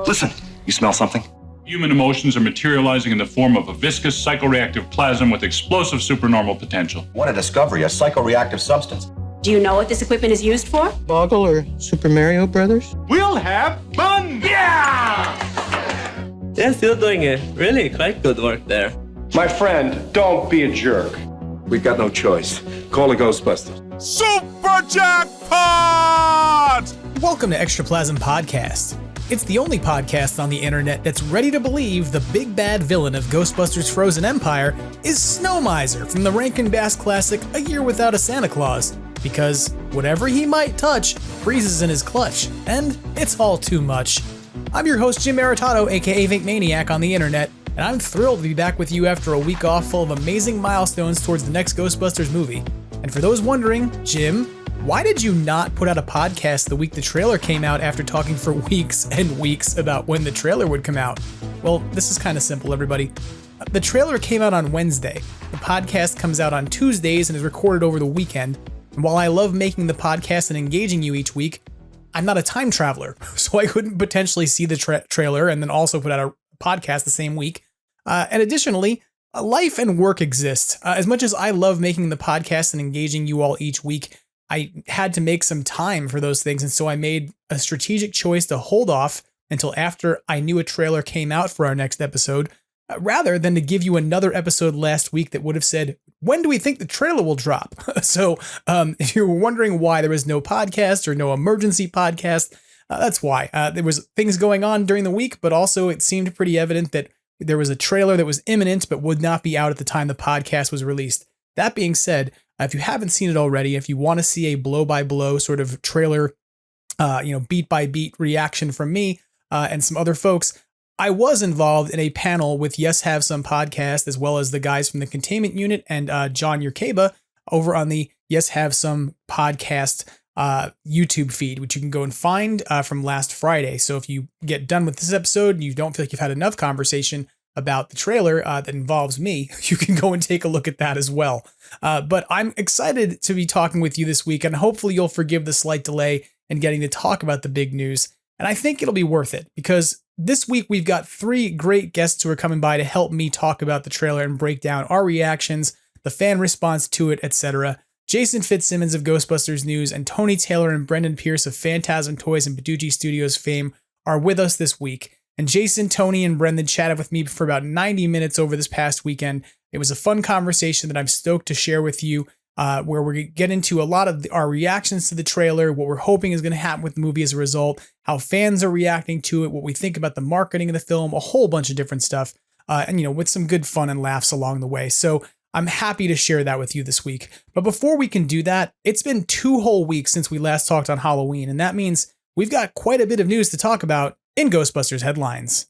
Listen, you smell something? Human emotions are materializing in the form of a viscous psychoreactive plasm with explosive supernormal potential. What a discovery, a psychoreactive substance. Do you know what this equipment is used for? Boggle or Super Mario Brothers? We'll have fun! Yeah! They're still doing it. Really quite good work there. My friend, don't be a jerk. We've got no choice. Call the Ghostbusters. Super Jackpot! Welcome to Extraplasm Podcast. It's the only podcast on the internet that's ready to believe the big bad villain of Ghostbusters Frozen Empire is Snow Miser from the Rankin Bass classic A Year Without a Santa Claus, because whatever he might touch freezes in his clutch, and it's all too much. I'm your host Jim Maritato, aka Vink Maniac on the internet, and I'm thrilled to be back with you after a week off full of amazing milestones towards the next Ghostbusters movie. And for those wondering, Jim, why did you not put out a podcast the week the trailer came out after talking for weeks and weeks about when the trailer would come out? Well, this is kind of simple, everybody. The trailer came out on Wednesday. The podcast comes out on Tuesdays and is recorded over the weekend. And while I love making the podcast and engaging you each week, I'm not a time traveler, so I couldn't potentially see the trailer and then also put out a podcast the same week. And additionally, life and work exist. As much as I love making the podcast and engaging you all each week, I had to make some time for those things, and so I made a strategic choice to hold off until after I knew a trailer came out for our next episode, rather than to give you another episode last week that would have said, when do we think the trailer will drop? So if you were wondering why there was no podcast or no emergency podcast, that's why. There was things going on during the week, but also it seemed pretty evident that there was a trailer that was imminent but would not be out at the time the podcast was released. That being said, if you haven't seen it already, if you want to see a blow-by-blow sort of trailer, beat-by-beat reaction from me and some other folks, I was involved in a panel with Yes Have Some podcast, as well as the guys from the Containment Unit and John Yerkeba over on the Yes Have Some podcast YouTube feed, which you can go and find from last Friday. So if you get done with this episode and you don't feel like you've had enough conversation about the trailer that involves me, you can go and take a look at that as well. But I'm excited to be talking with you this week, and hopefully you'll forgive the slight delay in getting to talk about the big news. And I think it'll be worth it, because this week we've got three great guests who are coming by to help me talk about the trailer and break down our reactions, the fan response to it, etc. Jason Fitzsimmons of Ghostbusters News and Tony Taylor and Brendan Pearce of Fantazm Toys and Badoochi Studios fame are with us this week. And Jason, Tony, and Brendan chatted with me for about 90 minutes over this past weekend. It was a fun conversation that I'm stoked to share with you, where we're going to get into a lot of our reactions to the trailer, what we're hoping is going to happen with the movie as a result, how fans are reacting to it, what we think about the marketing of the film, a whole bunch of different stuff, and with some good fun and laughs along the way. So I'm happy to share that with you this week. But before we can do that, it's been 2 whole weeks since we last talked on Halloween, and that means we've got quite a bit of news to talk about in Ghostbusters headlines.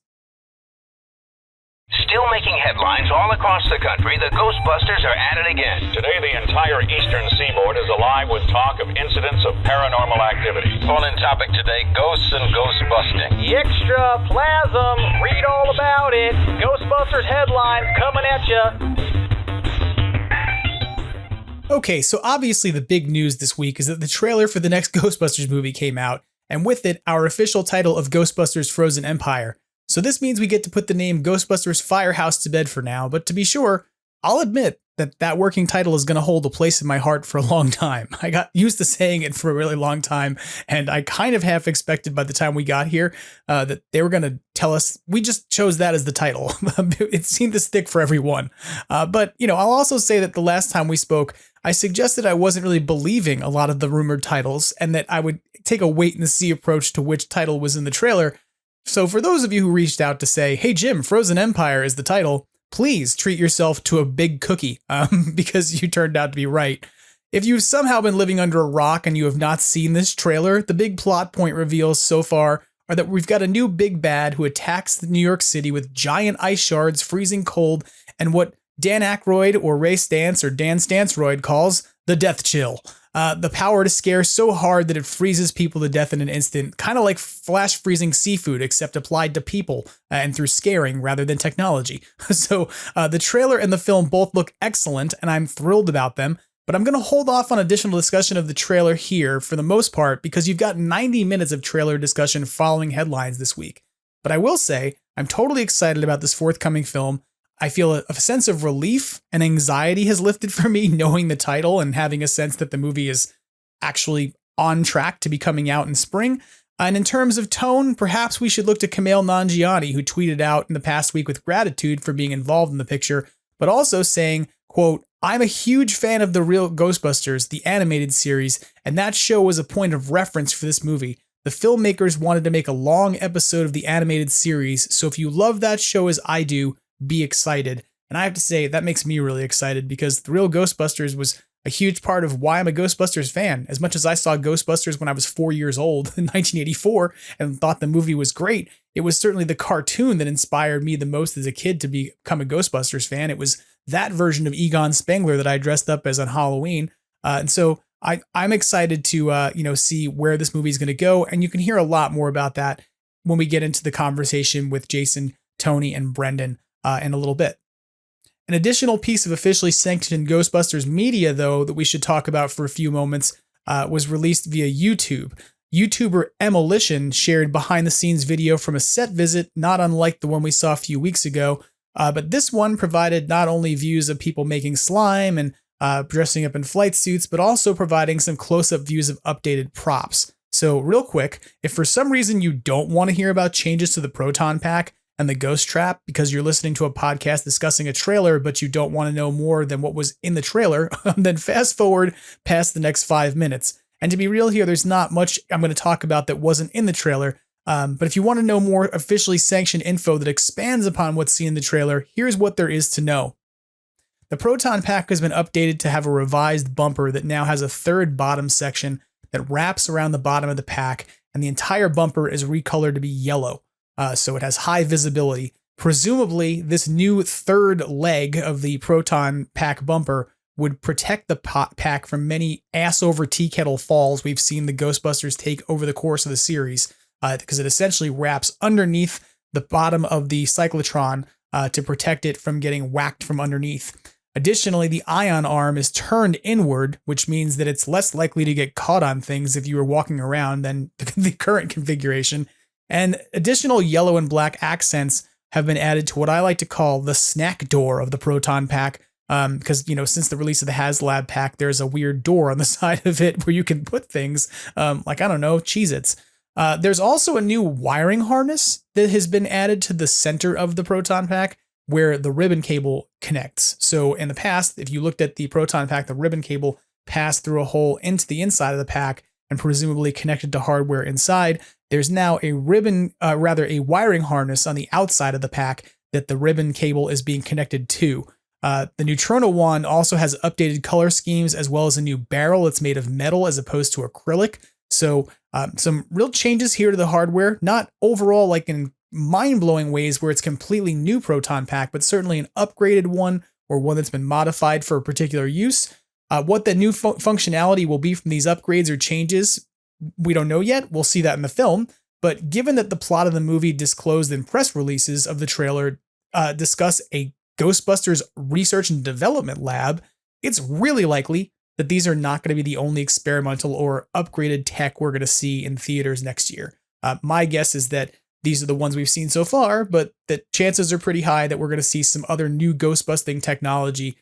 Still making headlines all across the country, the Ghostbusters are at it again. Today, the entire eastern seaboard is alive with talk of incidents of paranormal activity. Call-in topic today, ghosts and ghost busting. Extraplasm, read all about it. Ghostbusters headlines coming at ya. Okay, so obviously the big news this week is that the trailer for the next Ghostbusters movie came out, and with it, our official title of Ghostbusters Frozen Empire. So this means we get to put the name Ghostbusters Firehouse to bed for now, but to be sure, I'll admit that working title is going to hold a place in my heart for a long time. I got used to saying it for a really long time, and I kind of half expected by the time we got here that they were going to tell us, we just chose that as the title. It seemed to stick for everyone. But I'll also say that the last time we spoke, I suggested I wasn't really believing a lot of the rumored titles, and that I would take a wait and see approach to which title was in the trailer. So for those of you who reached out to say, hey Jim, Frozen Empire is the title, please treat yourself to a big cookie, because you turned out to be right. If you've somehow been living under a rock and you have not seen this trailer, the big plot point reveals so far are that we've got a new big bad who attacks New York City with giant ice shards, freezing cold, and what Dan Aykroyd or Ray Stantz or Dan Stantzroyd calls the death chill. The power to scare so hard that it freezes people to death in an instant, kind of like flash freezing seafood, except applied to people and through scaring rather than technology. So the trailer and the film both look excellent, and I'm thrilled about them. But I'm going to hold off on additional discussion of the trailer here for the most part, because you've got 90 minutes of trailer discussion following headlines this week. But I will say, I'm totally excited about this forthcoming film. I feel a sense of relief and anxiety has lifted for me knowing the title and having a sense that the movie is actually on track to be coming out in spring. And in terms of tone, perhaps we should look to Kumail Nanjiani, who tweeted out in the past week with gratitude for being involved in the picture, but also saying, quote, "I'm a huge fan of The Real Ghostbusters, the animated series, and that show was a point of reference for this movie. The filmmakers wanted to make a long episode of the animated series, so if you love that show as I do, be excited." And I have to say, that makes me really excited because The Real Ghostbusters was a huge part of why I'm a Ghostbusters fan. As much as I saw Ghostbusters when I was 4 years old in 1984 and thought the movie was great, it was certainly the cartoon that inspired me the most as a kid to become a Ghostbusters fan. It was that version of Egon Spengler that I dressed up as on Halloween. And so I'm excited to see where this movie is going to go. And you can hear a lot more about that when we get into the conversation with Jason, Tony, and Brendan in a little bit. An additional piece of officially sanctioned Ghostbusters media, though, that we should talk about for a few moments, was released via YouTube. YouTuber Emolition shared behind-the-scenes video from a set visit, not unlike the one we saw a few weeks ago, but this one provided not only views of people making slime and dressing up in flight suits, but also providing some close-up views of updated props. So real quick, if for some reason you don't want to hear about changes to the Proton Pack and the Ghost Trap because you're listening to a podcast discussing a trailer, but you don't want to know more than what was in the trailer, then fast forward past the next 5 minutes. And to be real here, there's not much I'm going to talk about that wasn't in the trailer. But if you want to know more officially sanctioned info that expands upon what's seen in the trailer, here's what there is to know. The Proton Pack has been updated to have a revised bumper that now has a third bottom section that wraps around the bottom of the pack, and the entire bumper is recolored to be yellow. So it has high visibility. Presumably, this new third leg of the Proton Pack bumper would protect the pack from many ass-over tea kettle falls we've seen the Ghostbusters take over the course of the series, because it essentially wraps underneath the bottom of the cyclotron to protect it from getting whacked from underneath. Additionally, the ion arm is turned inward, which means that it's less likely to get caught on things if you were walking around than the current configuration. And additional yellow and black accents have been added to what I like to call the snack door of the Proton Pack. Because, since the release of the HasLab pack, there's a weird door on the side of it where you can put things like, I don't know, Cheez-Its. There's also a new wiring harness that has been added to the center of the Proton Pack where the ribbon cable connects. So in the past, if you looked at the Proton Pack, the ribbon cable passed through a hole into the inside of the pack and presumably connected to hardware inside. There's now a wiring harness on the outside of the pack that the ribbon cable is being connected to. The Neutrona wand also has updated color schemes as well as a new barrel that's made of metal as opposed to acrylic. So some real changes here to the hardware, not overall like in mind-blowing ways where it's completely new Proton Pack, but certainly an upgraded one or one that's been modified for a particular use. What the new functionality will be from these upgrades or changes, we don't know yet. We'll see that in the film. But given that the plot of the movie disclosed in press releases of the trailer discuss a Ghostbusters research and development lab, it's really likely that these are not going to be the only experimental or upgraded tech we're going to see in theaters next year. My guess is that these are the ones we've seen so far, but that chances are pretty high that we're going to see some other new ghost-busting technology,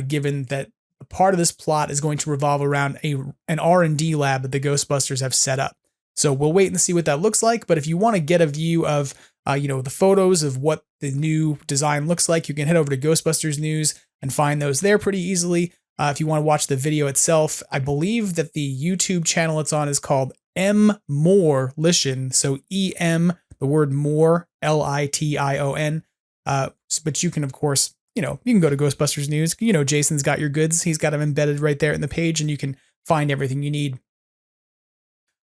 given that a part of this plot is going to revolve around an R&D lab that the Ghostbusters have set up. So we'll wait and see what that looks like. But if you want to get a view of, the photos of what the new design looks like, you can head over to Ghostbusters News and find those there pretty easily. If you want to watch the video itself, I believe that the YouTube channel it's on is called Lition. So E-M, the word more, Lition. But you can, of course, you can go to Ghostbusters News. Jason's got your goods. He's got them embedded right there in the page, and you can find everything you need.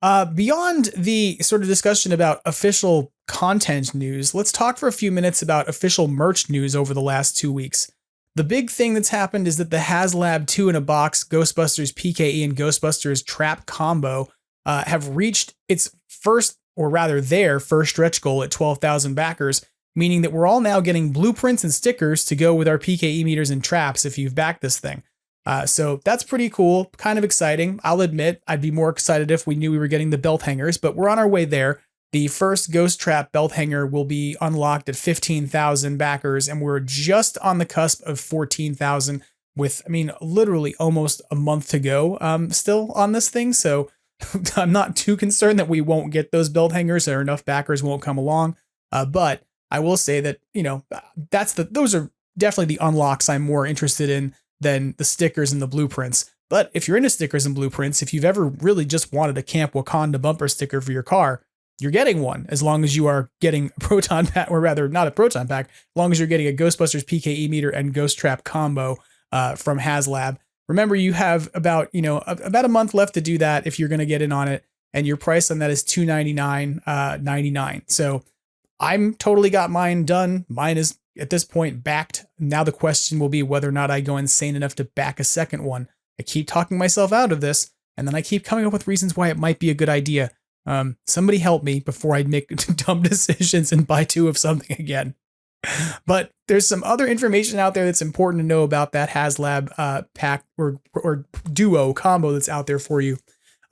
Beyond the sort of discussion about official content news, let's talk for a few minutes about official merch news over the last 2 weeks. The big thing that's happened is that the HasLab 2 in a box Ghostbusters PKE and Ghostbusters Trap combo have reached its first, or rather their first stretch goal at 12,000 backers, meaning that we're all now getting blueprints and stickers to go with our PKE meters and traps if you've backed this thing. So that's pretty cool, kind of exciting. I'll admit I'd be more excited if we knew we were getting the belt hangers, but we're on our way there. The first Ghost Trap belt hanger will be unlocked at 15,000 backers, and we're just on the cusp of 14,000 with, literally almost a month to go still on this thing. So I'm not too concerned that we won't get those belt hangers or enough backers won't come along. But I will say that, those are definitely the unlocks I'm more interested in than the stickers and the blueprints. But if you're into stickers and blueprints, if you've ever really just wanted a Camp Wakanda bumper sticker for your car, you're getting one, as long as you are getting a proton pack, or rather not a proton pack, as long as you're getting a Ghostbusters PKE meter and Ghost Trap combo from HasLab. Remember, you have about a month left to do that if you're going to get in on it, and your price on that is $299.99. So I'm totally got mine done. Mine is at this point backed. Now the question will be whether or not I go insane enough to back a second one. I keep talking myself out of this, and then I keep coming up with reasons why it might be a good idea. Somebody help me before I make dumb decisions and buy two of something again. But there's some other information out there that's important to know about that HasLab pack or duo combo that's out there for you.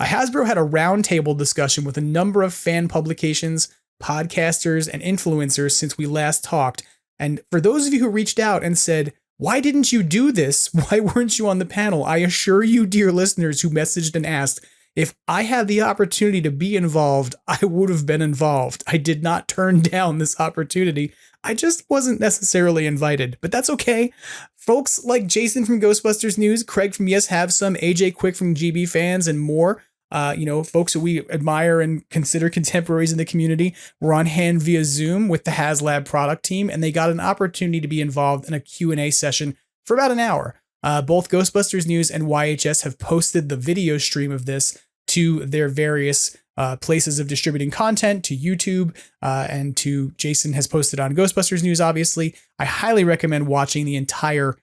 Hasbro had a roundtable discussion with a number of fan publications, podcasters, and influencers since we last talked. And for those of you who reached out and said, "Why didn't you do this? Why weren't you on the panel?" I assure you, dear listeners who messaged and asked, if I had the opportunity to be involved, I would have been involved. I did not turn down this opportunity. I just wasn't necessarily invited, but that's okay. Folks like Jason from Ghostbusters News, Craig from Yes Have Some, AJ Quick from GB Fans, and more, folks that we admire and consider contemporaries in the community, were on hand via Zoom with the HasLab product team, and they got an opportunity to be involved in a Q&A session for about an hour. Both Ghostbusters News and YHS have posted the video stream of this to their various places of distributing content, to YouTube, and to Jason has posted on Ghostbusters News, obviously. I highly recommend watching the entire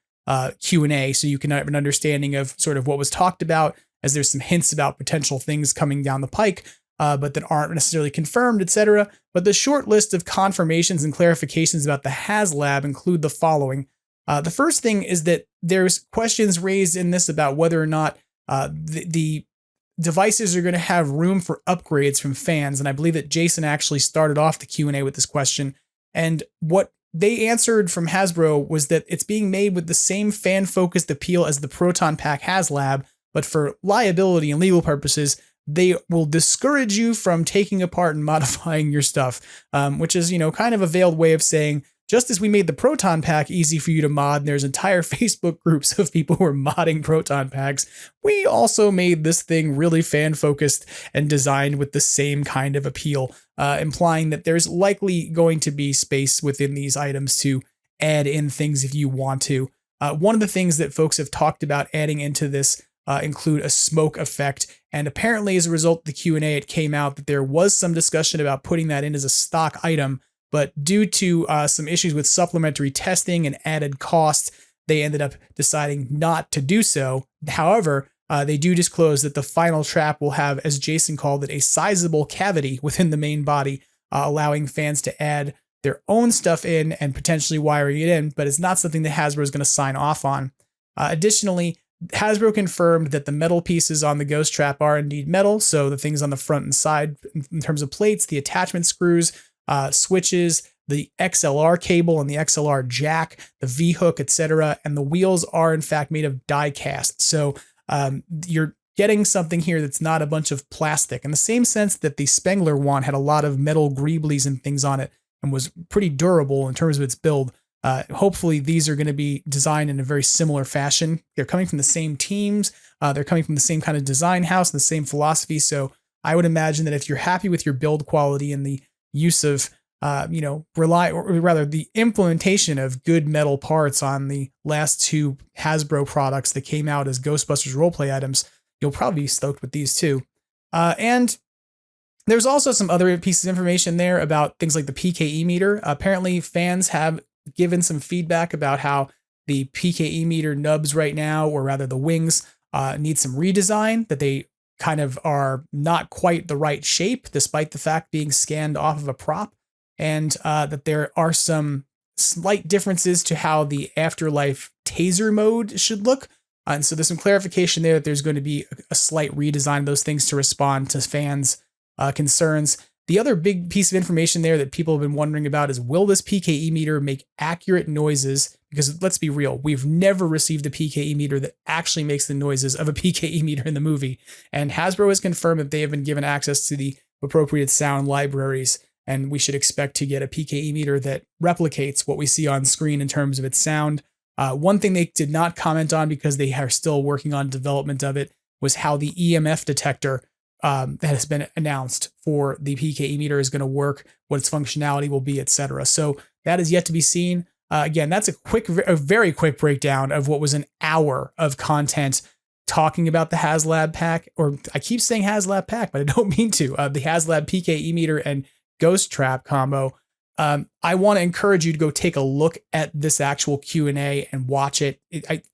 Q&A so you can have an understanding of sort of what was talked about, as there's some hints about potential things coming down the pike, but that aren't necessarily confirmed, etc. But the short list of confirmations and clarifications about the HasLab include the following. The first thing is that there's questions raised in this about whether or not the devices are going to have room for upgrades from fans. And I believe that Jason actually started off the Q&A with this question. And what they answered from Hasbro was that it's being made with the same fan-focused appeal as the Proton Pack HasLab, but for liability and legal purposes, they will discourage you from taking apart and modifying your stuff, which is, kind of a veiled way of saying, just as we made the Proton Pack easy for you to mod, and there's entire Facebook groups of people who are modding Proton Packs, we also made this thing really fan-focused and designed with the same kind of appeal, implying that there's likely going to be space within these items to add in things if you want to. One of the things that folks have talked about adding into this include a smoke effect, and apparently as a result of the Q&A, it came out that there was some discussion about putting that in as a stock item, but due to some issues with supplementary testing and added cost, they ended up deciding not to do so. However, they do disclose that the final trap will have, as Jason called it, a sizable cavity within the main body, allowing fans to add their own stuff in and potentially wiring it in, but it's not something that Hasbro is going to sign off on. Additionally, Hasbro confirmed that the metal pieces on the Ghost Trap are indeed metal, so the things on the front and side in terms of plates, the attachment screws, switches, the XLR cable and the XLR jack, the V-hook, etc., and the wheels are in fact made of die cast. So you're getting something here that's not a bunch of plastic, in the same sense that the Spengler one had a lot of metal greeblies and things on it and was pretty durable in terms of its build. Hopefully these are going to be designed in a very similar fashion. They're coming from the same teams. They're coming from the same kind of design house and the same philosophy. So I would imagine that if you're happy with your build quality and the use of, the implementation of good metal parts on the last two Hasbro products that came out as Ghostbusters roleplay items, you'll probably be stoked with these too. And there's also some other pieces of information there about things like the PKE meter. Apparently fans have given some feedback about how the PKE meter nubs right now, or rather the wings, need some redesign, that they kind of are not quite the right shape, despite the fact being scanned off of a prop, and that there are some slight differences to how the Afterlife taser mode should look. And so there's some clarification there that there's going to be a slight redesign of those things to respond to fans' concerns. The other big piece of information there that people have been wondering about is, will this PKE meter make accurate noises? Because let's be real, we've never received a PKE meter that actually makes the noises of a PKE meter in the movie. And Hasbro has confirmed that they have been given access to the appropriate sound libraries, and we should expect to get a PKE meter that replicates what we see on screen in terms of its sound. One thing they did not comment on, because they are still working on development of it, was how the EMF detector that has been announced for the PKE meter is going to work, what its functionality will be, etc. So that is yet to be seen. Again, that's a very quick breakdown of what was an hour of content talking about the HasLab pack, or I keep saying HasLab pack, but I don't mean to. The HasLab PKE meter and Ghost Trap combo. I want to encourage you to go take a look at this actual Q&A and watch it.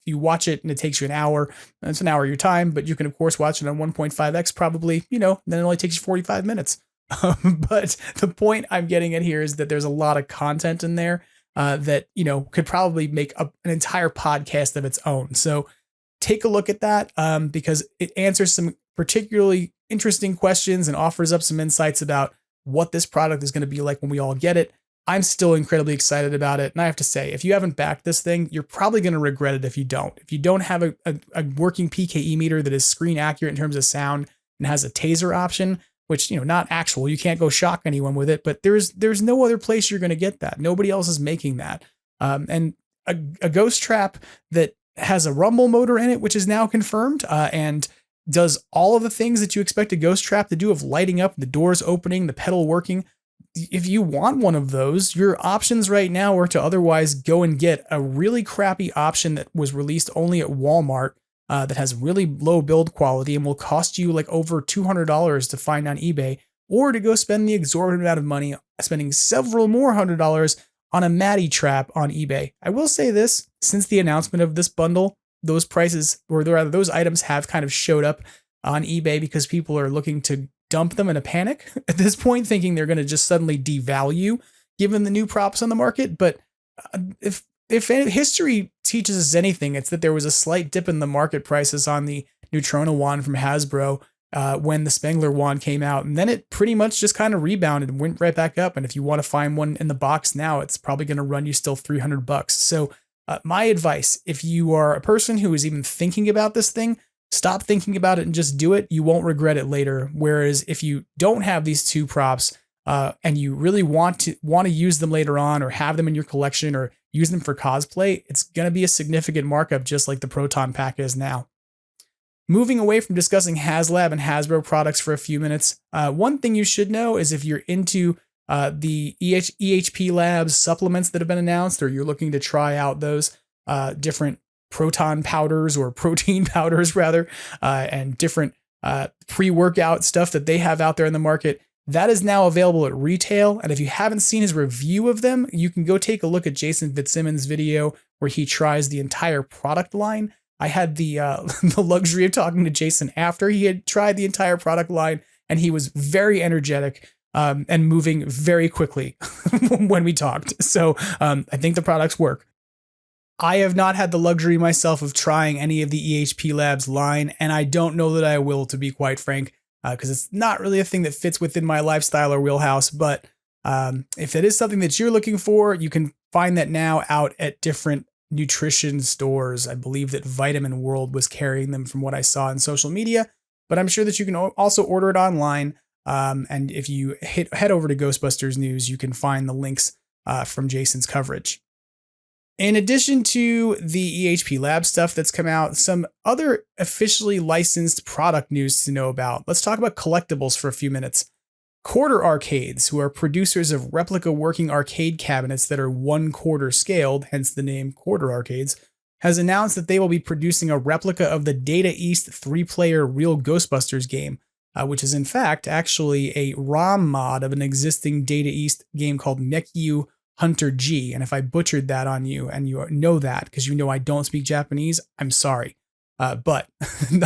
You watch it and it takes you an hour. It's an hour of your time, but you can of course watch it on 1.5x probably, then it only takes you 45 minutes. But the point I'm getting at here is that there's a lot of content in there that, could probably make an entire podcast of its own. So take a look at that because it answers some particularly interesting questions and offers up some insights about what this product is going to be like when we all get it. I'm still incredibly excited about it. And I have to say, if you haven't backed this thing, you're probably going to regret it if you don't. If you don't have a working PKE meter that is screen accurate in terms of sound and has a taser option, which, not actual, you can't go shock anyone with it, but there's no other place you're going to get that. Nobody else is making that. And a Ghost Trap that has a rumble motor in it, which is now confirmed, and does all of the things that you expect a Ghost Trap to do, of lighting up, the doors opening, the pedal working. If you want one of those, your options right now are to otherwise go and get a really crappy option that was released only at Walmart that has really low build quality and will cost you like over $200 to find on eBay, or to go spend the exorbitant amount of money, spending several more $100s on a Matty Trap on eBay. I will say this, since the announcement of this bundle, those prices, or rather those items, have kind of showed up on eBay because people are looking to dump them in a panic at this point, thinking they're going to just suddenly devalue given the new props on the market. But if history teaches us anything, it's that there was a slight dip in the market prices on the Neutrona wand from Hasbro when the Spengler wand came out, and then it pretty much just kind of rebounded and went right back up. And if you want to find one in the box now, it's probably going to run you still $300. So my advice, if you are a person who is even thinking about this thing, stop thinking about it and just do it. You won't regret it later. Whereas if you don't have these two props and you really want to use them later on, or have them in your collection, or use them for cosplay, it's going to be a significant markup, just like the Proton Pack is now. Moving away from discussing HasLab and Hasbro products for a few minutes, one thing you should know is if you're into the EHP Labs supplements that have been announced, or you're looking to try out those different proton powders, or protein powders rather, and different pre-workout stuff that they have out there in the market, that is now available at retail. And if you haven't seen his review of them, you can go take a look at Jason Fitzsimmons' video where he tries the entire product line. I had the the luxury of talking to Jason after he had tried the entire product line, and he was very energetic and moving very quickly when we talked. So I think the products work. I have not had the luxury myself of trying any of the EHP Labs line, and I don't know that I will, to be quite frank, because it's not really a thing that fits within my lifestyle or wheelhouse. But if it is something that you're looking for, you can find that now out at different nutrition stores. I believe that Vitamin World was carrying them from what I saw on social media, but I'm sure that you can also order it online. And if you head over to Ghostbusters News, you can find the links from Jason's coverage. In addition to the EHP Lab stuff that's come out, some other officially licensed product news to know about. Let's talk about collectibles for a few minutes. Quarter Arcades, who are producers of replica working arcade cabinets that are 1/4 scaled, hence the name Quarter Arcades, has announced that they will be producing a replica of the Data East 3-player Real Ghostbusters game, which is in fact actually a ROM mod of an existing Data East game called Mekyu Hunter G. And if I butchered that on you, and you know that because you know I don't speak Japanese, I'm sorry. But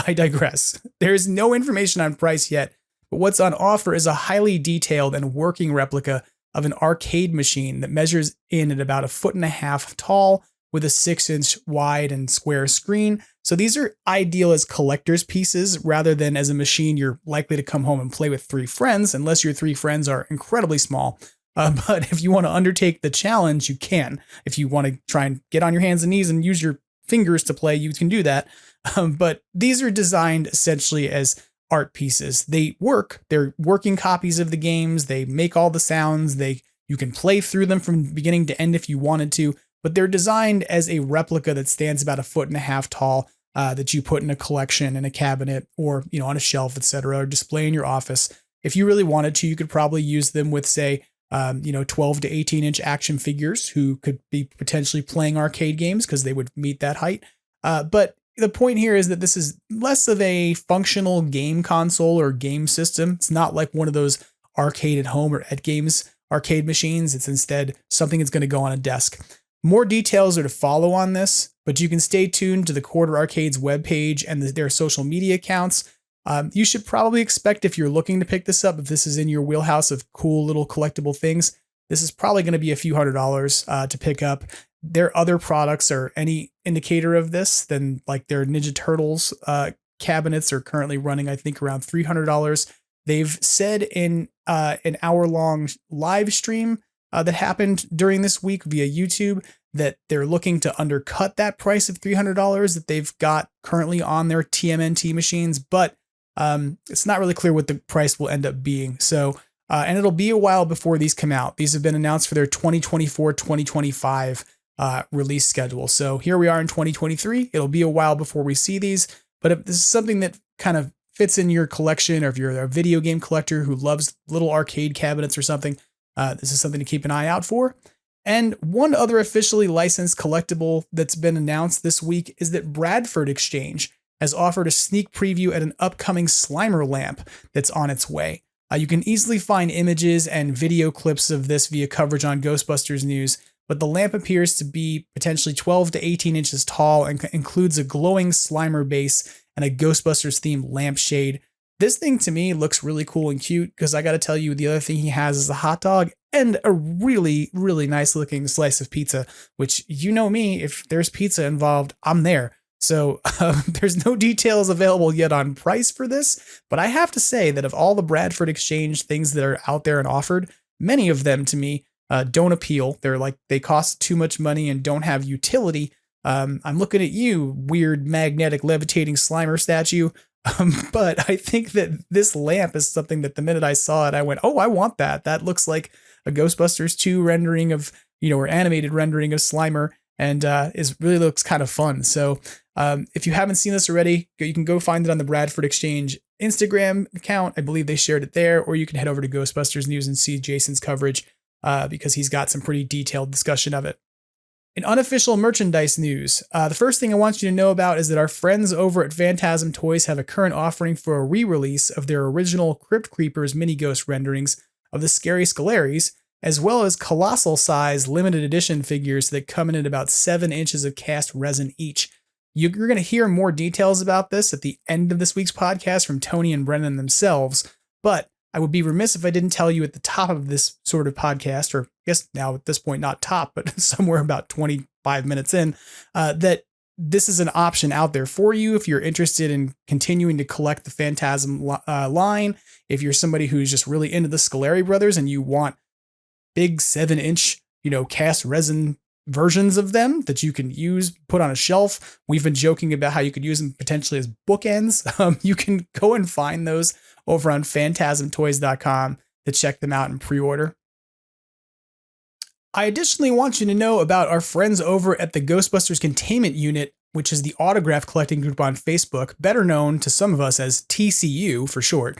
I digress. There is no information on price yet, but what's on offer is a highly detailed and working replica of an arcade machine that measures in at about 1.5 feet tall, with a 6-inch wide and square screen. So these are ideal as collector's pieces rather than as a machine you're likely to come home and play with 3 friends, unless your 3 friends are incredibly small. But if you want to undertake the challenge, you can. If you want to try and get on your hands and knees and use your fingers to play, you can do that. But these are designed essentially as art pieces. They work. They're working copies of the games. They make all the sounds. You can play through them from beginning to end if you wanted to, but they're designed as a replica that stands about 1.5 feet tall, that you put in a collection in a cabinet or, on a shelf, etc., or display in your office. If you really wanted to, you could probably use them with, say, 12 to 18 inch action figures who could be potentially playing arcade games because they would meet that height. But the point here is that this is less of a functional game console or game system. It's not like one of those arcade at home or at games arcade machines. It's instead something that's going to go on a desk. More details are to follow on this, but you can stay tuned to the Quarter Arcade's webpage and their social media accounts. You should probably expect, if you're looking to pick this up, if this is in your wheelhouse of cool little collectible things, this is probably going to be a few $100s to pick up. Their other products are any indicator of this, then like their Ninja Turtles cabinets are currently running, I think, around $300. They've said in an hour-long live stream that happened during this week via YouTube that they're looking to undercut that price of $300 that they've got currently on their TMNT machines, but it's not really clear what the price will end up being. So, and it'll be a while before these come out. These have been announced for their 2024-2025 release schedule. So here we are in 2023. It'll be a while before we see these, but if this is something that kind of fits in your collection, or if you're a video game collector who loves little arcade cabinets or something, this is something to keep an eye out for. And one other officially licensed collectible that's been announced this week is that Bradford Exchange has offered a sneak preview at an upcoming Slimer lamp that's on its way. You can easily find images and video clips of this via coverage on Ghostbusters News, but the lamp appears to be potentially 12 to 18 inches tall and includes a glowing Slimer base and a Ghostbusters themed lampshade. This thing to me looks really cool and cute because I got to tell you, the other thing he has is a hot dog and a really, really nice looking slice of pizza, which, me, if there's pizza involved, I'm there. So there's no details available yet on price for this, but I have to say that of all the Bradford Exchange things that are out there and offered, many of them to me don't appeal. They cost too much money and don't have utility. I'm looking at you, weird magnetic levitating Slimer statue. But I think that this lamp is something that the minute I saw it, I went, oh, I want that. That looks like a Ghostbusters 2 rendering of, or animated rendering of Slimer, and really looks kind of fun. So if you haven't seen this already, you can go find it on the Bradford Exchange Instagram account. I believe they shared it there, or you can head over to Ghostbusters News and see Jason's coverage because he's got some pretty detailed discussion of it. In unofficial merchandise news, the first thing I want you to know about is that our friends over at Fantazm Toys have a current offering for a re-release of their original Crypt Creepers mini ghost renderings of the Scary Scalaries, as well as colossal size limited edition figures that come in at about 7 inches of cast resin each. You're going to hear more details about this at the end of this week's podcast from Tony and Brennan themselves, but I would be remiss if I didn't tell you at the top of this sort of podcast, or I guess now at this point, not top, but somewhere about 25 minutes in, that this is an option out there for you if you're interested in continuing to collect the Fantazm line. If you're somebody who's just really into the Scolari brothers and you want big 7-inch, cast resin versions of them that you can use, put on a shelf. We've been joking about how you could use them potentially as bookends. You can go and find those over on phantasmtoys.com to check them out and pre-order. I additionally want you to know about our friends over at the Ghostbusters Containment Unit, which is the autograph collecting group on Facebook, better known to some of us as TCU for short.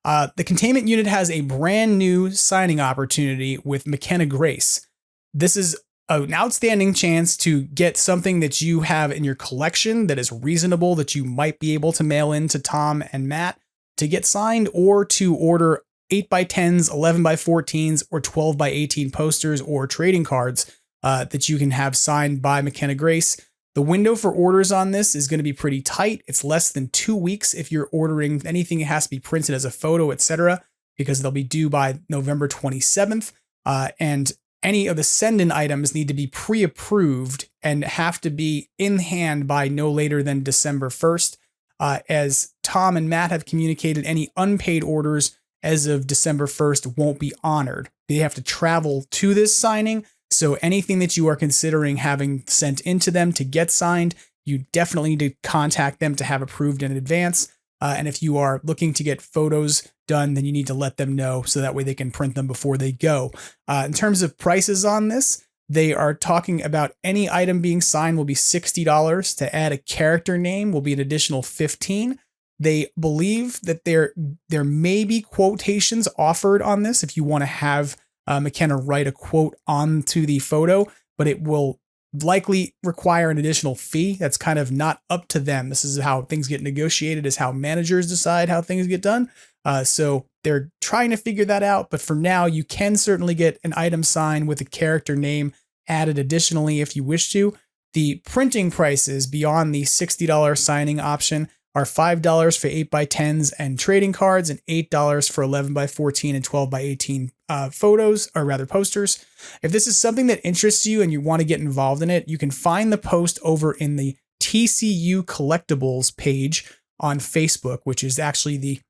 The Containment Unit has a brand new signing opportunity with McKenna Grace. This is an outstanding chance to get something that you have in your collection that is reasonable, that you might be able to mail in to Tom and Matt to get signed, or to order 8x10s, 11x14s, or 12x18 posters or trading cards that you can have signed by McKenna Grace. The window for orders on this is going to be pretty tight. It's less than 2 weeks if you're ordering anything that has to be printed as a photo, etc., because they'll be due by November 27th. And any of the send-in items need to be pre-approved and have to be in hand by no later than December 1st. As Tom and Matt have communicated, any unpaid orders as of December 1st won't be honored. They have to travel to this signing. So anything that you are considering having sent into them to get signed, you definitely need to contact them to have approved in advance. And if you are looking to get photos done, then you need to let them know so that way they can print them before they go. In terms of prices on this, they are talking about any item being signed will be $60. To add a character name will be an additional $15. They believe that there may be quotations offered on this if you want to have McKenna write a quote onto the photo, but it will likely require an additional fee. That's kind of not up to them. This is how things get negotiated, is how managers decide how things get done. So they're trying to figure that out. But for now, you can certainly get an item signed with a character name added additionally if you wish to. The printing prices beyond the $60 signing option are $5 for 8x10s and trading cards, and $8 for 11x14 and 12x18 photos, or rather posters. If this is something that interests you and you want to get involved in it, you can find the post over in the TCU Collectibles page on Facebook, which is actually the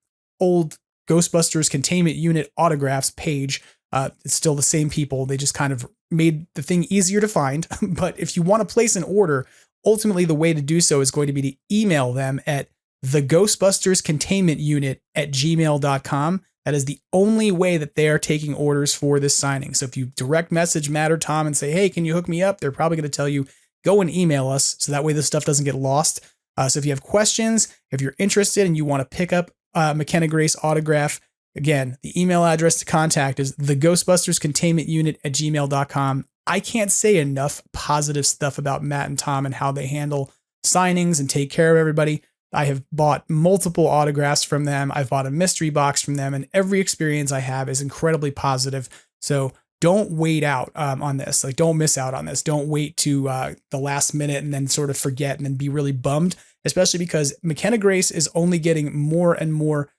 old Ghostbusters Containment Unit autographs page. It's still the same people. They just kind of made the thing easier to find. But if you want to place an order, ultimately the way to do so is going to be to email them at theghostbusterscontainmentunit@gmail.com. That is the only way that they are taking orders for this signing. So if you direct message Matt or Tom and say, hey, can you hook me up? They're probably going to tell you, go and email us. So that way this stuff doesn't get lost. So if you have questions, if you're interested and you want to pick up McKenna Grace autograph, again, the email address to contact is theghostbusterscontainmentunit@gmail.com. I can't say enough positive stuff about Matt and Tom and how they handle signings and take care of everybody. I have bought multiple autographs from them. I've bought a mystery box from them, and every experience I have is incredibly positive. So don't wait out on this. Like, don't miss out on this. Don't wait to the last minute and then sort of forget and then be really bummed, especially because McKenna Grace is only getting more and more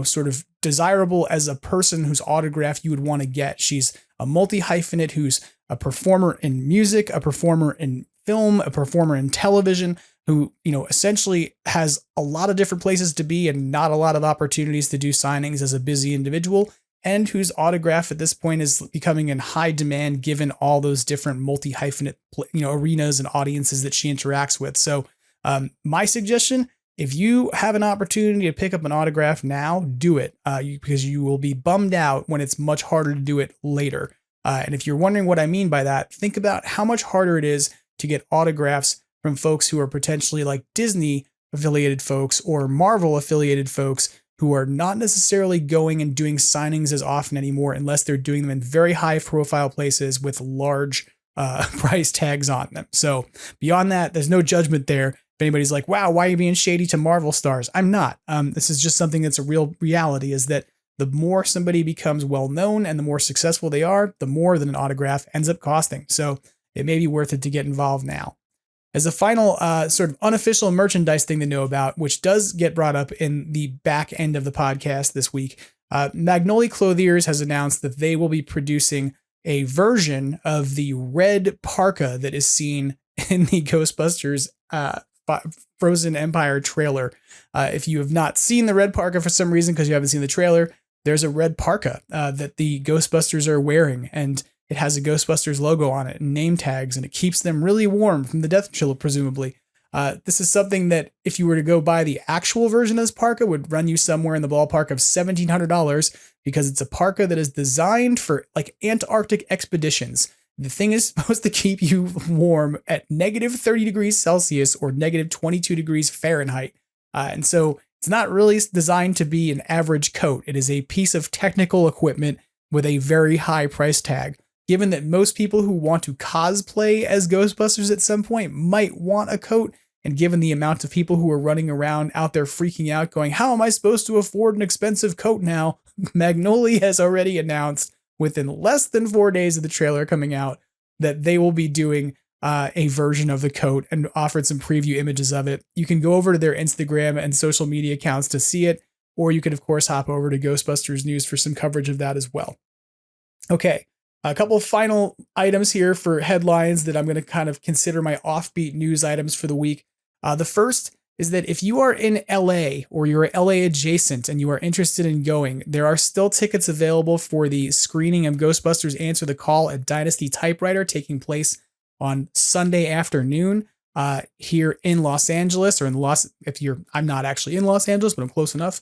sort of desirable as a person whose autograph you would want to get. She's a multi-hyphenate who's a performer in music, a performer in film, a performer in television, who, essentially has a lot of different places to be and not a lot of opportunities to do signings as a busy individual, and whose autograph at this point is becoming in high demand given all those different multi-hyphenate, arenas and audiences that she interacts with. So my suggestion, if you have an opportunity to pick up an autograph now, do it, because you will be bummed out when it's much harder to do it later. And if you're wondering what I mean by that, think about how much harder it is to get autographs from folks who are potentially like Disney affiliated folks or Marvel affiliated folks who are not necessarily going and doing signings as often anymore, unless they're doing them in very high profile places with large price tags on them. So beyond that, there's no judgment there. If anybody's like, wow, why are you being shady to Marvel stars? I'm not. This is just something that's a real reality, is that the more somebody becomes well known and the more successful they are, the more that an autograph ends up costing. So it may be worth it to get involved now. As a final sort of unofficial merchandise thing to know about, which does get brought up in the back end of the podcast this week, Magnolia Clothiers has announced that they will be producing a version of the red parka that is seen in the Ghostbusters Frozen Empire trailer. If you have not seen the red parka for some reason because you haven't seen the trailer, there's a red parka that the Ghostbusters are wearing, and it has a Ghostbusters logo on it and name tags, and it keeps them really warm from the death chill, presumably. This is something that, if you were to go buy the actual version of this parka, would run you somewhere in the ballpark of $1,700, because it's a parka that is designed for like Antarctic expeditions. The thing is supposed to keep you warm at negative 30 degrees Celsius or negative 22 degrees Fahrenheit. And so it's not really designed to be an average coat. It is a piece of technical equipment with a very high price tag. Given that most people who want to cosplay as Ghostbusters at some point might want a coat, and given the amount of people who are running around out there freaking out going, how am I supposed to afford an expensive coat now? Magnolia has already announced within less than 4 days of the trailer coming out that they will be doing a version of the coat, and offered some preview images of it. You can go over to their Instagram and social media accounts to see it, or you can of course hop over to Ghostbusters News for some coverage of that as well. Okay. A couple final items here for headlines that I'm going to kind of consider my offbeat news items for the week. The first is that if you are in LA or you're LA adjacent and you are interested in going, there are still tickets available for the screening of Ghostbusters Answer the Call at Dynasty Typewriter taking place on Sunday afternoon here in Los Angeles or I'm not actually in Los Angeles, but I'm close enough.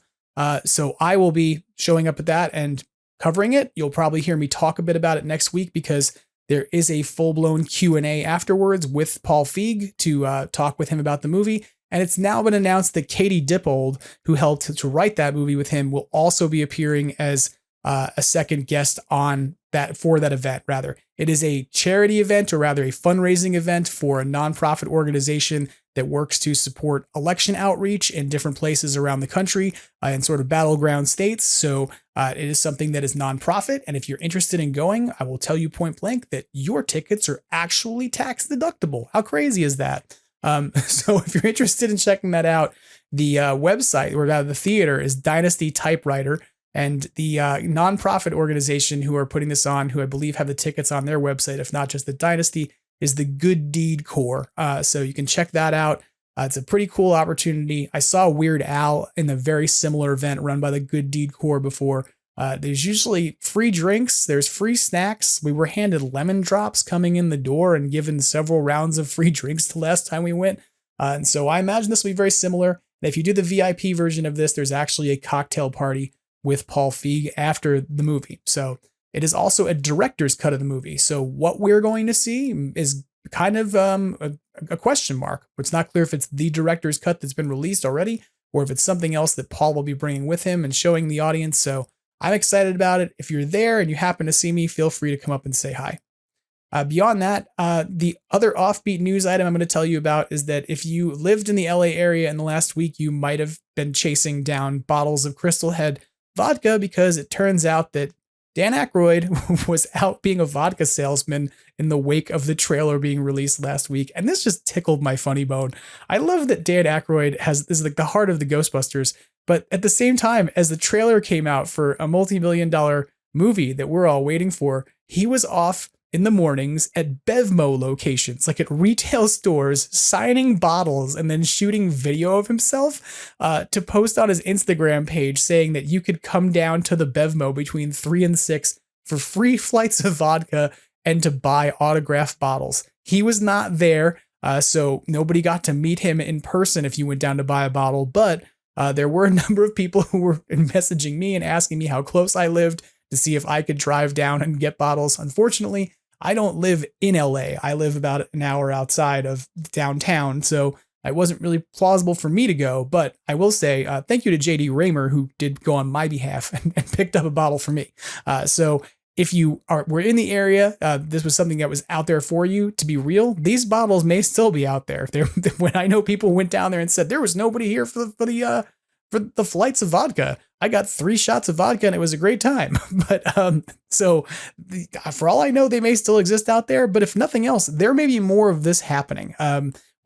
So I will be showing up at that and covering it. You'll probably hear me talk a bit about it next week because there is a full-blown Q&A afterwards with Paul Feig to talk with him about the movie. And it's now been announced that Katie Dippold, who helped to write that movie with him, will also be appearing as a second guest on that for that event. Rather, it is a charity event, or rather a fundraising event for a nonprofit organization that works to support election outreach in different places around the country in sort of battleground states. So it is something that is nonprofit. And if you're interested in going, I will tell you point blank that your tickets are actually tax deductible. How crazy is that? So if you're interested in checking that out, the website or the theater is Dynasty Typewriter, and the nonprofit organization who are putting this on, who I believe have the tickets on their website, if not just the Dynasty, is the Good Deed Corps. So you can check that out. It's a pretty cool opportunity. I saw Weird Al in a very similar event run by the Good Deed Corps before. There's usually free drinks. There's free snacks. We were handed lemon drops coming in the door and given several rounds of free drinks the last time we went. And so I imagine this will be very similar. And if you do the VIP version of this, there's actually a cocktail party with Paul Feig after the movie. So it is also a director's cut of the movie. So what we're going to see is kind of a question mark. It's not clear if it's the director's cut that's been released already, or if it's something else that Paul will be bringing with him and showing the audience. So I'm excited about it. If you're there and you happen to see me, feel free to come up and say hi. Beyond that, the other offbeat news item I'm going to tell you about is that if you lived in the LA area in the last week, you might have been chasing down bottles of Crystal Head vodka, because it turns out that Dan Aykroyd was out being a vodka salesman in the wake of the trailer being released last week. And this just tickled my funny bone. I love that Dan Aykroyd is like the heart of the Ghostbusters, but at the same time, as the trailer came out for a multi-million-dollar movie that we're all waiting for, he was off in the mornings at Bevmo locations, like at retail stores, signing bottles and then shooting video of himself to post on his Instagram page saying that you could come down to the Bevmo between 3 and 6 for free flights of vodka and to buy autographed bottles. He was not there, so nobody got to meet him in person if you went down to buy a bottle, but there were a number of people who were messaging me and asking me how close I lived to see if I could drive down and get bottles. Unfortunately, I don't live in LA. I live about an hour outside of downtown, so it wasn't really plausible for me to go. But I will say thank you to JD Raymer, who did go on my behalf and picked up a bottle for me. So if you were in the area, this was something that was out there for you. To be real, these bottles may still be out there. When I know people went down there and said there was nobody here for the flights of vodka. I got 3 shots of vodka and it was a great time. But so for all I know, they may still exist out there. But if nothing else, there may be more of this happening.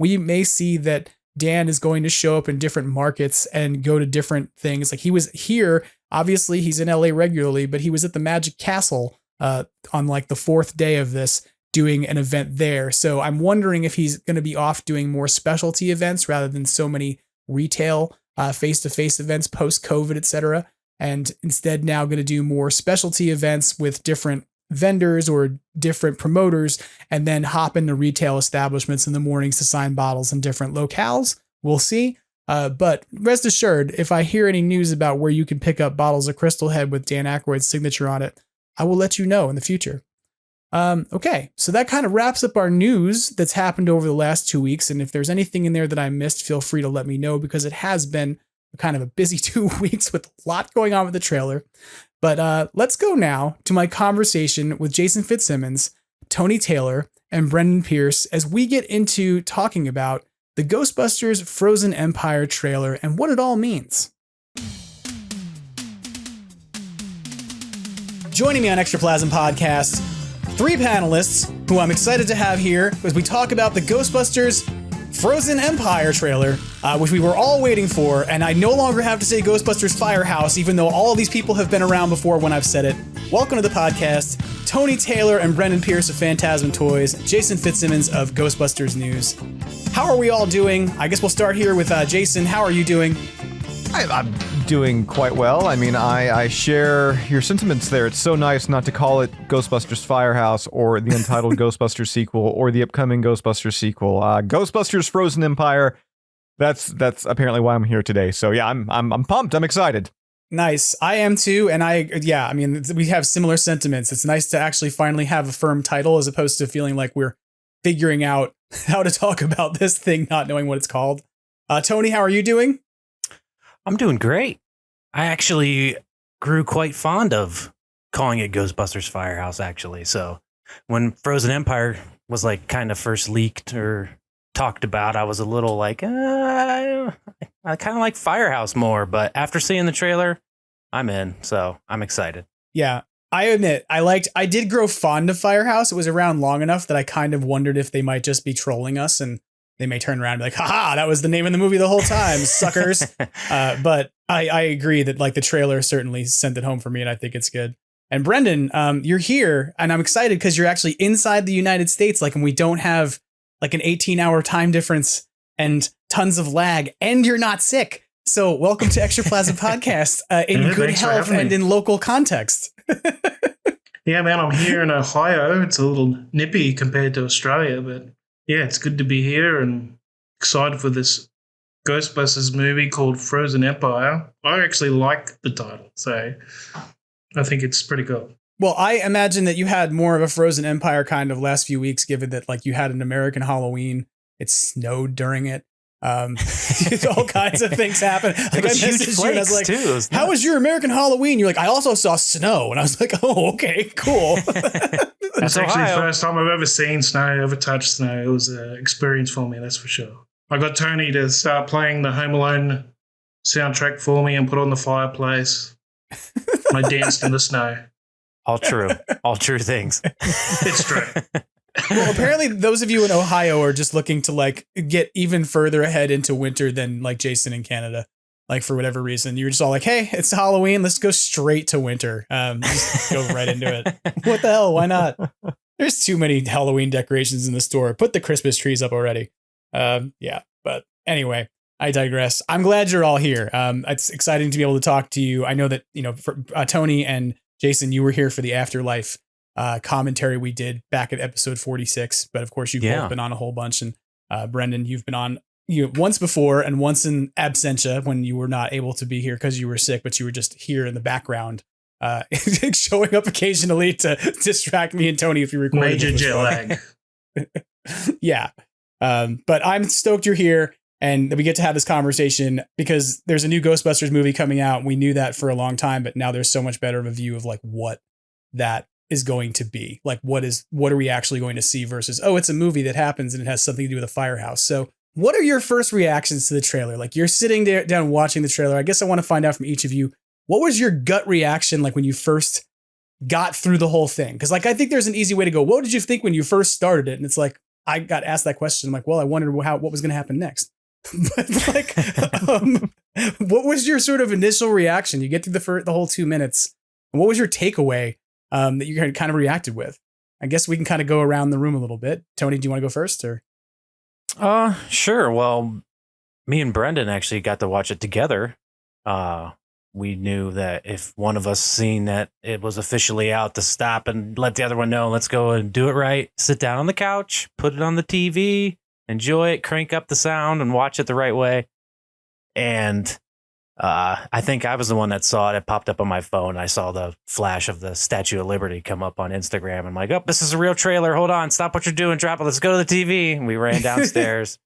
We may see that Dan is going to show up in different markets and go to different things. Like he was here, obviously he's in LA regularly, but he was at the Magic Castle on like the 4th day of this, doing an event there. So I'm wondering if he's going to be off doing more specialty events rather than so many retail face-to-face events post-COVID, etc. And instead now going to do more specialty events with different vendors or different promoters, and then hop into retail establishments in the mornings to sign bottles in different locales. We'll see. But rest assured, if I hear any news about where you can pick up bottles of Crystal Head with Dan Aykroyd's signature on it, I will let you know in the future. Okay, so that kind of wraps up our news that's happened over the last 2 weeks. And if there's anything in there that I missed, feel free to let me know, because it has been kind of a busy 2 weeks with a lot going on with the trailer. But let's go now to my conversation with Jason Fitzsimmons, Tony Taylor, and Brendan Pearce as we get into talking about the Ghostbusters Frozen Empire trailer and what it all means. Joining me on Extraplasm Podcast, 3 panelists who I'm excited to have here as we talk about the Ghostbusters Frozen Empire trailer, which we were all waiting for, and I no longer have to say Ghostbusters Firehouse, even though all of these people have been around before when I've said it. Welcome to the podcast, Tony Taylor and Brendan Pearce of Phantasm Toys, Jason Fitzsimmons of Ghostbusters News. How are we all doing? I guess we'll start here with Jason. How are you doing? I'm doing quite well. I mean, I share your sentiments there. It's so nice not to call it Ghostbusters Firehouse or the untitled Ghostbusters sequel or the upcoming Ghostbusters sequel. Ghostbusters Frozen Empire. That's apparently why I'm here today. So yeah, I'm pumped. I'm excited. Nice. I am too. And I mean, we have similar sentiments. It's nice to actually finally have a firm title as opposed to feeling like we're figuring out how to talk about this thing, not knowing what it's called. Tony, how are you doing? I'm doing great. I actually grew quite fond of calling it Ghostbusters Firehouse, actually. So when Frozen Empire was like kind of first leaked or talked about, I was a little like, I kind of like Firehouse more. But after seeing the trailer, I'm in. So I'm excited. Yeah, I admit, I did grow fond of Firehouse. It was around long enough that I kind of wondered if they might just be trolling us and they may turn around and be like, haha, that was the name of the movie the whole time, suckers. But I agree that like the trailer certainly sent it home for me, and I think it's good. And Brendan, you're here, and I'm excited because you're actually inside the United States, like, and we don't have like an 18-hour time difference and tons of lag, and you're not sick. So welcome to Extraplasm Podcast in good health and in local context. Yeah, man, I'm here in Ohio. It's a little nippy compared to Australia, but yeah, it's good to be here and excited for this Ghostbusters movie called Frozen Empire. I actually like the title, so I think it's pretty cool. Well, I imagine that you had more of a Frozen Empire kind of last few weeks, given that like you had an American Halloween. It snowed during it. All kinds of things happen. Like I messaged you and I was like, too. How was your American Halloween? You're like, I also saw snow. And I was like, oh, okay, cool. That's actually the first time I've ever seen snow, ever touched snow. It was an experience for me, that's for sure. I got Tony to start playing the Home Alone soundtrack for me and put on the fireplace. I danced in the snow. All true things. It's true. Well, apparently those of you in Ohio are just looking to like get even further ahead into winter than like Jason in Canada. Like for whatever reason, you're just all like, hey, it's Halloween. Let's go straight to winter. Just go right into it. What the hell? Why not? There's too many Halloween decorations in the store. Put the Christmas trees up already. Yeah. But anyway, I digress. I'm glad you're all here. It's exciting to be able to talk to you. I know that, you know, for, Tony and Jason, you were here for the Afterlife commentary we did back at episode 46, but of course you've both been on a whole bunch, and Brendan, you've been on once before and once in absentia when you were not able to be here because you were sick, but you were just here in the background, showing up occasionally to distract me and Tony if you recorded. Major jet lag. Yeah, but I'm stoked you're here and that we get to have this conversation because there's a new Ghostbusters movie coming out. We knew that for a long time, but now there's so much better of a view of like what that is going to be. Like what are we actually going to see versus, oh, it's a movie that happens and it has something to do with a firehouse. So what are your first reactions to the trailer? Like you're sitting there down watching the trailer. I guess I want to find out from each of you, what was your gut reaction like when you first got through the whole thing? Because like I think there's an easy way to go, what did you think when you first started it? And it's like, I got asked that question. I'm like, well, I wondered what was going to happen next. But like, what was your sort of initial reaction? You get through the whole 2 minutes. And what was your takeaway that you kind of reacted with? I guess we can kind of go around the room a little bit. Tony, do you want to go first or? Sure. Well, me and Brendan actually got to watch it together. We knew that if one of us seen that it was officially out, to stop and let the other one know, let's go and do it right. Sit down on the couch, put it on the TV, enjoy it, crank up the sound and watch it the right way. And I think I was the one that saw it. It popped up on my phone. I saw the flash of the Statue of Liberty come up on Instagram. I'm like, oh, this is a real trailer. Hold on. Stop what you're doing. Drop it. Let's go to the TV. And we ran downstairs,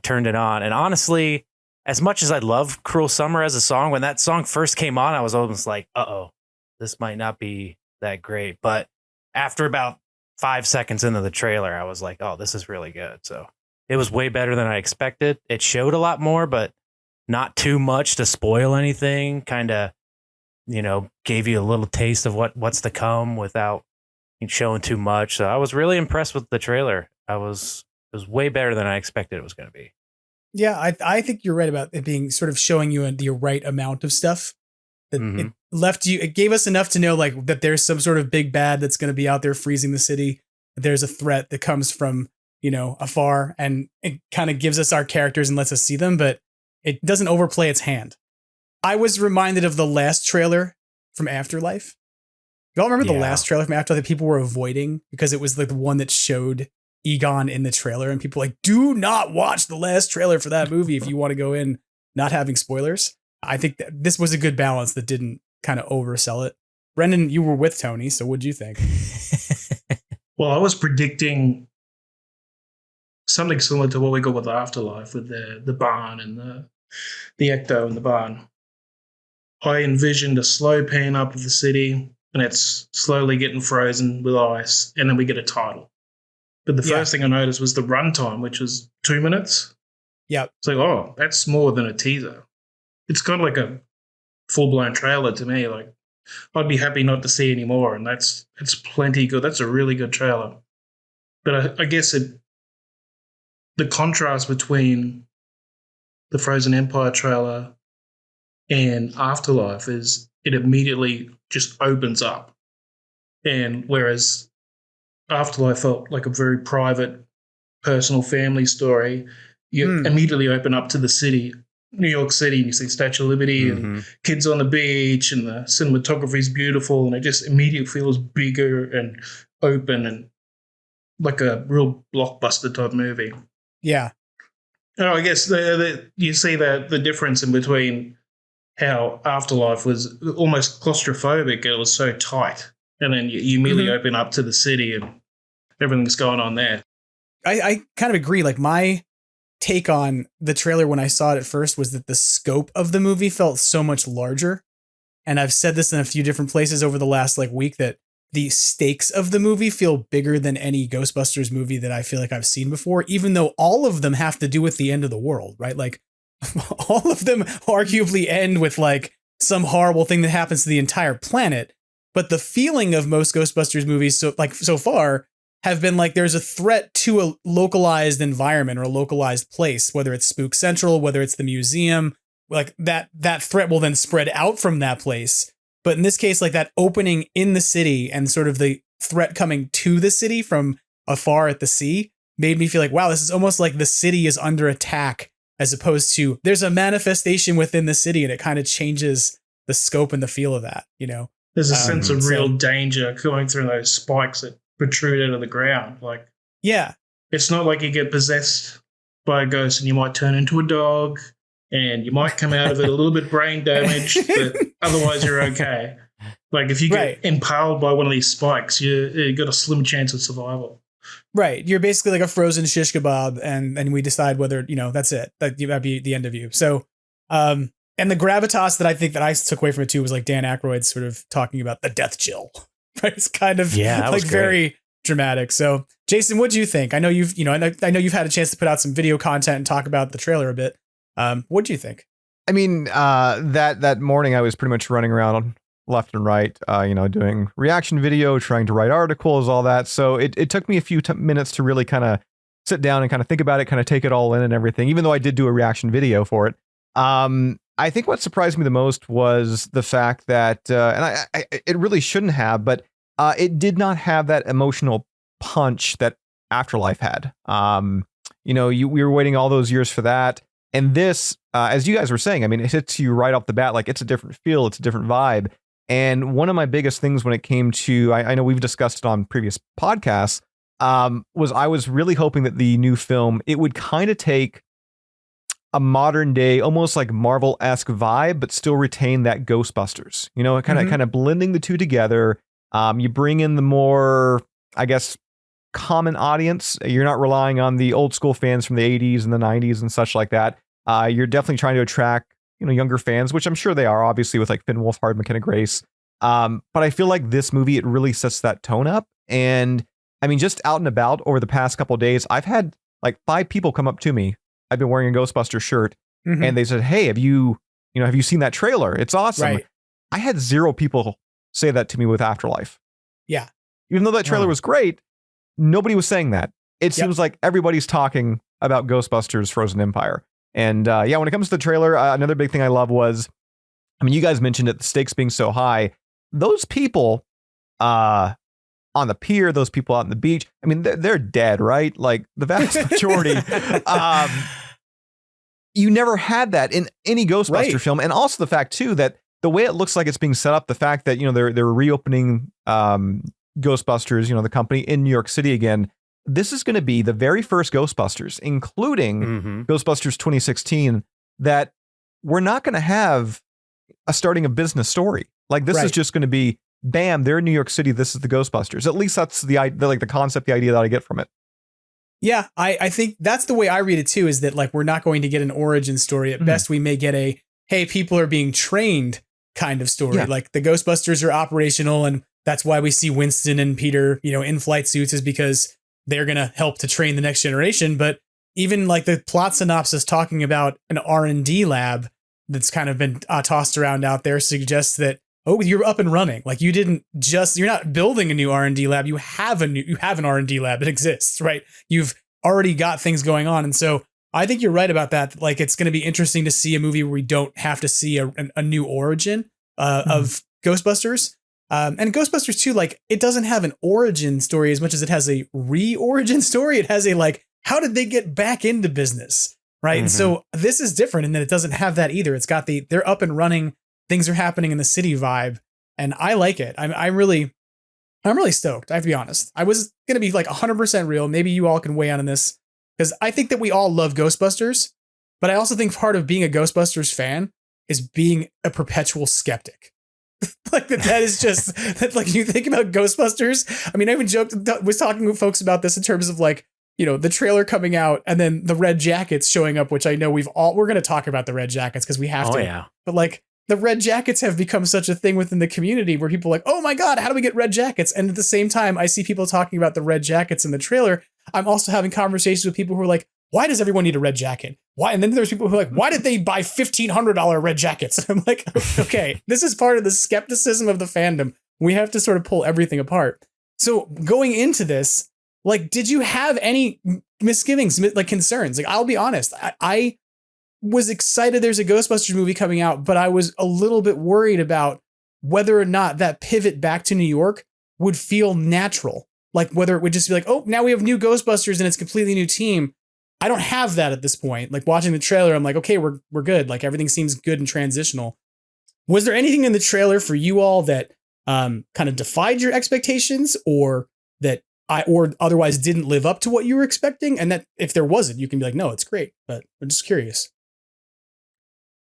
turned it on. And honestly, as much as I love Cruel Summer as a song, when that song first came on, I was almost like, uh-oh, this might not be that great. But after about 5 seconds into the trailer, I was like, oh, this is really good. So it was way better than I expected. It showed a lot more, but not too much to spoil anything. Kind of, gave you a little taste of what's to come without showing too much. So I was really impressed with the trailer. It was way better than I expected it was going to be. Yeah, I think you're right about it being sort of showing you the right amount of stuff. That it gave us enough to know like that there's some sort of big bad that's going to be out there freezing the city. There's a threat that comes from, afar, and it kind of gives us our characters and lets us see them, but it doesn't overplay its hand. I was reminded of the last trailer from Afterlife. Y'all remember the last trailer from Afterlife that people were avoiding because it was like the one that showed Egon in the trailer, and people were like, do not watch the last trailer for that movie if you want to go in not having spoilers. I think that this was a good balance that didn't kind of oversell it. Brendan, you were with Tony, so what'd you think? Well, I was predicting something similar to what we got with Afterlife, with the barn and the ecto in the barn. I envisioned a slow pan up of the city, and it's slowly getting frozen with ice, and then we get a title. But the first thing I noticed was the runtime, which was 2 minutes. Yep. It's like, oh, that's more than a teaser. It's kind of like a full-blown trailer to me. Like, I'd be happy not to see any more, and it's plenty good. That's a really good trailer. But I guess the contrast between the Frozen Empire trailer and Afterlife is it immediately just opens up. And whereas Afterlife felt like a very private, personal family story, you immediately open up to the city, New York City, and you see Statue of Liberty and kids on the beach, and the cinematography is beautiful, and it just immediately feels bigger and open and like a real blockbuster type movie. Yeah. I guess you see the difference in between how Afterlife was almost claustrophobic. It was so tight. And then you immediately open up to the city and everything's going on there. I kind of agree. Like, my take on the trailer when I saw it at first was that the scope of the movie felt so much larger. And I've said this in a few different places over the last week, that the stakes of the movie feel bigger than any Ghostbusters movie that I feel like I've seen before, even though all of them have to do with the end of the world, right? Like, all of them arguably end with some horrible thing that happens to the entire planet. But the feeling of most Ghostbusters movies so far have been there's a threat to a localized environment or a localized place, whether it's Spook Central, whether it's the museum, that threat will then spread out from that place. But in this case, that opening in the city and sort of the threat coming to the city from afar at the sea made me feel wow, this is almost like the city is under attack, as opposed to there's a manifestation within the city, and it kind of changes the scope and the feel of that, There's a sense of real danger going through those spikes that protrude out of the ground. Yeah. It's not like you get possessed by a ghost and you might turn into a dog and you might come out of it a little bit brain damaged, but otherwise you're okay. If you get impaled by one of these spikes, you got a slim chance of survival. Right. You're basically like a frozen shish kebab, and we decide whether, that's it. That'd be the end of you. So, and the gravitas that I think that I took away from it too was Dan Aykroyd sort of talking about the death chill. Right. It's kind of very dramatic. So, Jason, what do you think? I know you've had a chance to put out some video content and talk about the trailer a bit. What do you think? I mean, that morning I was pretty much running around left and right, doing reaction video, trying to write articles, all that. So it took me a few minutes to really kind of sit down and kind of think about it, kind of take it all in and everything, even though I did do a reaction video for it. I think what surprised me the most was the fact that, and it really shouldn't have, but it did not have that emotional punch that Afterlife had. We were waiting all those years for that. And this, as you guys were saying, I mean, it hits you right off the bat. It's a different feel. It's a different vibe. And one of my biggest things when it came to, I know we've discussed it on previous podcasts, was I was really hoping that the new film, it would kind of take a modern day, almost like Marvel-esque vibe, but still retain that Ghostbusters, kind of blending the two together. You bring in the more, I guess, common audience. You're not relying on the old school fans from the 80s and the 90s and such like that. You're definitely trying to attract, younger fans, which I'm sure they are, obviously, with Finn Wolfhard, McKenna Grace. But I feel like this movie, it really sets that tone up. And I mean, just out and about over the past couple of days, I've had 5 people come up to me. I've been wearing a Ghostbuster shirt, and they said, "Hey, have you seen that trailer? It's awesome." Right. I had 0 people say that to me with Afterlife. Yeah. Even though that trailer was great, nobody was saying that. It seems like everybody's talking about Ghostbusters Frozen Empire. And when it comes to the trailer, another big thing I love was I mean, you guys mentioned it, the stakes being so high. Those people on the pier, those people out on the beach, I mean, they're dead, right? Like the vast majority. You never had that in any Ghostbuster film. And also the fact, too, that the way it looks like it's being set up, the fact that, they're reopening Ghostbusters, the company in New York City again. This is going to be the very first Ghostbusters, including Ghostbusters 2016, that we're not going to have a starting a business story. Like this is just going to be, bam, they're in New York City. This is the Ghostbusters. At least that's the concept, the idea that I get from it. Yeah, I think that's the way I read it too, is that like we're not going to get an origin story. At best, we may get a, hey, people are being trained kind of story. Yeah. Like the Ghostbusters are operational, and that's why we see Winston and Peter, in flight suits, is because they're going to help to train the next generation. But even like the plot synopsis talking about an R&D lab that's kind of been tossed around out there suggests that, oh, you're up and running. Like you're not building a new R&D lab. You have an R&D lab. It exists, right? You've already got things going on. And so I think you're right about that. Like it's going to be interesting to see a movie where we don't have to see a new origin of Ghostbusters. And Ghostbusters 2, like it doesn't have an origin story as much as it has a re-origin story. It has a like, how did they get back into business? Right. And so this is different in that it doesn't have that either. It's got they're up and running. Things are happening in the city vibe, and I like it. I'm really stoked. I have to be honest. I was going to be like 100% real. Maybe you all can weigh in on this, because I think that we all love Ghostbusters, but I also think part of being a Ghostbusters fan is being a perpetual skeptic. Like that is just that. Like you think about Ghostbusters. I mean, I even was talking with folks about this in terms of like, the trailer coming out and then the red jackets showing up, which I know we're going to talk about the red jackets because we have to. Yeah. But like, the red jackets have become such a thing within the community where people are like, oh my God, how do we get red jackets? And at the same time, I see people talking about the red jackets in the trailer. I'm also having conversations with people who are like, why does everyone need a red jacket? Why? And then there's people who are like, why did they buy $1,500 red jackets? And I'm like, okay, this is part of the skepticism of the fandom. We have to sort of pull everything apart. So going into this, like, did you have any misgivings, like concerns? Like, I'll be honest, I was excited there's a Ghostbusters movie coming out, but I was a little bit worried about whether or not that pivot back to New York would feel natural. Like whether it would just be like, oh, now we have new Ghostbusters and it's a completely new team. I don't have that at this point. Like watching the trailer, I'm like, okay, we're good. Like everything seems good and transitional. Was there anything in the trailer for you all that kind of defied your expectations, or that or otherwise didn't live up to what you were expecting? And that if there wasn't, you can be like, no, it's great, but I'm just curious.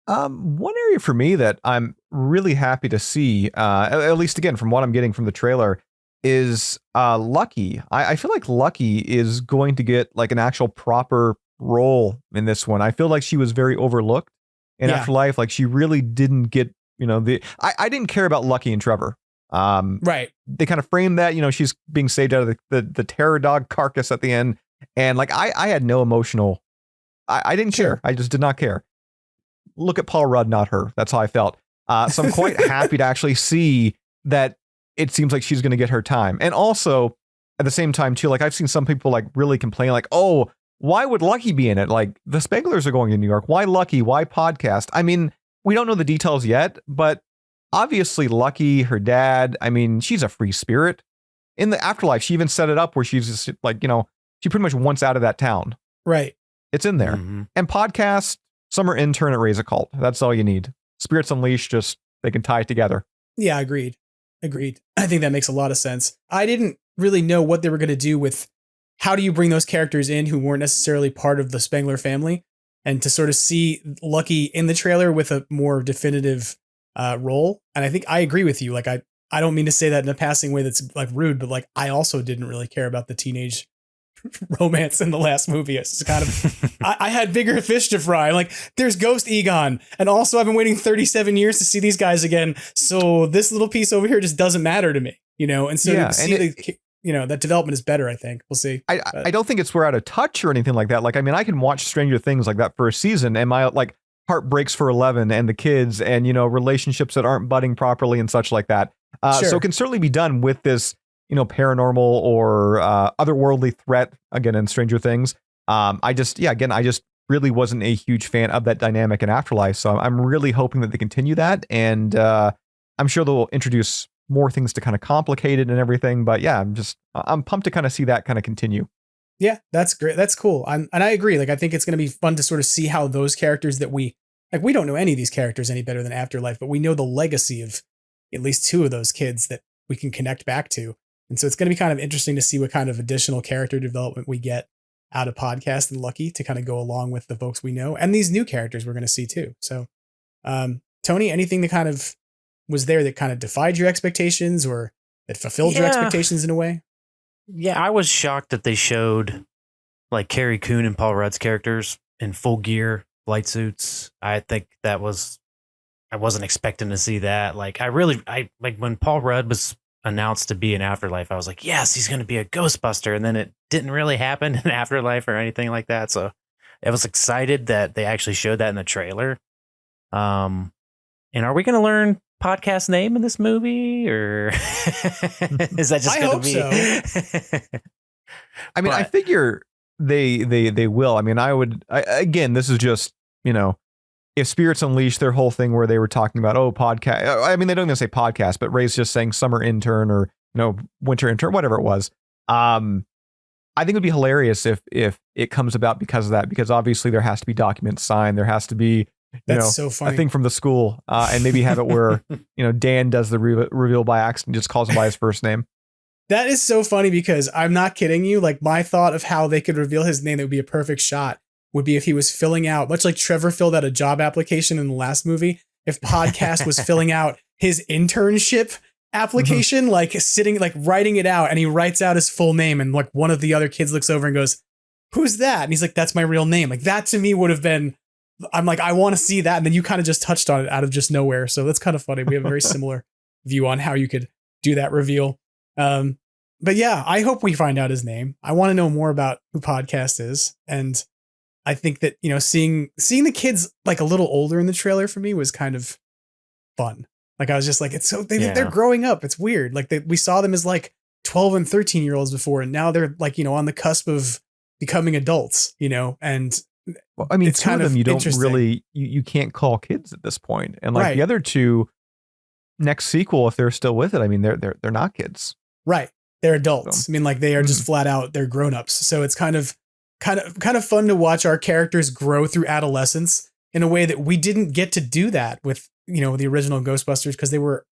One area for me that I'm really happy to see, at least again, from what I'm getting from the trailer, is Lucky. I feel like Lucky is going to get like an actual proper role in this one. I feel like she was very overlooked in Afterlife. Like she really didn't get, I didn't care about Lucky and Trevor. Right. They kind of framed that, she's being saved out of the terror dog carcass at the end. And like, I had no emotional, I didn't care. I just did not care. Look at Paul Rudd, not her. That's how I felt. So I'm quite happy to actually see that it seems like she's going to get her time. And also at the same time too, like I've seen some people like really complain like, oh, why would Lucky be in it? Like the Spanglers are going to New York. Why Lucky? Why podcast? I mean, we don't know the details yet, but obviously Lucky, her dad, I mean, she's a free spirit. In the afterlife, she even set it up where she's just like, she pretty much wants out of that town. Right. It's in there. And podcast, summer intern at Raise a Cult. That's all you need. Spirits Unleashed, just they can tie it together. Yeah, agreed. I think that makes a lot of sense. I didn't really know what they were going to do with how do you bring those characters in who weren't necessarily part of the Spengler family, and to sort of see Lucky in the trailer with a more definitive role. And I think I agree with you. Like, I don't mean to say that in a passing way that's like rude, but like, I also didn't really care about the teenage romance in the last movie. It's kind of, I had bigger fish to fry. Like there's Ghost Egon. And also I've been waiting 37 years to see these guys again. So this little piece over here just doesn't matter to me, And so to see that development is better, I think. We'll see. I don't think it's we're out of touch or anything like that. Like, I mean, I can watch Stranger Things like that first season and my like heart breaks for 11 and the kids and, relationships that aren't budding properly and such like that. So it can certainly be done with this, paranormal or otherworldly threat again in Stranger Things. I just really wasn't a huge fan of that dynamic in Afterlife. So I'm really hoping that they continue that. And I'm sure they'll introduce more things to kind of complicate it and everything. But yeah, I'm pumped to kind of see that kind of continue. Yeah, that's great. That's cool. And I agree. Like, I think it's going to be fun to sort of see how those characters that we don't know any of these characters any better than Afterlife, but we know the legacy of at least two of those kids that we can connect back to. And so it's going to be kind of interesting to see what kind of additional character development we get out of Podcast and Lucky to kind of go along with the folks we know and these new characters we're going to see too. So, Tony, anything that kind of was there that kind of defied your expectations or that fulfilled your expectations in a way? Yeah, I was shocked that they showed like Carrie Coon and Paul Rudd's characters in full gear, flight suits. I think I wasn't expecting to see that. Like, I like when Paul Rudd was announced to be in Afterlife, I was like, yes, he's going to be a Ghostbuster. And then it didn't really happen in Afterlife or anything like that. So I was excited that they actually showed that in the trailer. And are we going to learn Podcast name in this movie, or is that just going to be? So. I mean, I figure they will. I mean, again, this is just, if Spirits Unleashed, their whole thing where they were talking about, podcast. I mean, they don't even say podcast, but Ray's just saying summer intern or, winter intern, whatever it was. I think it would be hilarious if it comes about because of that, because obviously there has to be documents signed. There has to be, so funny. a thing from the school, and maybe have it where, Dan does the reveal by accident, just calls him by his first name. That is so funny because I'm not kidding you. Like, my thought of how they could reveal his name that would be a perfect shot would be if he was filling out, much like Trevor filled out a job application in the last movie, if Podcast was filling out his internship application, like sitting, like writing it out, and he writes out his full name, and like one of the other kids looks over and goes, "Who's that?" And he's like, "That's my real name." Like, that to me would have been, I'm like, I want to see that. And then you kind of just touched on it out of just nowhere. So that's kind of funny. We have a very similar view on how you could do that reveal. But yeah, I hope we find out his name. I want to know more about who Podcast is. And I think that, seeing the kids like a little older in the trailer for me was kind of fun. Like, I was just like, it's so they're growing up. It's weird. Like, we saw them as like 12 and 13-year-olds before, and now they're like, on the cusp of becoming adults, and well, I mean, it's two kind of them you don't interesting. really, you can't call kids at this point. And like Right. the other two, next sequel, if they're still with it, I mean, they're not kids. Right. They're adults. So. I mean, like, they are just flat out, they're grown-ups. So it's kind of fun to watch our characters grow through adolescence in a way that we didn't get to do that with, the original Ghostbusters, because they were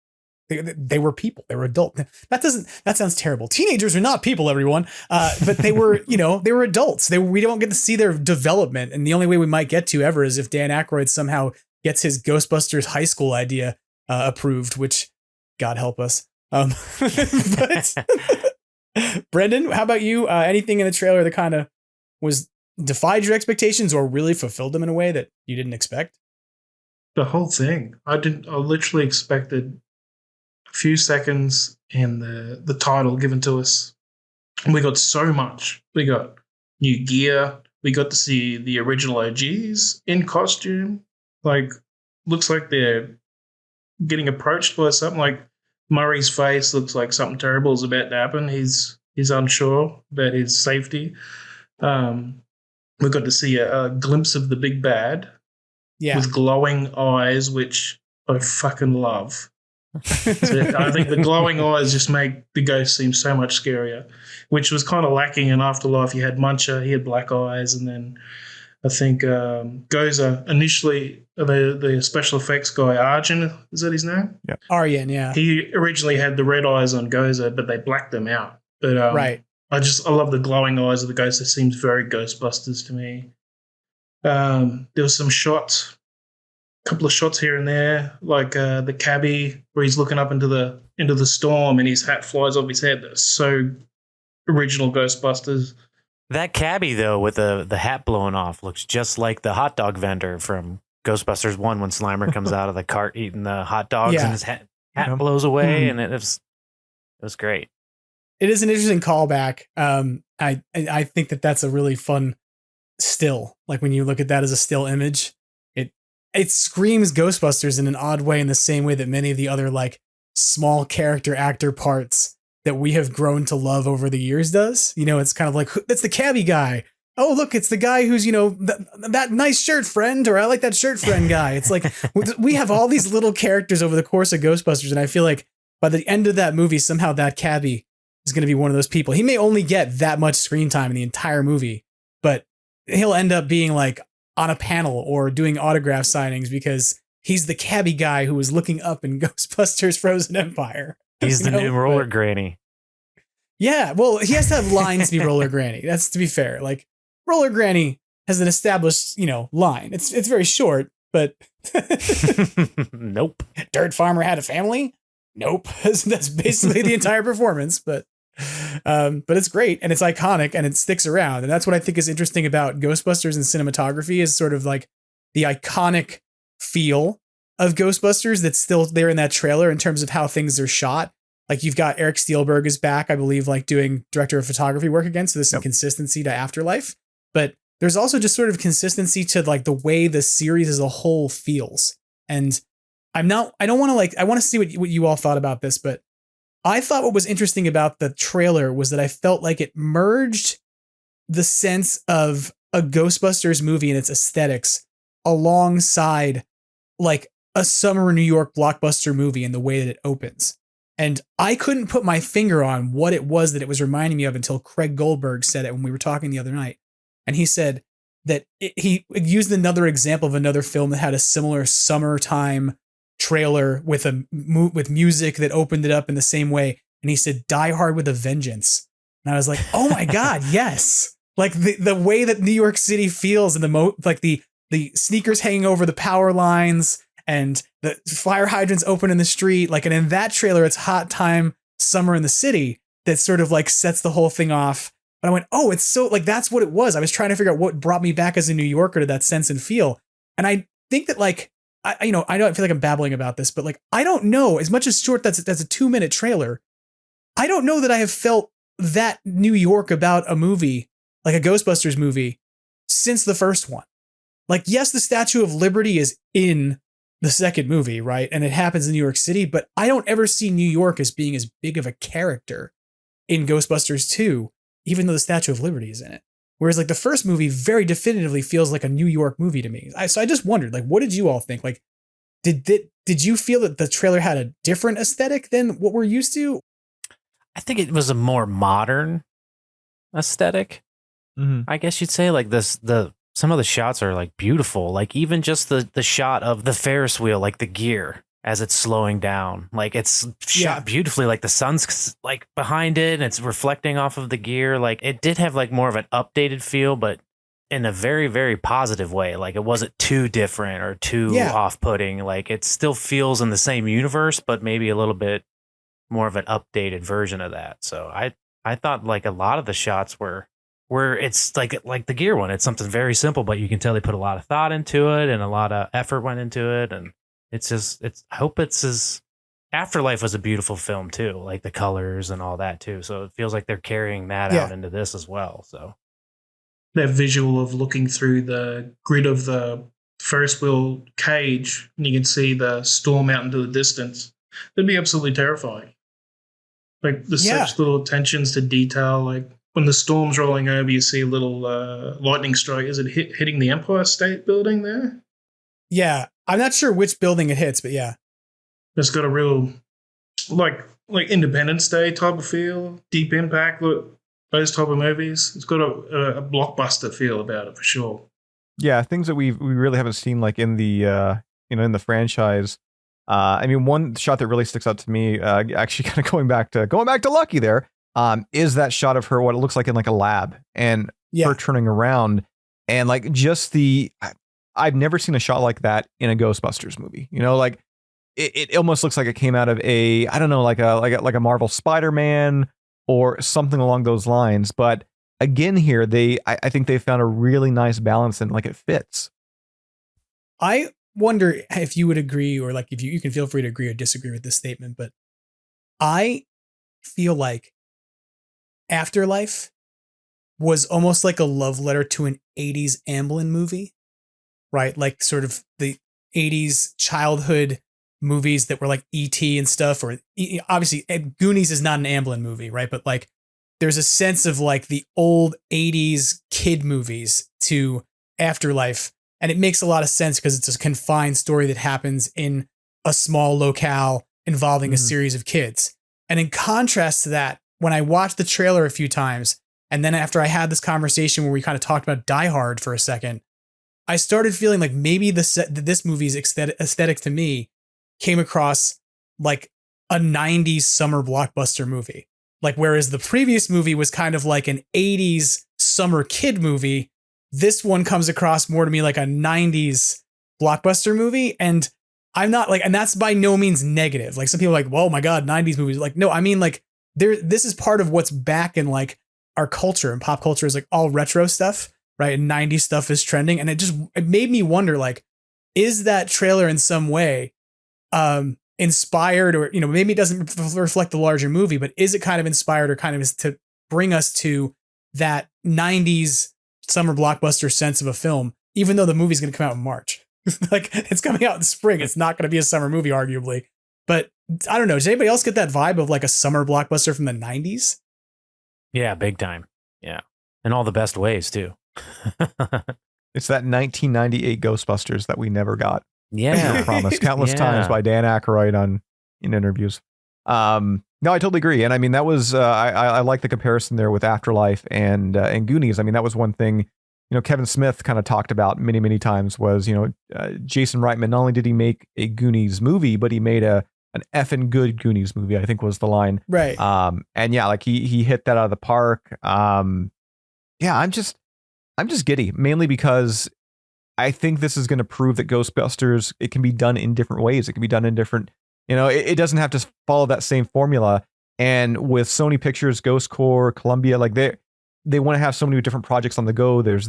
people. They were adult. That sounds terrible. Teenagers are not people, everyone. But they were, they were adults. We don't get to see their development. And the only way we might get to ever is if Dan Aykroyd somehow gets his Ghostbusters high school idea approved, which God help us. But Brendan, how about you? Anything in the trailer that kind of defied your expectations or really fulfilled them in a way that you didn't expect? The whole thing. I literally expected a few seconds and the title given to us. We got so much. We got new gear. We got to see the original OGs in costume. Like, looks like they're getting approached by something. Like, Murray's face looks like something terrible is about to happen. He's unsure about his safety. We got to see a glimpse of the big bad with glowing eyes, which I fucking love. So I think the glowing eyes just make the ghost seem so much scarier, which was kind of lacking in Afterlife. You had Muncher, he had black eyes, and then I think Gozer initially, the special effects guy, Arjun, is that his name? Yeah. Aryan, yeah. He originally had the red eyes on Gozer, but they blacked them out. But right. I love the glowing eyes of the ghost. It seems very Ghostbusters to me. There was some shots, a couple of shots here and there, like the cabbie where he's looking up into the storm and his hat flies off his head. That's so original Ghostbusters. That cabbie, though, with the hat blowing off, looks just like the hot dog vendor from Ghostbusters 1 when Slimer comes out of the cart eating the hot dogs and his hat blows away, and it was great. It is an interesting callback. I think that's a really fun still. Like, when you look at that as a still image, it screams Ghostbusters in an odd way, in the same way that many of the other like small character actor parts that we have grown to love over the years does. It's kind of like, that's the cabbie guy. oh, look, it's the guy who's, that nice shirt friend, or I like that shirt friend guy. It's like we have all these little characters over the course of Ghostbusters. And I feel like by the end of that movie, somehow that cabbie is going to be one of those people. He may only get that much screen time in the entire movie, but he'll end up being like on a panel or doing autograph signings because he's the cabbie guy who was looking up in Ghostbusters Frozen Empire. He's the new roller granny. Yeah, well, he has to have lines to be Roller Granny. That's to be fair. Like, Roller Granny has an established, line. It's very short, but nope. Dirt Farmer had a family? Nope. That's basically the entire performance, but it's great and it's iconic and it sticks around. And that's what I think is interesting about Ghostbusters and cinematography is sort of like the iconic feel of Ghostbusters that's still there in that trailer in terms of how things are shot. Like you've got Eric Steelberg is back, I believe, like doing director of photography work again. So there's some consistency to Afterlife, but there's also just sort of consistency to like the way the series as a whole feels. And I want to see what you all thought about this, but I thought what was interesting about the trailer was that I felt like it merged the sense of a Ghostbusters movie and its aesthetics alongside like a summer New York blockbuster movie in the way that it opens. And I couldn't put my finger on what it was that it was reminding me of until Craig Goldberg said it when we were talking the other night. And he said that he used another example of another film that had a similar summertime trailer with music that opened it up in the same way. And he said, Die Hard with a Vengeance. And I was like, oh my God, yes. Like the way that New York City feels and the sneakers hanging over the power lines and the fire hydrants open in the street. Like, and in that trailer, it's hot time, summer in the city that sort of like sets the whole thing off. And I went, oh, it's so like, that's what it was. I was trying to figure out what brought me back as a New Yorker to that sense and feel. And I think that like, I know I feel like I'm babbling about this, but like, I don't know as much as short, that's a 2-minute trailer. I don't know that I have felt that New York about a movie, like a Ghostbusters movie, since the first one. Like, yes, the Statue of Liberty is in the second movie, right? And it happens in New York City, but I don't ever see New York as being as big of a character in Ghostbusters 2, even though the Statue of Liberty is in it. Whereas like the first movie very definitively feels like a New York movie to me. So I just wondered, like, what did you all think? Like, did you feel that the trailer had a different aesthetic than what we're used to? I think it was a more modern aesthetic. Mm-hmm. I guess you'd say like some of the shots are like beautiful. Like even just the shot of the Ferris wheel, like the gear as it's slowing down, like it's shot beautifully. Like the sun's like behind it and it's reflecting off of the gear. Like it did have like more of an updated feel, but in a very, very positive way. Like it wasn't too different or too off-putting. Like it still feels in the same universe, but maybe a little bit more of an updated version of that. So I thought like a lot of the shots were where it's like the gear one. It's something very simple, but you can tell they put a lot of thought into it and a lot of effort went into it. And I hope it's as Afterlife was a beautiful film too, like the colors and all that too. So it feels like they're carrying that out into this as well. So that visual of looking through the grid of the Ferris wheel cage and you can see the storm out into the distance, that'd be absolutely terrifying. Like there's such little attentions to detail. Like when the storm's rolling over, you see a little lightning strike. Is it hitting the Empire State Building there? Yeah, I'm not sure which building it hits, but yeah. It's got a real, like Independence Day type of feel, Deep Impact, look, those type of movies. It's got a blockbuster feel about it for sure. Yeah, things that we really haven't seen like in the in the franchise. I mean, one shot that really sticks out to me, actually kind of going back to Lucky there, is that shot of her, what it looks like in like a lab and her turning around and like just I've never seen a shot like that in a Ghostbusters movie. You know, like it almost looks like it came out of a, I don't know, like a Marvel Spider-Man or something along those lines. But again, here I think they found a really nice balance and like it fits. I wonder if you would agree, or like if you can feel free to agree or disagree with this statement, but I feel like Afterlife was almost like a love letter to an 80s Amblin movie, right? Like sort of the 80s childhood movies that were like E.T. and stuff, or obviously Goonies is not an Amblin movie, right? But like there's a sense of like the old 80s kid movies to Afterlife. And it makes a lot of sense because it's a confined story that happens in a small locale involving a series of kids. And in contrast to that, when I watched the trailer a few times, and then after I had this conversation where we kind of talked about Die Hard for a second, I started feeling like maybe this movie's aesthetic to me came across like a 90s summer blockbuster movie. Like, whereas the previous movie was kind of like an 80s summer kid movie, this one comes across more to me like a 90s blockbuster movie. And I'm not like, and that's by no means negative. Like, some people are like, well, my God, 90s movies. Like, no, I mean, like, this is part of what's back in like our culture, and pop culture is like all retro stuff, right? And 90s stuff is trending. And it made me wonder, like, is that trailer in some way inspired, or, you know, maybe it doesn't reflect the larger movie, but is it kind of inspired or kind of is to bring us to that 90s summer blockbuster sense of a film, even though the movie's going to come out in March? Like, it's coming out in spring. It's not going to be a summer movie, arguably. But I don't know. Does anybody else get that vibe of like a summer blockbuster from the 90s? Yeah, big time. Yeah. In all the best ways, too. It's that 1998 Ghostbusters that we never got. Yeah. Promised countless times by Dan Aykroyd in interviews. No, I totally agree. And I mean, that was, I like the comparison there with Afterlife and Goonies. I mean, that was one thing, you know, Kevin Smith kind of talked about many, many times was, you know, Jason Reitman, not only did he make a Goonies movie, but he made an effing good Goonies movie, I think was the line. Right. And yeah, like he hit that out of the park. Yeah, I'm just giddy, mainly because I think this is going to prove that Ghostbusters, it can be done in different ways. It can be done in different, you know, it doesn't have to follow that same formula. And with Sony Pictures, Ghost Corps, Columbia, like they want to have so many different projects on the go. There's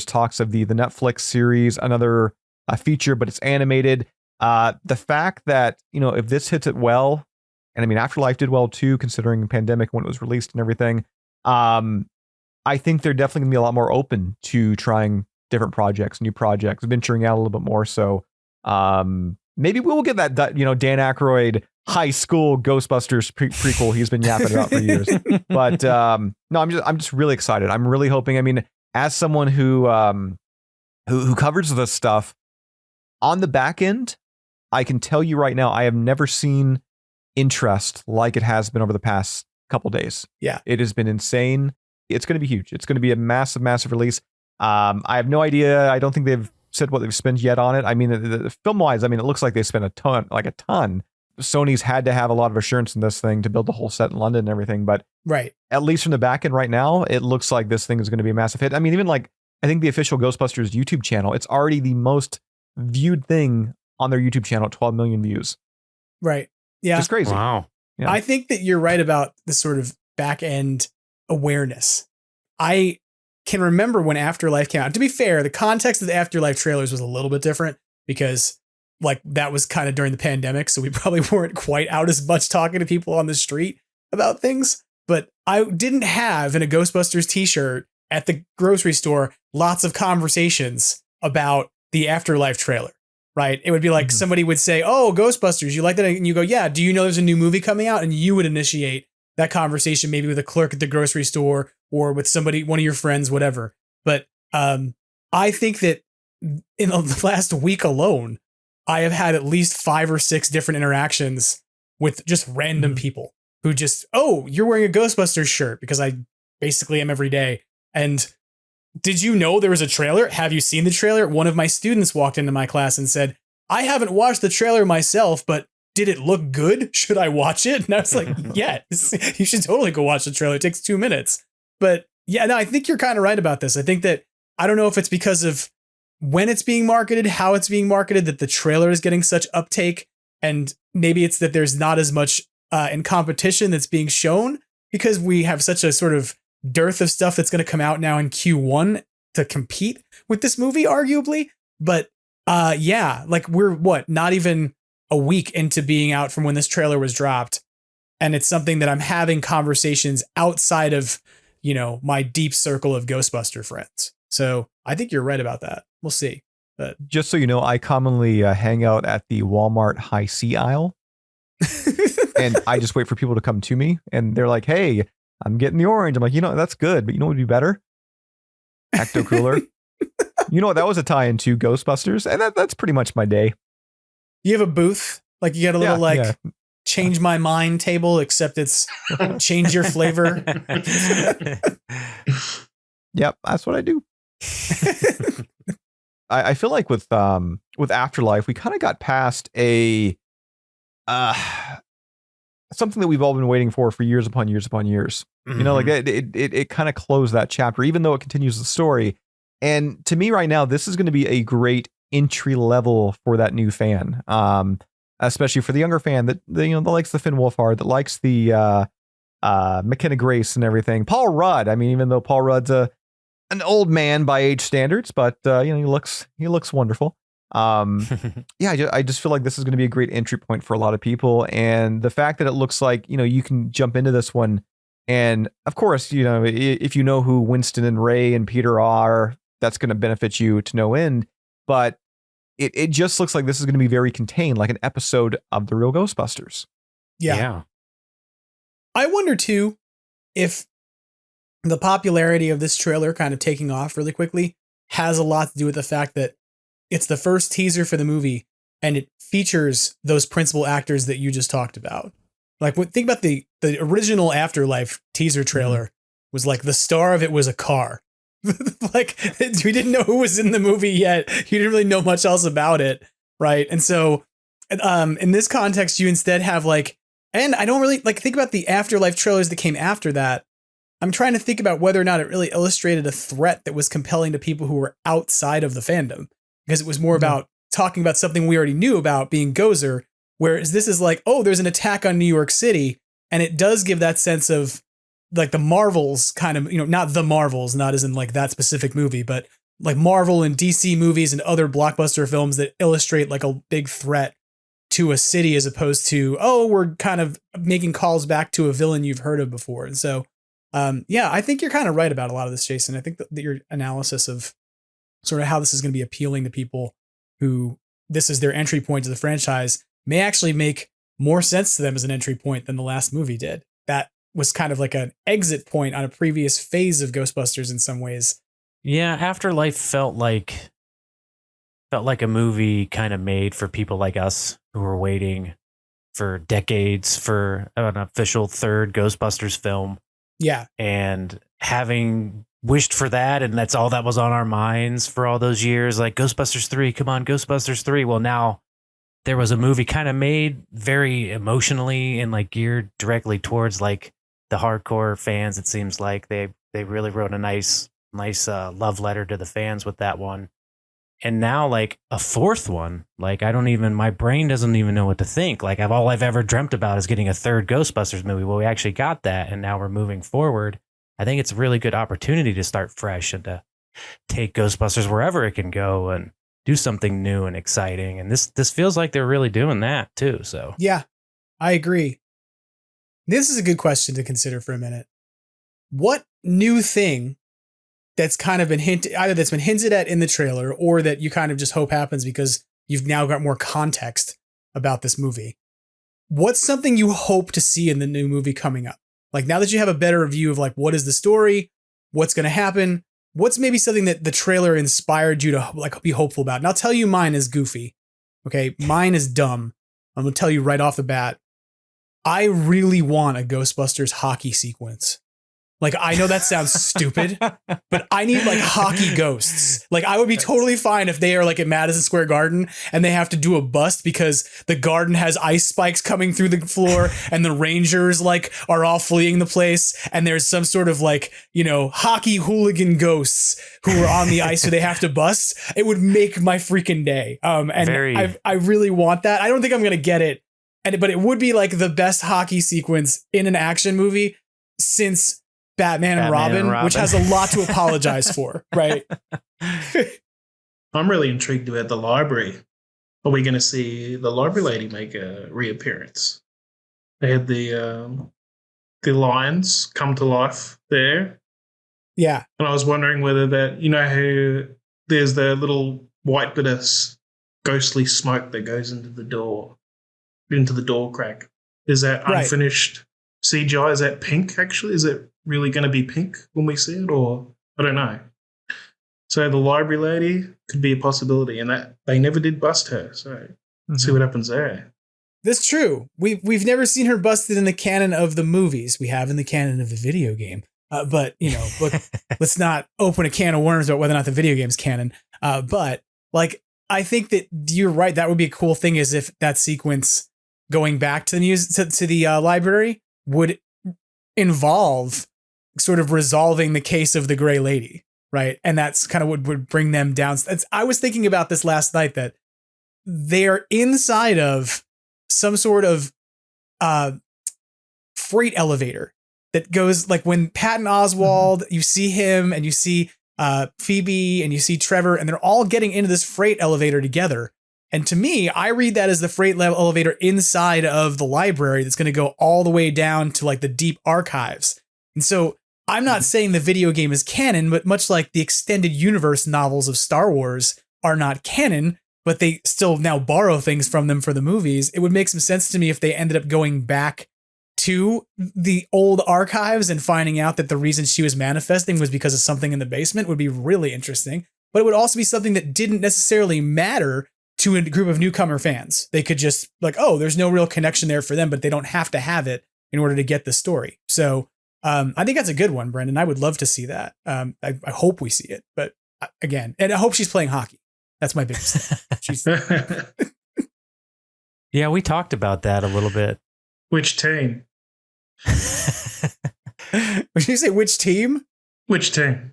talks of the Netflix series, another feature, but it's animated. The fact that, you know, if this hits it well, and I mean, Afterlife did well too, considering the pandemic when it was released and everything. I think they're definitely gonna be a lot more open to trying different projects, new projects, venturing out a little bit more. So maybe we will get that, you know, Dan Aykroyd high school Ghostbusters prequel he's been yapping about for years. But no, I'm just really excited. I'm really hoping. I mean, as someone who covers this stuff on the back end, I can tell you right now, I have never seen interest like it has been over the past couple days. Yeah, it has been insane. It's going to be huge. It's going to be a massive, massive release. I have no idea. I don't think they've said what they've spent yet on it. I mean, the film-wise, I mean, it looks like they spent a ton. Sony's had to have a lot of assurance in this thing to build the whole set in London and everything. But right, at least from the back end right now, it looks like this thing is going to be a massive hit. I mean, even like, I think the official Ghostbusters YouTube channel, it's already the most viewed thing on their YouTube channel at 12 million views. Right. Yeah. It's crazy. Wow. Yeah. I think that you're right about the sort of back end awareness. I can remember when Afterlife came out. To be fair, the context of the Afterlife trailers was a little bit different because like that was kind of during the pandemic. So we probably weren't quite out as much talking to people on the street about things. But I didn't have in a Ghostbusters t-shirt at the grocery store lots of conversations about the Afterlife trailer, right? It would be like somebody would say, oh, Ghostbusters, you like that? And you go, yeah, do you know there's a new movie coming out? And you would initiate that conversation maybe with a clerk at the grocery store or with somebody, one of your friends, whatever. But I think that in the last week alone, I have had at least 5 or 6 different interactions with just random people who just, oh, you're wearing a Ghostbusters shirt, because I basically am every day. And did you know there was a trailer? Have you seen the trailer? One of my students walked into my class and said, I haven't watched the trailer myself, but did it look good? Should I watch it? And I was like, yes, you should totally go watch the trailer. It takes 2 minutes. But yeah, no, I think you're kind of right about this. I think that, I don't know if it's because of when it's being marketed, how it's being marketed, that the trailer is getting such uptake. And maybe it's that there's not as much in competition that's being shown because we have such a sort of dearth of stuff that's going to come out now in Q1 to compete with this movie, arguably. But yeah, like we're not even a week into being out from when this trailer was dropped. And it's something that I'm having conversations outside of, you know, my deep circle of Ghostbuster friends. So I think you're right about that. We'll see. But just so you know, I commonly hang out at the Walmart high C aisle. And I just wait for people to come to me. And they're like, hey, I'm getting the orange. I'm like, that's good, but you know what would be better? Ecto Cooler. You know what? That was a tie-in to Ghostbusters, and that's pretty much my day. You have a booth, like you got a little change my mind table, except it's change your flavor. Yep, that's what I do. I feel like with Afterlife, we kind of got past a something that we've all been waiting for years upon years upon years. Mm-hmm. Like it kind of closed that chapter, even though it continues the story. And to me right now, this is going to be a great entry level for that new fan, especially for the younger fan that likes the Finn Wolfhard, that likes the McKenna Grace and everything. Paul Rudd. I mean, even though Paul Rudd's an old man by age standards, but he looks wonderful. I just feel like this is going to be a great entry point for a lot of people, and the fact that it looks like you can jump into this one, and of course if you know who Winston and Ray and Peter are, that's going to benefit you to no end. But it just looks like this is going to be very contained, like an episode of the real Ghostbusters. Yeah. I wonder too if the popularity of this trailer kind of taking off really quickly has a lot to do with the fact that it's the first teaser for the movie and it features those principal actors that you just talked about. Like, think about the original Afterlife teaser trailer was like the star of it was a car. Like, we didn't know who was in the movie yet. You didn't really know much else about it. Right. And so in this context, you instead have and I don't really think about the Afterlife trailers that came after that. I'm trying to think about whether or not it really illustrated a threat that was compelling to people who were outside of the fandom, because it was more about talking about something we already knew about, being Gozer, whereas this is there's an attack on New York City, and it does give that sense of the Marvels kind of, not the Marvels, not as in that specific movie, but like Marvel and DC movies and other blockbuster films that illustrate a big threat to a city, as opposed to, we're kind of making calls back to a villain you've heard of before. And so, I think you're kind of right about a lot of this, Jason. I think that your analysis of sort of how this is going to be appealing to people who this is their entry point to the franchise may actually make more sense to them as an entry point than the last movie did. That was kind of like an exit point on a previous phase of Ghostbusters in some ways. Yeah, Afterlife felt like a movie kind of made for people like us who were waiting for decades for an official third Ghostbusters film. Yeah. And having wished for that, and that's all that was on our minds for all those years, like Ghostbusters 3, come on, Ghostbusters 3. Well, now there was a movie kind of made very emotionally and geared directly towards the hardcore fans. It seems like they really wrote a nice love letter to the fans with that one. And now a fourth one, my brain doesn't even know what to think. All I've ever dreamt about is getting a third Ghostbusters movie. Well, we actually got that, and now we're moving forward. I think it's a really good opportunity to start fresh and to take Ghostbusters wherever it can go and do something new and exciting. And this feels like they're really doing that too. So yeah, I agree. This is a good question to consider for a minute. What new thing that's kind of been hinted at in the trailer, or that you kind of just hope happens because you've now got more context about this movie? What's something you hope to see in the new movie coming up? Now that you have a better view of what is the story, what's going to happen, what's maybe something that the trailer inspired you to be hopeful about? And I'll tell you, mine is goofy. Okay. Mine is dumb. I'm going to tell you right off the bat. I really want a Ghostbusters hockey sequence. I know that sounds stupid, but I need hockey ghosts. I would be totally fine if they are at Madison Square Garden and they have to do a bust because the garden has ice spikes coming through the floor and the Rangers are all fleeing the place. And there's some sort of hockey hooligan ghosts who are on the ice so they have to bust. It would make my freaking day. I really want that. I don't think I'm going to get it. But it would be the best hockey sequence in an action movie since Batman and Robin, which has a lot to apologize for, right? I'm really intrigued about the library. Are we going to see the library lady make a reappearance? They had the lions come to life there. Yeah. And I was wondering whether that, how there's the little white bit of ghostly smoke that goes into the door crack. Is that unfinished CGI? Is that pink, actually? Is it really going to be pink when we see it, or I don't know. So the library lady could be a possibility, and that they never did bust her. So let's see what happens there. That's true. We've never seen her busted in the canon of the movies. We have in the canon of the video game. But let's not open a can of worms about whether or not the video game's canon. But like, I think that you're right. That would be a cool thing, is if that sequence going back to the library would involve sort of resolving the case of the Gray Lady, right? And that's kind of what would bring them down. I was thinking about this last night, that they're inside of some sort of freight elevator that goes, like, when Patton Oswalt, you see him and you see Phoebe and you see Trevor, and they're all getting into this freight elevator together. And to me, I read that as the freight elevator inside of the library that's going to go all the way down to like the deep archives. And so I'm not saying the video game is canon, but much like the extended universe novels of Star Wars are not canon, but they still now borrow things from them for the movies, it would make some sense to me if they ended up going back to the old archives and finding out that the reason she was manifesting was because of something in the basement. Would be really interesting. But it would also be something that didn't necessarily matter to a group of newcomer fans. They could just like, oh, there's no real connection there for them, but they don't have to have it in order to get the story. So I think that's a good one, Brendan. I would love to see that. I hope we see it, but again, and I hope she's playing hockey. That's my biggest thing. Yeah, we talked about that a little bit. Which team? Would you say which team? Which team?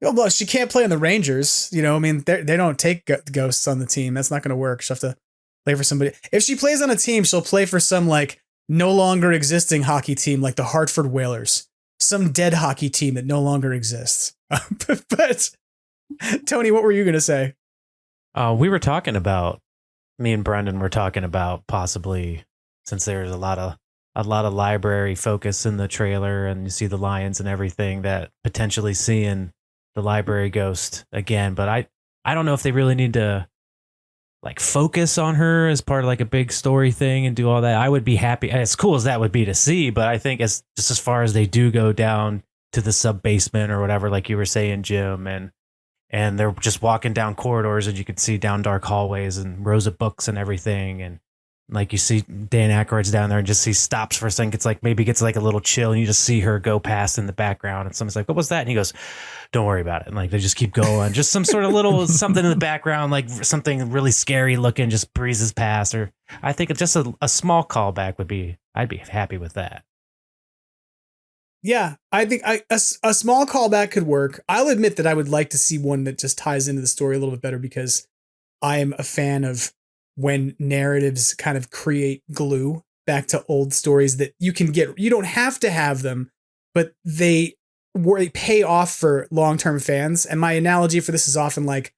Well, she can't play on the Rangers. You know, I mean, they don't take ghosts on the team. That's not going to work. She'll have to play for somebody. If she plays on a team, she'll play for some like no longer existing hockey team, like the Hartford Whalers, some dead hockey team that no longer exists. But Tony, what were you going to say? We were talking about, me and Brendan were talking about possibly, since there's a lot of library focus in the trailer and you see the lions and everything, that potentially seeing the library ghost again. But I don't know if they really need to like focus on her as part of like a big story thing and do all that. I would be happy, as cool as that would be to see, but I think as far as they do go down to the sub basement or whatever, like you were saying, Jim, and they're just walking down corridors and you can see down dark hallways and rows of books and everything. And like you see Dan Aykroyd's down there and just he stops for a second. It's like maybe gets like a little chill and you just see her go past in the background and someone's like, what was that? And he goes, don't worry about it. And like, they just keep going, just some sort of little something in the background, like something really scary looking, just breezes past. Or I think it's just a small callback I'd be happy with that. Yeah, I think a small callback could work. I'll admit that I would like to see one that just ties into the story a little bit better, because I am a fan of when narratives kind of create glue back to old stories that you can get. You don't have to have them, but they pay off for long-term fans. And my analogy for this is often like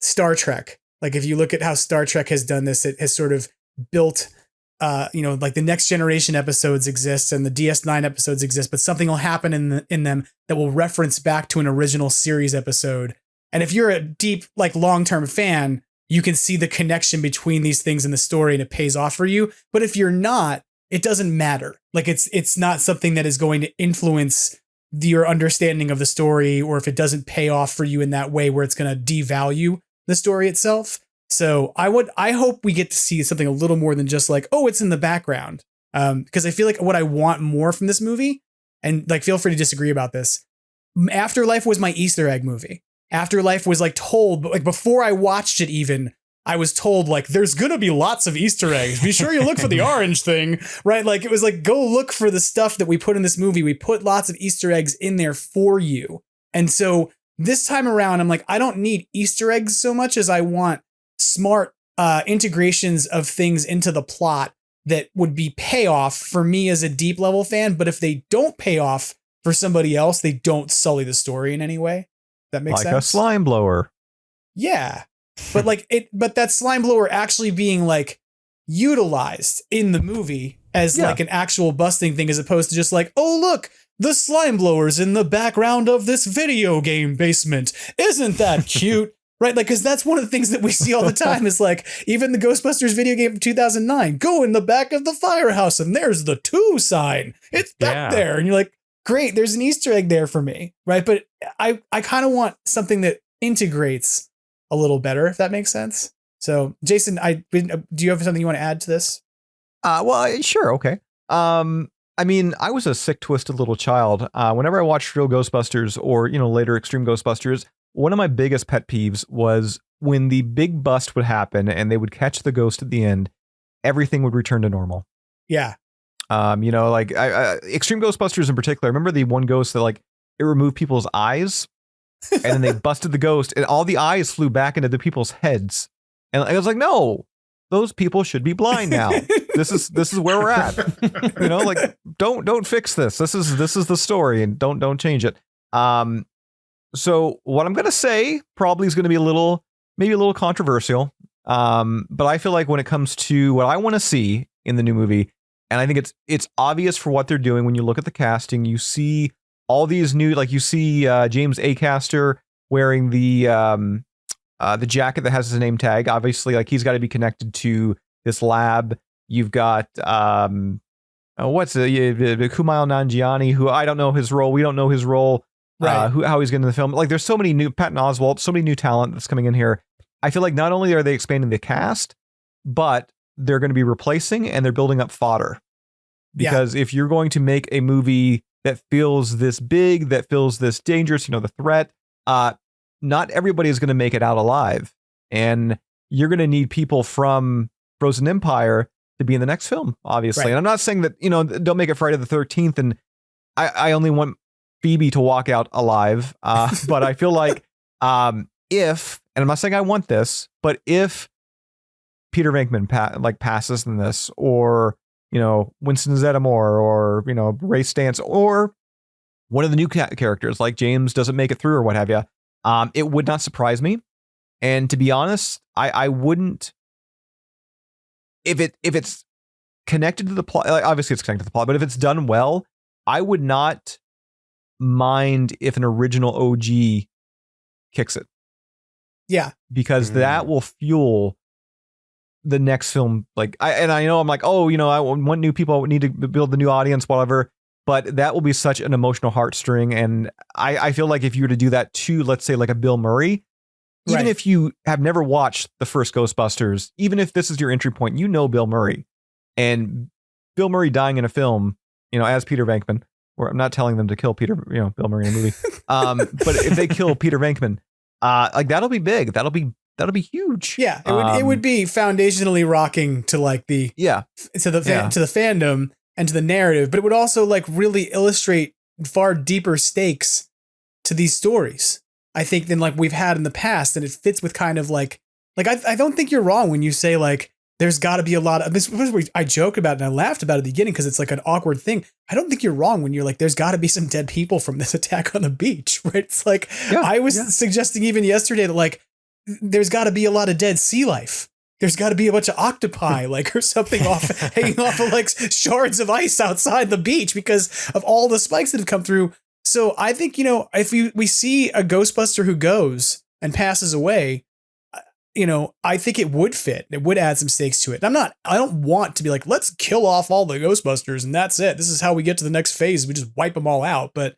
Star Trek. Like if you look at how Star Trek has done this, it has sort of built like the Next Generation episodes exist and the DS9 episodes exist, but something will happen in them that will reference back to an original series episode. And if you're a deep, like long-term fan, you can see the connection between these things in the story and it pays off for you. But if you're not, it doesn't matter. Like it's not something that is going to influence your understanding of the story, or if it doesn't pay off for you in that way where it's going to devalue the story itself. So I hope we get to see something a little more than just like, oh, it's in the background. Because I feel like what I want more from this movie, and like, feel free to disagree about this. Afterlife was my Easter egg movie. Afterlife was like told, but like before I watched it even, I was told like, there's going to be lots of Easter eggs. Be sure you look for the orange thing, right? Like it was like, go look for the stuff that we put in this movie. We put lots of Easter eggs in there for you. And so this time around, I'm like, I don't need Easter eggs so much as I want smart integrations of things into the plot that would be payoff for me as a deep level fan. But if they don't pay off for somebody else, they don't sully the story in any way. That makes sense. Like a slime blower. Yeah. But but that slime blower actually being like utilized in the movie as like an actual busting thing, as opposed to just like, oh, look, the slime blower's in the background of this video game basement. Isn't that cute? Right, like, because that's one of the things that we see all the time is like, even the Ghostbusters video game from 2009, go in the back of the firehouse and there's the 2 sign. It's back there. And you're like, great, there's an Easter egg there for me, right? But I kind of want something that integrates a little better, if that makes sense. So, Jason, do you have something you want to add to this? Well, sure, okay. I mean, I was a sick, twisted little child. Whenever I watched real Ghostbusters or, later Extreme Ghostbusters, one of my biggest pet peeves was when the big bust would happen and they would catch the ghost at the end, everything would return to normal. Yeah. Like Extreme Ghostbusters in particular, I remember the one ghost that like it removed people's eyes and then they busted the ghost and all the eyes flew back into the people's heads. And I was like, no, those people should be blind now. This is where we're at. Like don't fix this. This is the story and don't change it. So what I'm going to say probably is going to be maybe a little controversial. But I feel like when it comes to what I want to see in the new movie, and I think it's obvious for what they're doing when you look at the casting, you see all these new, like you see James Acaster wearing the jacket that has his name tag. Obviously, like he's got to be connected to this lab. You've got Kumail Nanjiani, who I don't know his role. We don't know his role. Right. How he's getting in the film. Like there's so many new Patton Oswalt, so many new talent that's coming in here. I feel like not only are they expanding the cast, but they're going to be replacing and they're building up fodder. Because if you're going to make a movie that feels this big, that feels this dangerous, the threat, not everybody is going to make it out alive. And you're going to need people from Frozen Empire to be in the next film, obviously. Right. And I'm not saying that, don't make it Friday the 13th. And I only want Phoebe to walk out alive. But I feel like if, and I'm not saying I want this, but if Peter Venkman passes in this, or, Winston Zeddemore, or, Ray Stantz, or one of the new characters like James doesn't make it through or what have you, it would not surprise me. And to be honest, I wouldn't, if it's connected to the plot, like obviously it's connected to the plot, but if it's done well, I would not mind if an original OG kicks it. Yeah. Because that will fuel the next film. Like I know I'm like, I want new people, I need to build the new audience, whatever. But that will be such an emotional heartstring. And I feel like if you were to do that to, let's say, like a Bill Murray, even if you have never watched the first Ghostbusters, even if this is your entry point, Bill Murray, and Bill Murray dying in a film, as Peter Venkman, or I'm not telling them to kill Bill Murray in a movie. But if they kill Peter Venkman, like that'll be big. That'll be huge. Yeah. It would be foundationally rocking to like to the fandom and to the narrative, but it would also like really illustrate far deeper stakes to these stories, I think, than like we've had in the past. And it fits with kind of like I don't think you're wrong when you say like, there's got to be a lot of this. I joked about it and I laughed about it at the beginning because it's like an awkward thing. I don't think you're wrong when you're like, there's got to be some dead people from this attack on the beach, right? It's like, I was suggesting even yesterday that like, there's got to be a lot of dead sea life. There's got to be a bunch of octopi, like, or something hanging off of like shards of ice outside the beach because of all the spikes that have come through. So I think, if we see a Ghostbuster who goes and passes away, I think it would fit. It would add some stakes to it. I don't want to be like, let's kill off all the Ghostbusters and that's it. This is how we get to the next phase. We just wipe them all out. But,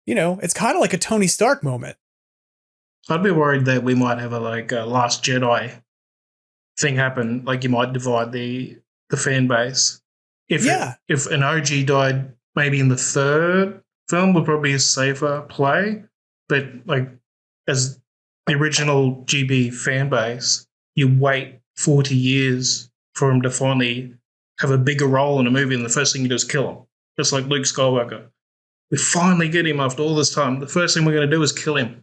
it's kind of like a Tony Stark moment. I'd be worried that we might have a Last Jedi thing happen. Like you might divide the fan base. If an OG died maybe in the third film, would probably be a safer play. But like as the original GB fan base, you wait 40 years for him to finally have a bigger role in a movie, and the first thing you do is kill him. Just like Luke Skywalker. We finally get him after all this time. The first thing we're going to do is kill him.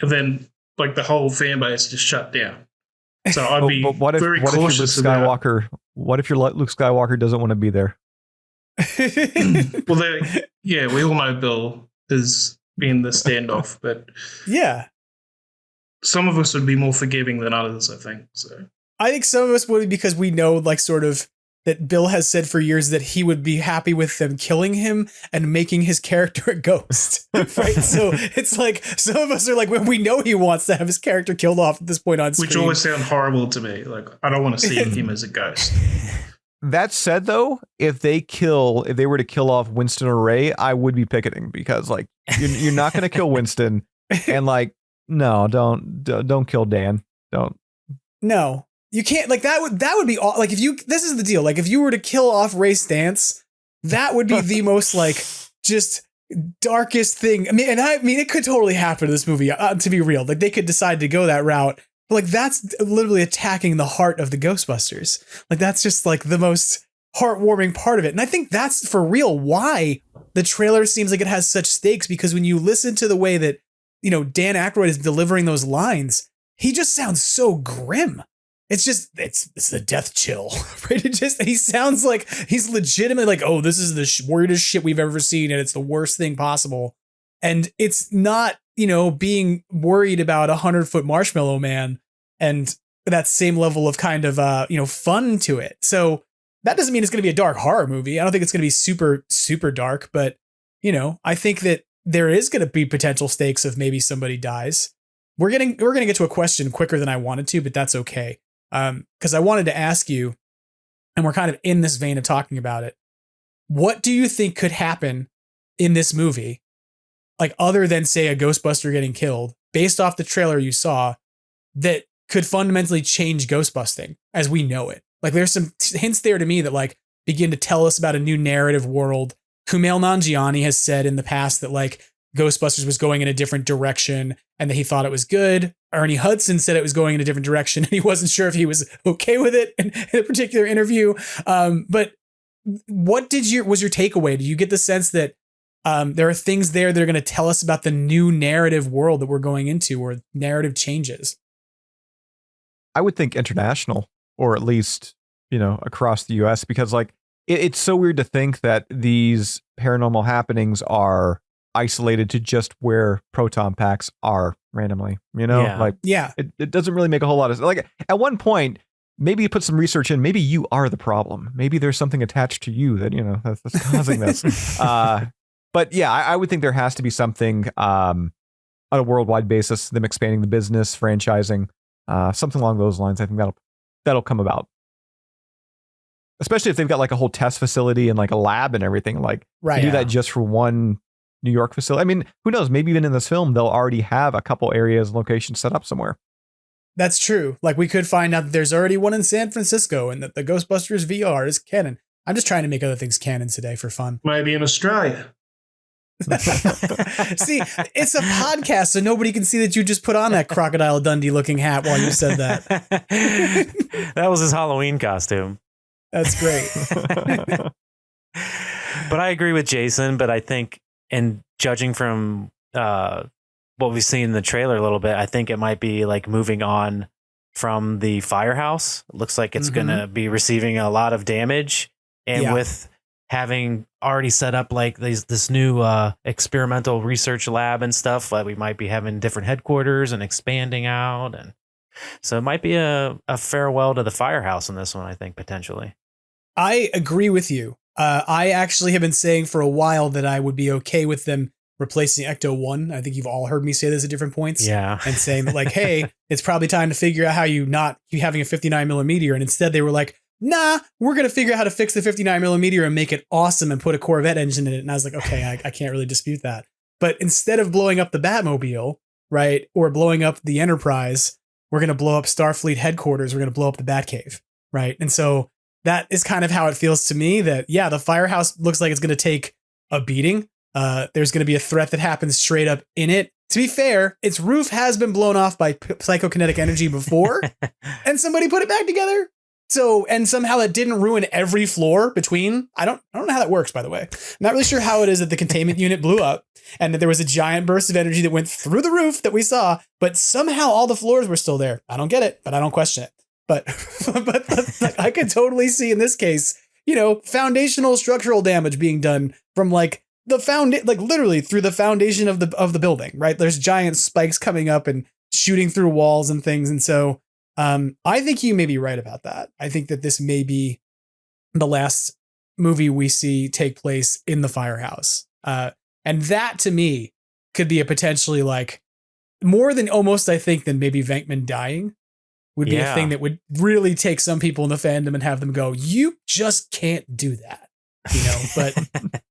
And then, like, the whole fan base just shut down. So I'd be very cautious about... What if your Luke Skywalker doesn't want to be there? Well, we all know Bill is being the standoff, but some of us would be more forgiving than others, I think. So I think some of us would, because we know, like, sort of that Bill has said for years that he would be happy with them killing him and making his character a ghost, right? So it's like some of us are like, well, we know he wants to have his character killed off at this point on screen. Which always sound horrible to me. Like, I don't want to see him as a ghost. That said, though, if they were to kill off Winston or Ray, I would be picketing because like you're not going to kill Winston, and like no, don't kill Dan. Don't. No, you can't. Like that would be like this is the deal. Like if you were to kill off Ray Stantz, that would be the most like just darkest thing. I mean, it could totally happen in this movie. To be real, like they could decide to go that route. But like that's literally attacking the heart of the Ghostbusters. Like that's just like the most heartwarming part of it. And I think that's for real why the trailer seems like it has such stakes, because when you listen to the way that, Dan Aykroyd is delivering those lines, he just sounds so grim. It's just, it's the death chill, right? He sounds like he's legitimately like, oh, this is the weirdest shit we've ever seen. And it's the worst thing possible. And it's not, being worried about 100-foot marshmallow man and that same level of kind of, fun to it. So that doesn't mean it's going to be a dark horror movie. I don't think it's going to be super, super dark, but, I think that there is going to be potential stakes of maybe somebody dies. We're going to get to a question quicker than I wanted to, but that's okay. Because I wanted to ask you, and we're kind of in this vein of talking about it. What do you think could happen in this movie? Like other than say a Ghostbuster getting killed based off the trailer you saw that could fundamentally change Ghostbusting as we know it. Like there's some hints there to me that like begin to tell us about a new narrative world. Kumail Nanjiani has said in the past that like Ghostbusters was going in a different direction and that he thought it was good. Ernie Hudson said it was going in a different direction and he wasn't sure if he was okay with it in a particular interview. But what was your takeaway? Do you get the sense that there are things there that are going to tell us about the new narrative world that we're going into, or narrative changes? I would think international, or at least, across the US, because like it's so weird to think that these paranormal happenings are isolated to just where proton packs are randomly, It doesn't really make a whole lot of sense. Like at one point, maybe you put some research in, maybe you are the problem. Maybe there's something attached to you that, that's causing this. But yeah, I would think there has to be something on a worldwide basis, them expanding the business, franchising, something along those lines. I think that'll come about. Especially if they've got like a whole test facility and like a lab and everything, like right, do that just for one New York facility. I mean, who knows? Maybe even in this film, they'll already have a couple areas and locations set up somewhere. That's true. Like we could find out that there's already one in San Francisco and that the Ghostbusters VR is canon. I'm just trying to make other things canon today for fun. Maybe in Australia. See, it's a podcast, so nobody can see that you just put on that Crocodile Dundee looking hat while you said that. That was his Halloween costume. That's great. But I agree with Jason, but I think, and judging from what we've seen in the trailer a little bit, I think it might be like moving on from the firehouse. It looks like it's going to be receiving a lot of damage. And with having already set up like this new experimental research lab and stuff, like we might be having different headquarters and expanding out. And so it might be a farewell to the firehouse in this one, I think, potentially. I agree with you. I actually have been saying for a while that I would be okay with them replacing Ecto-1. I think you've all heard me say this at different points. Yeah. And saying that like, hey, it's probably time to figure out how you not keep having a 59 millimeter. And instead they were like, nah, we're going to figure out how to fix the 59 millimeter and make it awesome and put a Corvette engine in it. And I was like, okay, I can't really dispute that. But instead of blowing up the Batmobile, right, or blowing up the Enterprise, we're going to blow up Starfleet headquarters. We're going to blow up the Batcave, right? And so that is kind of how it feels to me that, yeah, the firehouse looks like it's going to take a beating. There's going to be a threat that happens straight up in it. To be fair, its roof has been blown off by psychokinetic energy before, and somebody put it back together. So, and somehow that didn't ruin every floor between. I don't know how that works, by the way. I'm not really sure how it is that the containment unit blew up and that there was a giant burst of energy that went through the roof that we saw, but somehow all the floors were still there. I don't get it, but I don't question it. But like, I could totally see in this case, foundational structural damage being done from like literally through the foundation of the building, right? There's giant spikes coming up and shooting through walls and things. And so I think you may be right about that. I think that this may be the last movie we see take place in the firehouse. And that to me could be a potentially like more than almost, I think, than maybe Venkman dying would be a thing that would really take some people in the fandom and have them go, you just can't do that, you know, but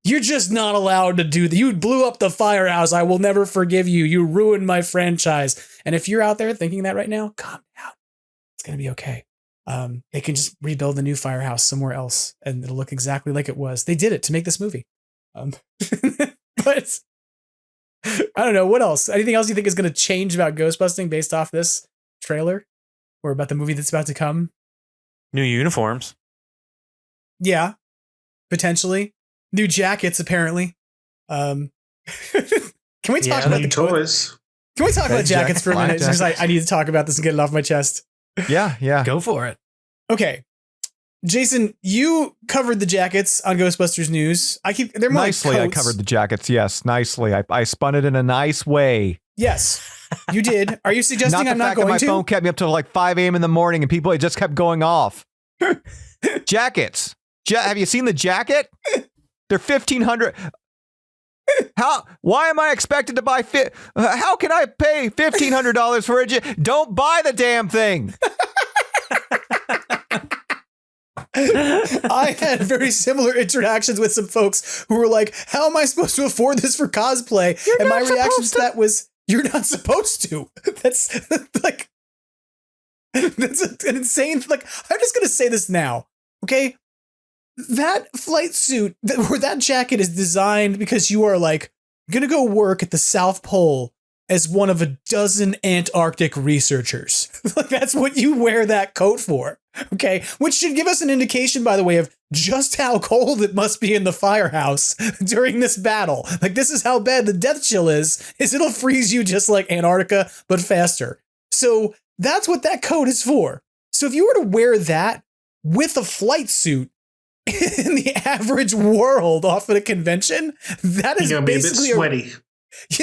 you're just not allowed to do that. You blew up the firehouse. I will never forgive you. You ruined my franchise. And if you're out there thinking that right now, calm down. It's going to be okay. They can just rebuild the new firehouse somewhere else and it'll look exactly like it was. They did it to make this movie. But I don't know. What else? Anything else you think is going to change about Ghostbusting based off this trailer or about the movie that's about to come? New uniforms. Yeah, potentially. New jackets, apparently. Can we talk about new toys? Can we talk about jackets for a minute? Because I need to talk about this and get it off my chest. Yeah. Go for it. Okay. Jason, you covered the jackets on Ghostbusters News. They're more nicely. like I covered the jackets. Yes, nicely. I spun it in a nice way. Yes, you did. Are you suggesting I'm not going my to? phone kept me up till like 5 a.m. in the morning, and it just kept going off. Jackets. Have you seen the jacket? They're $1,500. Why am I expected to buy how can I pay $1,500 for a jacket? Don't buy the damn thing. I had very similar interactions with some folks who were like, how am I supposed to afford this for cosplay? And my reaction to that was, you're not supposed to. That's like, that's an insane, like, I'm just going to say this now. Okay. That flight suit or that jacket is designed because you are like going to go work at the South Pole as one of a dozen Antarctic researchers. Like that's what you wear that coat for. Okay. Which should give us an indication, by the way, of just how cold it must be in the firehouse during this battle. Like this is how bad the death chill is it'll freeze you just like Antarctica, but faster. So that's what that coat is for. So if you were to wear that with a flight suit in the average world off at a convention, that is basically be a bit sweaty.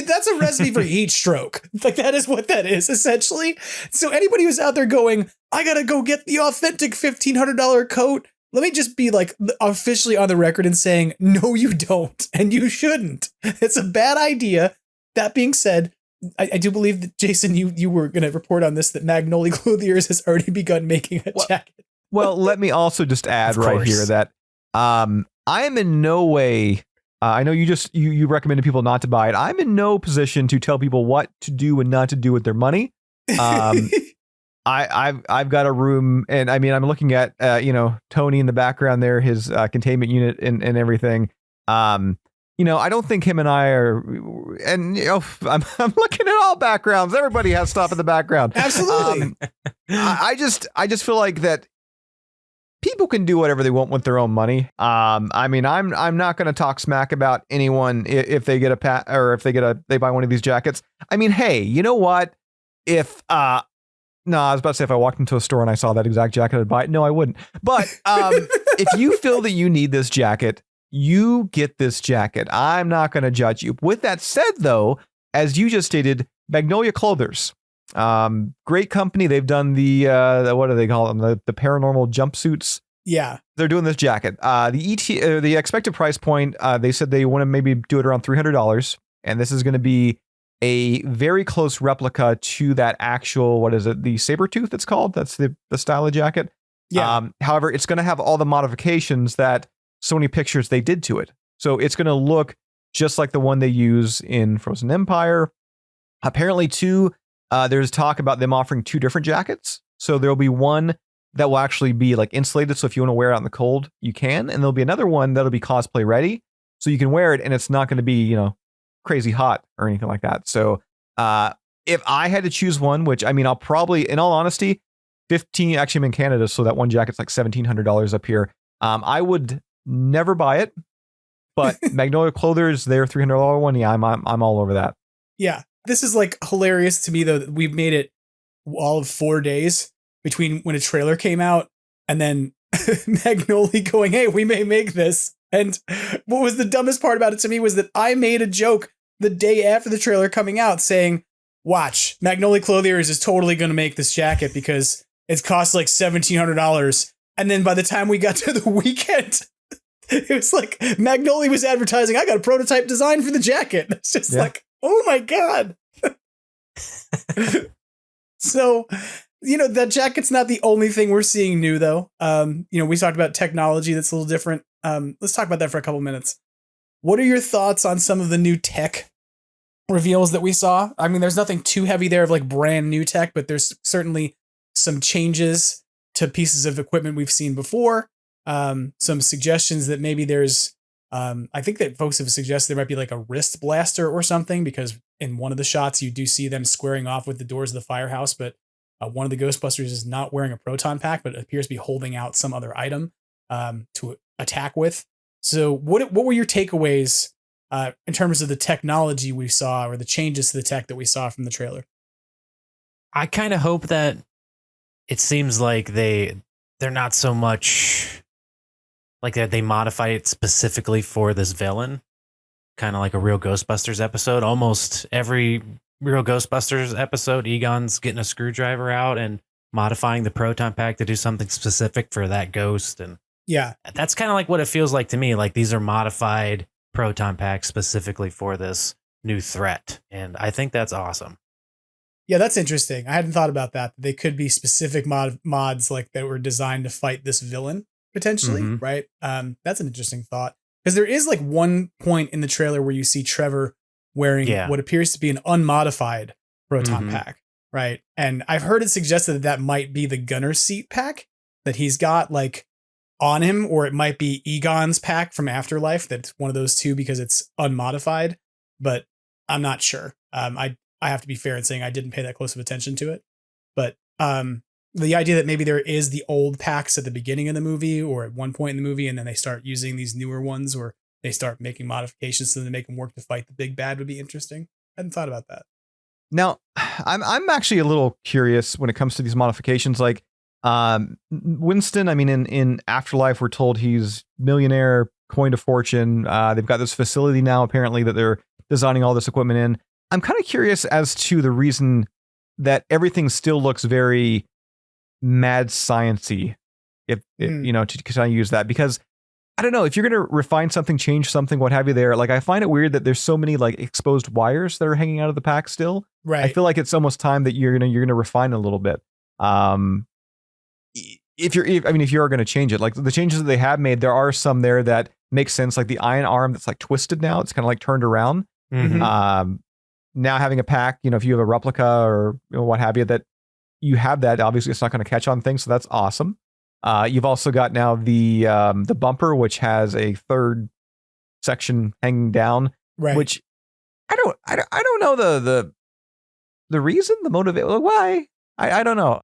That's a recipe for heat stroke. Like that is what that is essentially. So anybody who's out there going, I gotta go get the authentic $1,500 coat. Let me just be like officially on the record and saying, no, you don't. And you shouldn't. It's a bad idea. That being said, I do believe that Jason, you were going to report on this, that Magnolia Clothiers has already begun making a jacket. Well, let me also just add right here that I am in no way. I know you recommended people not to buy it. I'm in no position to tell people what to do and not to do with their money. I've got a room, and I mean I'm looking at Tony in the background there, his containment unit and everything. I don't think him and I are, and I'm looking at all backgrounds. Everybody has stuff in the background. Absolutely. I just feel like that. People can do whatever they want with their own money. I mean, I'm not going to talk smack about anyone if they get they buy one of these jackets. I mean, hey, you know what? If I was about to say if I walked into a store and I saw that exact jacket, I'd buy it. No, I wouldn't. But if you feel that you need this jacket, you get this jacket. I'm not going to judge you. With that said, though, as you just stated, Magnolia Clothers. Great company. They've done the what do they call them? The paranormal jumpsuits. Yeah, they're doing this jacket. The expected price point. They said they want to maybe do it around $300, and this is going to be a very close replica to that actual, what is it? The Sabretooth. It's called. That's the style of jacket. Yeah. However, it's going to have all the modifications that Sony Pictures they did to it. So it's going to look just like the one they use in Frozen Empire. Apparently, too. There's talk about them offering 2 different jackets. So there'll be one that will actually be like insulated. So if you want to wear it out in the cold, you can. And there'll be another one that'll be cosplay ready. So you can wear it and it's not going to be, crazy hot or anything like that. So if I had to choose one, which I mean, I'll probably, in all honesty, 15, actually I'm in Canada. So that one jacket's like $1,700 up here. I would never buy it, but Magnolia Clothers, their $300 one. Yeah, I'm all over that. Yeah. This is like hilarious to me, though, that we've made it all of 4 days between when a trailer came out and then Magnolia going, hey, we may make this. And what was the dumbest part about it to me was that I made a joke the day after the trailer coming out saying, watch, Magnolia Clothiers is totally going to make this jacket because it costs like $1,700 And then by the time we got to the weekend, it was like Magnolia was advertising, I got a prototype design for the jacket. It's just like, oh my God. So, that jacket's not the only thing we're seeing new, though. We talked about technology that's a little different. Let's talk about that for a couple minutes. What are your thoughts on some of the new tech reveals that we saw? I mean, there's nothing too heavy there of like brand new tech, but there's certainly some changes to pieces of equipment we've seen before. Some suggestions that maybe there's, I think that folks have suggested there might be like a wrist blaster or something, because in one of the shots you do see them squaring off with the doors of the firehouse, but one of the Ghostbusters is not wearing a proton pack, but appears to be holding out some other item to attack with. So what were your takeaways in terms of the technology we saw, or the changes to the tech that we saw from the trailer? I kind of hope that it seems like they're not so much like that they modify it specifically for this villain, kind of like a real Ghostbusters episode. Almost every real Ghostbusters episode, Egon's getting a screwdriver out and modifying the proton pack to do something specific for that ghost. And yeah, that's kind of like what it feels like to me. Like these are modified proton packs specifically for this new threat. And I think that's awesome. Yeah, that's interesting. I hadn't thought about that. They could be specific mods like that were designed to fight this villain potentially, right? That's an interesting thought, because there is like one point in the trailer where you see Trevor wearing what appears to be an unmodified proton pack, right? And I've heard it suggested that might be the gunner seat pack that he's got like on him, or it might be Egon's pack from Afterlife. That's one of those two because it's unmodified, but I'm not sure. I have to be fair in saying I didn't pay that close of attention to it, but the idea that maybe there is the old packs at the beginning of the movie or at one point in the movie, and then they start using these newer ones, or they start making modifications so they make them work to fight the big bad, would be interesting. I hadn't thought about that. Now, I'm actually a little curious when it comes to these modifications. Like Winston, I mean, in Afterlife, we're told he's millionaire, coined a fortune. They've got this facility now, apparently, that they're designing all this equipment in. I'm kind of curious as to the reason that everything still looks very mad science-y, if to kind of use that, because I don't know if you're going to refine something, change something, what have you there. Like, I find it weird that there's so many like exposed wires that are hanging out of the pack still. Right. I feel like it's almost time that you're gonna refine a little bit. If you are going to change it, like the changes that they have made, there are some there that make sense. Like the iron arm that's like twisted now, it's kind of like turned around. Now having a pack, if you have a replica or what have you, that you have that, obviously it's not going to catch on things. So that's awesome. You've also got now the bumper, which has a third section hanging down, right? Which I don't know the reason, the motivation, why. I don't know.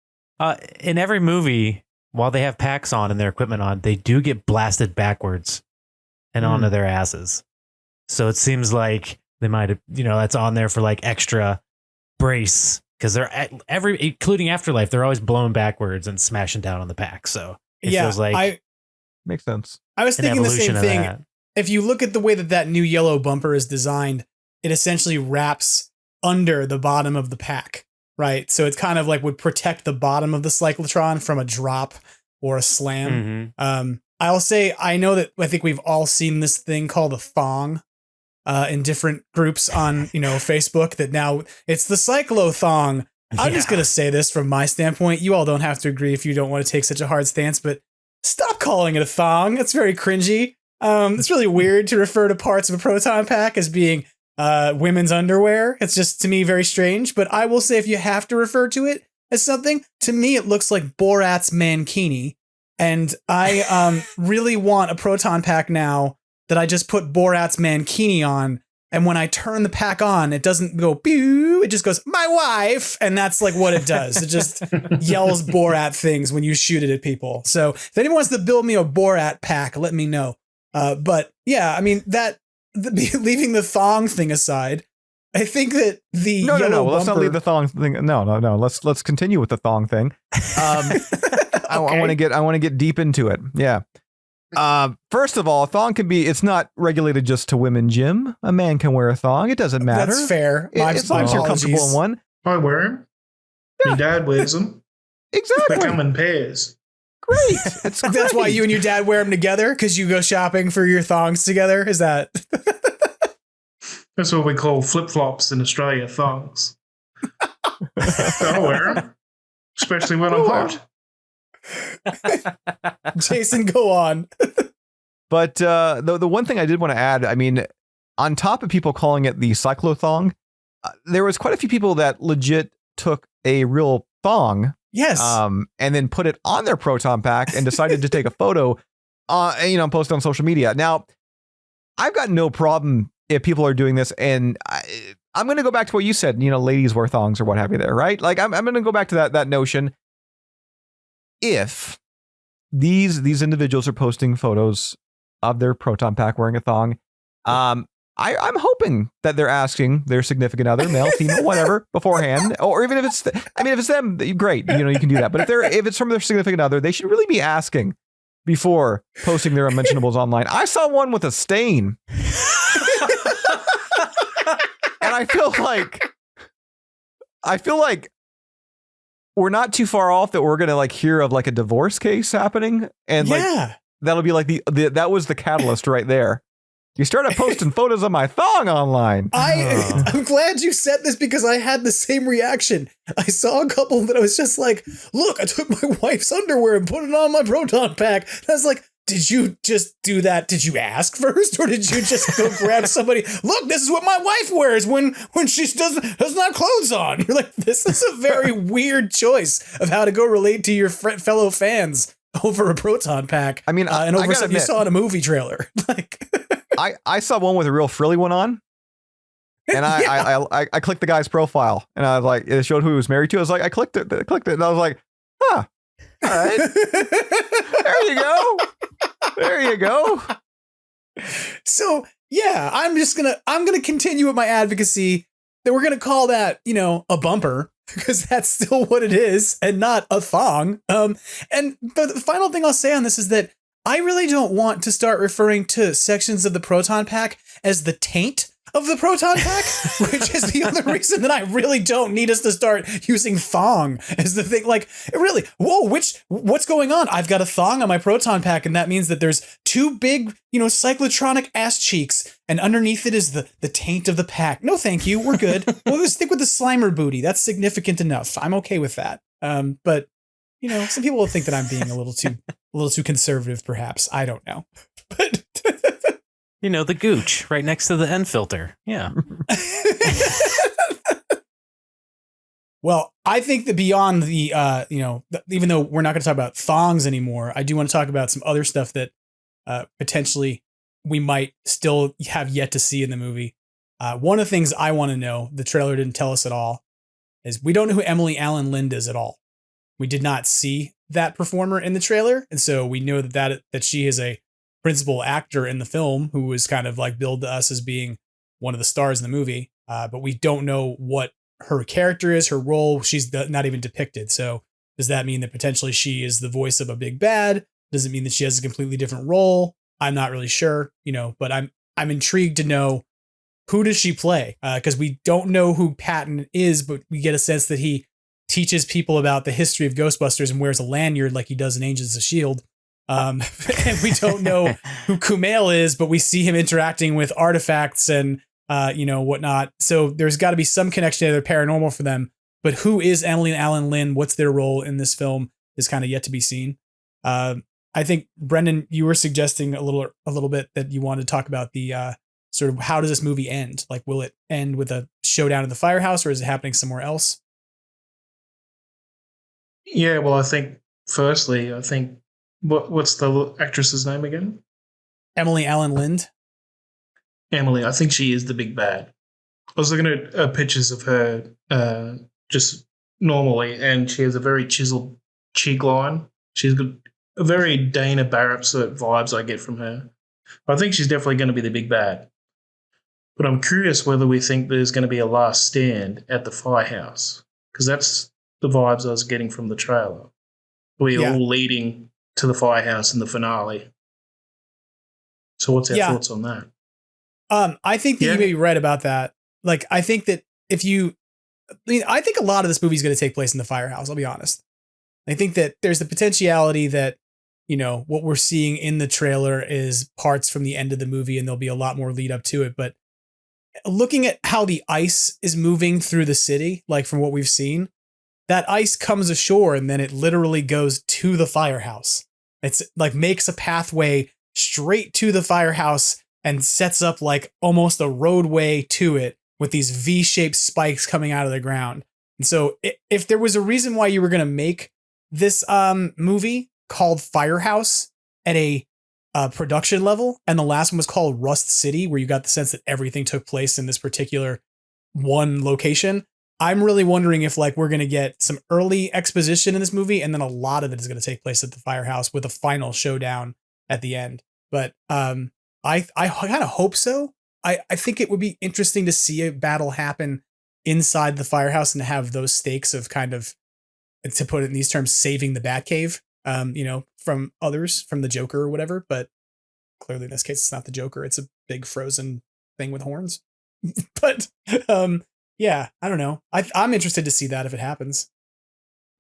In every movie, while they have packs on and their equipment on, they do get blasted backwards and onto their asses. So it seems like they might have, that's on there for like extra brace, because they're including Afterlife, they're always blown backwards and smashing down on the pack. So it feels like makes sense. I was thinking the same thing. If you look at the way that new yellow bumper is designed, it essentially wraps under the bottom of the pack, right? So it's kind of like would protect the bottom of the cyclotron from a drop or a slam. I'll say, I know that I think we've all seen this thing called a thong in different groups on, Facebook, that now it's the cyclo-thong. I'm just going to say this from my standpoint. You all don't have to agree if you don't want to take such a hard stance, but stop calling it a thong. It's very cringy. It's really weird to refer to parts of a proton pack as being women's underwear. It's just, to me, very strange. But I will say, if you have to refer to it as something, to me, it looks like Borat's mankini. And I really want a proton pack now that I just put Borat's mankini on. And when I turn the pack on, it doesn't go pew. It just goes, my wife. And that's like what it does. It just yells Borat things when you shoot it at people. So if anyone wants to build me a Borat pack, let me know. But yeah, I mean, leaving the thong thing aside, I think that the no. bumper, Let's not leave the thong thing. No. Let's continue with the thong thing. I want to get deep into it. Yeah. First of all, a thong it's not regulated just to women, Jim. A man can wear a thong. It doesn't matter. That's fair. As long as you're comfortable in one. I wear them. Yeah. My dad wears them. Exactly. They come in pairs. great. It's great. That's why you and your dad wear them together, because you go shopping for your thongs together. Is that? That's what we call flip-flops in Australia, thongs. I'll wear them, especially when I'm hot. Jason, go on. But the one thing I did want to add, I mean, on top of people calling it the cyclothong, there was quite a few people that legit took a real thong, yes, and then put it on their proton pack and decided to take a photo, and post it on social media. Now, I've got no problem if people are doing this, and I'm going to go back to what you said. Ladies wear thongs or what have you. There, right? Like, I'm going to go back to that notion. If these individuals are posting photos of their proton pack wearing a thong, I'm hoping that they're asking their significant other, male, female, whatever, beforehand, or even if it's, if it's them, great, you can do that. But if it's from their significant other, they should really be asking before posting their unmentionables online. I saw one with a stain, and I feel like we're not too far off that we're gonna hear of a divorce case happening, and that'll be that was the catalyst right there. You started posting photos of my thong online. I'm glad you said this, because I had the same reaction. I saw a couple that I was just like, look, I took my wife's underwear and put it on my proton pack. And I was like, did you just do that? Did you ask first, or did you just go grab somebody? Look, this is what my wife wears when she doesn't have clothes on. You're like, this is a very weird choice of how to go relate to your fellow fans over a proton pack. I mean, and over something you saw in a movie trailer. I saw one with a real frilly one on, and I clicked the guy's profile, and I was like, it showed who he was married to. I was like, I clicked it, and I was like, huh, all right, there you go. So yeah, I'm gonna continue with my advocacy that we're gonna call that, a bumper, because that's still what it is and not a thong. And the final thing I'll say on this is that I really don't want to start referring to sections of the proton pack as the taint of the proton pack, which is the other reason that I really don't need us to start using thong as the thing. Really, what's going on? I've got a thong on my proton pack, and that means that there's two big, cyclotronic ass cheeks, and underneath it is the taint of the pack. No, thank you. We're good. We'll stick with the Slimer booty. That's significant enough. I'm okay with that. But some people will think that I'm being a little too conservative, perhaps. I don't know. But the gooch right next to the end filter. Yeah. Well, I think that beyond the, even though we're not going to talk about thongs anymore, I do want to talk about some other stuff that potentially we might still have yet to see in the movie. One of the things I want to know, the trailer didn't tell us at all, is we don't know who Emily Allen Lind is at all. We did not see that performer in the trailer, and so we know that she is a principal actor in the film who was kind of billed to us as being one of the stars in the movie, but we don't know what her character is, her role. She's not even depicted. So does that mean that potentially she is the voice of a big bad? Does it mean that she has a completely different role? I'm not really sure, but I'm intrigued to know, who does she play? Because we don't know who Patton is, but we get a sense that he teaches people about the history of Ghostbusters and wears a lanyard like he does in Agents of S.H.I.E.L.D. And we don't know who Kumail is, but we see him interacting with artifacts and, whatnot. So there's got to be some connection to the paranormal for them. But who is Emily Allen Lind? What's their role in this film is kind of yet to be seen. I think, Brendan, you were suggesting a little bit that you wanted to talk about the sort of how does this movie end? Will it end with a showdown in the firehouse, or is it happening somewhere else? Yeah, well, I think what's the actress's name again? Emily Allen Lind. Emily, I think she is the big bad. I was looking at pictures of her just normally, and she has a very chiseled cheek line. She's got a very Dana Barrett sort of vibes I get from her. I think she's definitely going to be the big bad. But I'm curious whether we think there's going to be a last stand at the firehouse, because that's the vibes I was getting from the trailer. We're all leading to the firehouse in the finale. So what's our thoughts on that? I think that you may be right about that. I think that I think a lot of this movie is going to take place in the firehouse. I'll be honest. I think that there's the potentiality that, you know, what we're seeing in the trailer is parts from the end of the movie and there'll be a lot more lead up to it. But looking at how the ice is moving through the city, like from what we've seen, that ice comes ashore and then it literally goes to the firehouse. It's like makes a pathway straight to the firehouse and sets up like almost a roadway to it with these V-shaped spikes coming out of the ground. And so if there was a reason why you were going to make this movie called Firehouse at a production level, and the last one was called Rust City, where you got the sense that everything took place in this particular one location, I'm really wondering if like we're going to get some early exposition in this movie, and then a lot of it is going to take place at the firehouse with a final showdown at the end. But I kind of hope so. I think it would be interesting to see a battle happen inside the firehouse and have those stakes of kind of, to put it in these terms, saving the Batcave, you know, from others, from the Joker or whatever. But clearly in this case, it's not the Joker. It's a big frozen thing with horns. But yeah, I don't know. I'm interested to see that if it happens.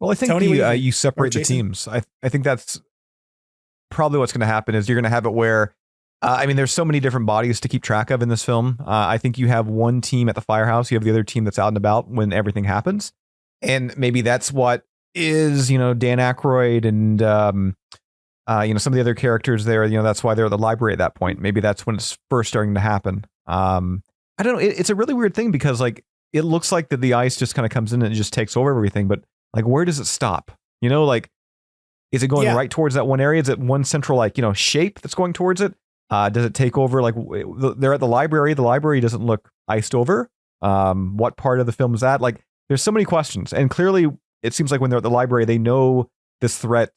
Well, I think Tony, you separate the teams. I think that's probably what's going to happen is you're going to have it where, I mean, there's so many different bodies to keep track of in this film. I think you have one team at the firehouse. You have the other team that's out and about when everything happens. And maybe that's what is, you know, Dan Aykroyd and, you know, some of the other characters there, you know, that's why they're at the library at that point. Maybe that's when it's first starting to happen. I don't know. It's a really weird thing because like, it looks like that the ice just kind of comes in and it just takes over everything. But like, where does it stop? You know, like, is it going right towards that one area? Is it one central, like, you know, shape that's going towards it? Does it take over? Like they're at the library. The library doesn't look iced over. What part of the film is that? Like, there's so many questions. And clearly it seems like when they're at the library, they know this threat,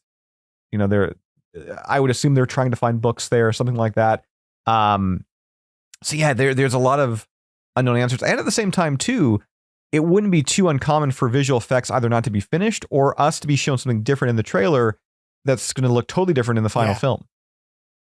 you know, I would assume they're trying to find books there or something like that. So yeah, there's a lot of unknown answers. And at the same time too, it wouldn't be too uncommon for visual effects either not to be finished or us to be shown something different in the trailer that's going to look totally different in the final film.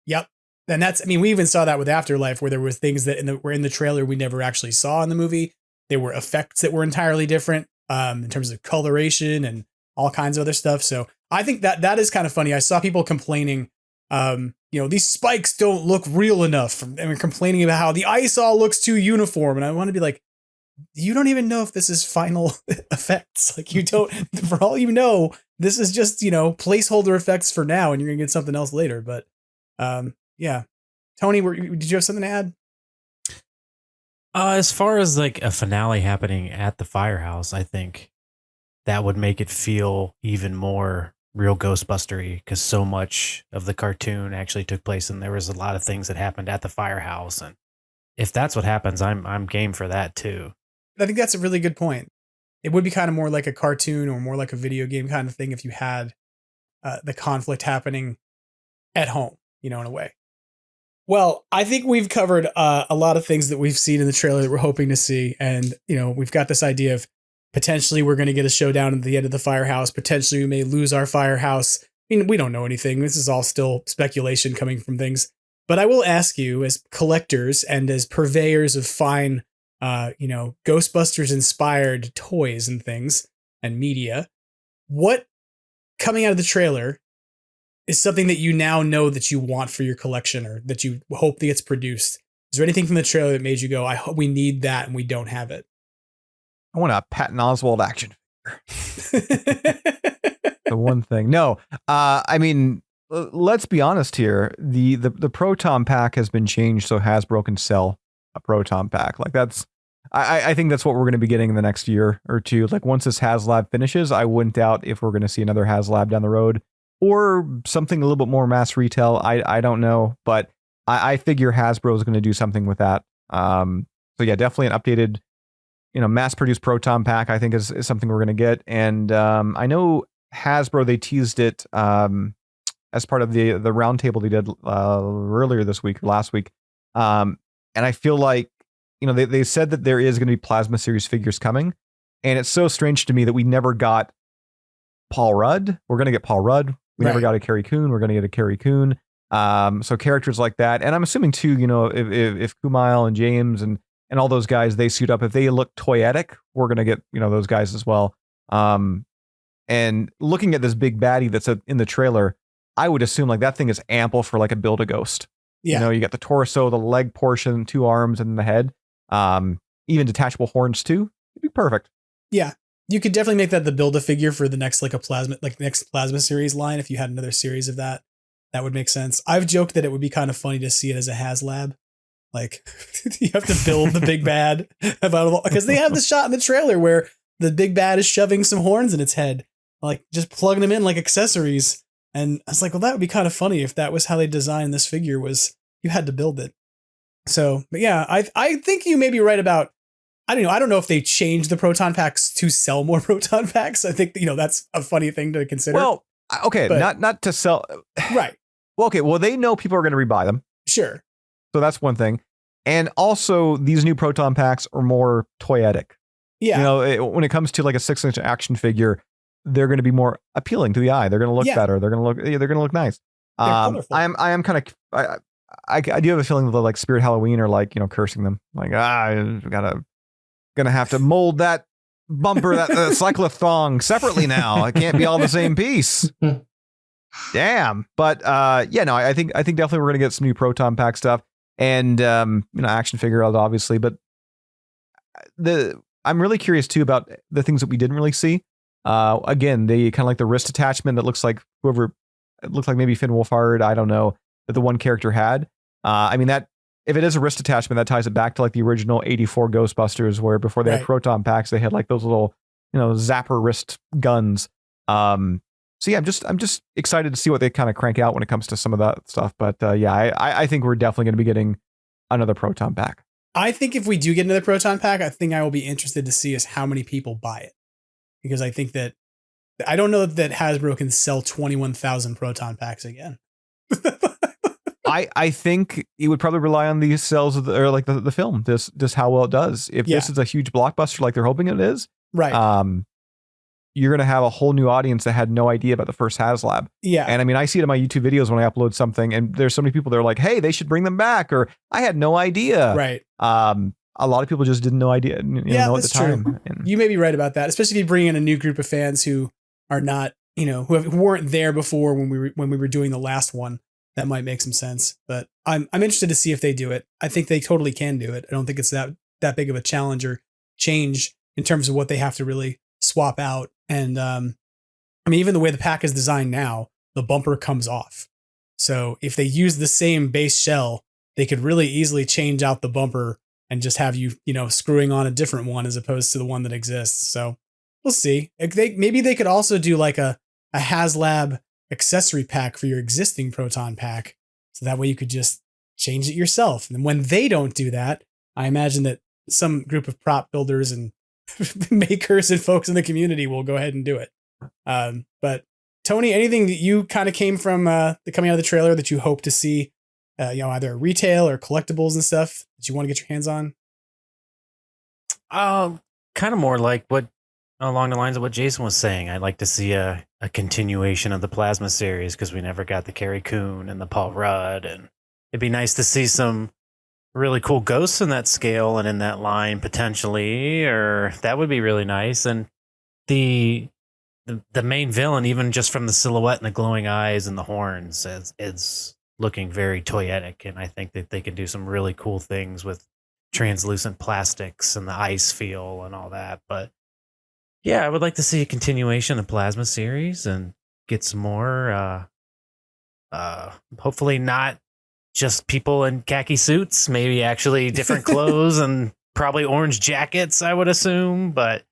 Yep. And that's, I mean, we even saw that with Afterlife, where there were things that were in the trailer we never actually saw in the movie. There were effects that were entirely different in terms of coloration and all kinds of other stuff. So I think that is kind of funny. I saw people complaining, you know, these spikes don't look real enough, and complaining about how the ice all looks too uniform. And I want to be like, you don't even know if this is final effects. Like, you don't, for all you know, this is just, you know, placeholder effects for now, and you're gonna get something else later. But yeah, Tony, did you have something to add? As far as like a finale happening at the firehouse, I think that would make it feel even more real Ghostbustery, because so much of the cartoon actually took place, and there was a lot of things that happened at the firehouse. And if that's what happens, I'm game for that too. I think that's a really good point. It would be kind of more like a cartoon or more like a video game kind of thing if you had the conflict happening at home, you know, in a way. Well, I think we've covered a lot of things that we've seen in the trailer that we're hoping to see. And, you know, we've got this idea of potentially we're going to get a showdown at the end of the firehouse. Potentially we may lose our firehouse. I mean, we don't know anything. This is all still speculation coming from things. But I will ask you, as collectors and as purveyors of fine, you know, Ghostbusters inspired toys and things and media, what coming out of the trailer is something that you now know that you want for your collection, or that you hope that gets produced? Is there anything from the trailer that made you go, I hope we need that and we don't have it? I want a Patton Oswalt action figure. The one thing. No, I mean, let's be honest here. The Proton Pack has been changed so Hasbro can sell a Proton Pack. Like, that's, I think that's what we're going to be getting in the next year or two. Like, once this HasLab finishes, I wouldn't doubt if we're going to see another HasLab down the road, or something a little bit more mass retail. I don't know, but I figure Hasbro is going to do something with that. So yeah, definitely an updated, you know, mass-produced Proton Pack, I think is something we're going to get. And I know Hasbro, they teased it as part of the roundtable they did earlier this week, last week. And I feel like, you know, they said that there is going to be Plasma Series figures coming. And it's so strange to me that we never got Paul Rudd. We're going to get Paul Rudd. We never got a Carrie Coon. We're going to get a Carrie Coon. So characters like that. And I'm assuming too, you know, if Kumail and James and all those guys, they suit up, if they look toyetic, we're going to get, you know, those guys as well. And And looking at this big baddie that's in the trailer, I would assume like that thing is ample for like a Build-A-Ghost. Yeah. You know, you got the torso, the leg portion, 2 arms, and the head. Even detachable horns too. It'd be perfect. Yeah. You could definitely make that the Build-A-Figure for the next next plasma series line. If you had another series of that, that would make sense. I've joked that it would be kind of funny to see it as a HasLab. Like you have to build the big bad because they have the shot in the trailer where the big bad is shoving some horns in its head, like just plugging them in like accessories. And I was like, well, that would be kind of funny if that was how they designed this figure, was you had to build it. So, but yeah, I think you may be right about, I don't know if they changed the proton packs to sell more proton packs. I think, that's a funny thing to consider. Well, okay, but, not to sell. Right. Well, okay, well, they know people are going to rebuy them. Sure. So that's one thing. And also, these new proton packs are more toyetic. Yeah. When it comes to like a 6-inch action figure, they're going to be more appealing to the eye. They're going to look better. They're going to look nice. I am kind of, I do have a feeling that like Spirit Halloween are like, cursing them. Like, gonna have to mold that bumper, that cyclothong separately now. It can't be all the same piece. Damn. But I think definitely we're gonna get some new proton pack stuff and action figure obviously. But I'm really curious too about the things that we didn't really see. Again, they kind of like the wrist attachment that looks like it looks like maybe Finn Wolfhard, I don't know, that the one character had. That if it is a wrist attachment, that ties it back to like the original 84 Ghostbusters, where before they had proton packs, they had like those little, zapper wrist guns. So yeah, I'm just excited to see what they kind of crank out when it comes to some of that stuff. But I think we're definitely going to be getting another proton pack. I think if we do get another proton pack, I think I will be interested to see is how many people buy it, because I think that I don't know that Hasbro can sell 21,000 proton packs again. I think it would probably rely on the sales of the film, just how well it does. If this is a huge blockbuster like they're hoping it is, right? You're going to have a whole new audience that had no idea about the first HasLab. Yeah. And I see it in my YouTube videos when I upload something, and there's so many people that are like, hey, they should bring them back, or I had no idea. Right. A lot of people just didn't know idea. Know at the time. True. And you may be right about that, especially if you bring in a new group of fans who are not, who weren't there before when we were doing the last one. That might make some sense, but I'm interested to see if they do it. I think they totally can do it. I don't think it's that big of a challenge or change in terms of what they have to really swap out. And even the way the pack is designed now, the bumper comes off. So if they use the same base shell, they could really easily change out the bumper and just have you, screwing on a different one as opposed to the one that exists. So we'll see. Maybe they could also do like a HasLab accessory pack for your existing proton pack, so that way you could just change it yourself. And when they don't do that, I imagine that some group of prop builders and makers and folks in the community will go ahead and do it. But Tony, anything that you kind of came from the coming out of the trailer that you hope to see, either retail or collectibles and stuff that you want to get your hands on? Kind of more like along the lines of what Jason was saying. I'd like to see a continuation of the Plasma series, because we never got the Carrie Coon and the Paul Rudd, and it'd be nice to see some really cool ghosts in that scale and in that line potentially, or that would be really nice. And the main villain, even just from the silhouette and the glowing eyes and the horns, is looking very toyetic, and I think that they can do some really cool things with translucent plastics and the ice feel and all that. But yeah, I would like to see a continuation of the Plasma series and get some more, hopefully not just people in khaki suits, maybe actually different clothes and probably orange jackets, I would assume. But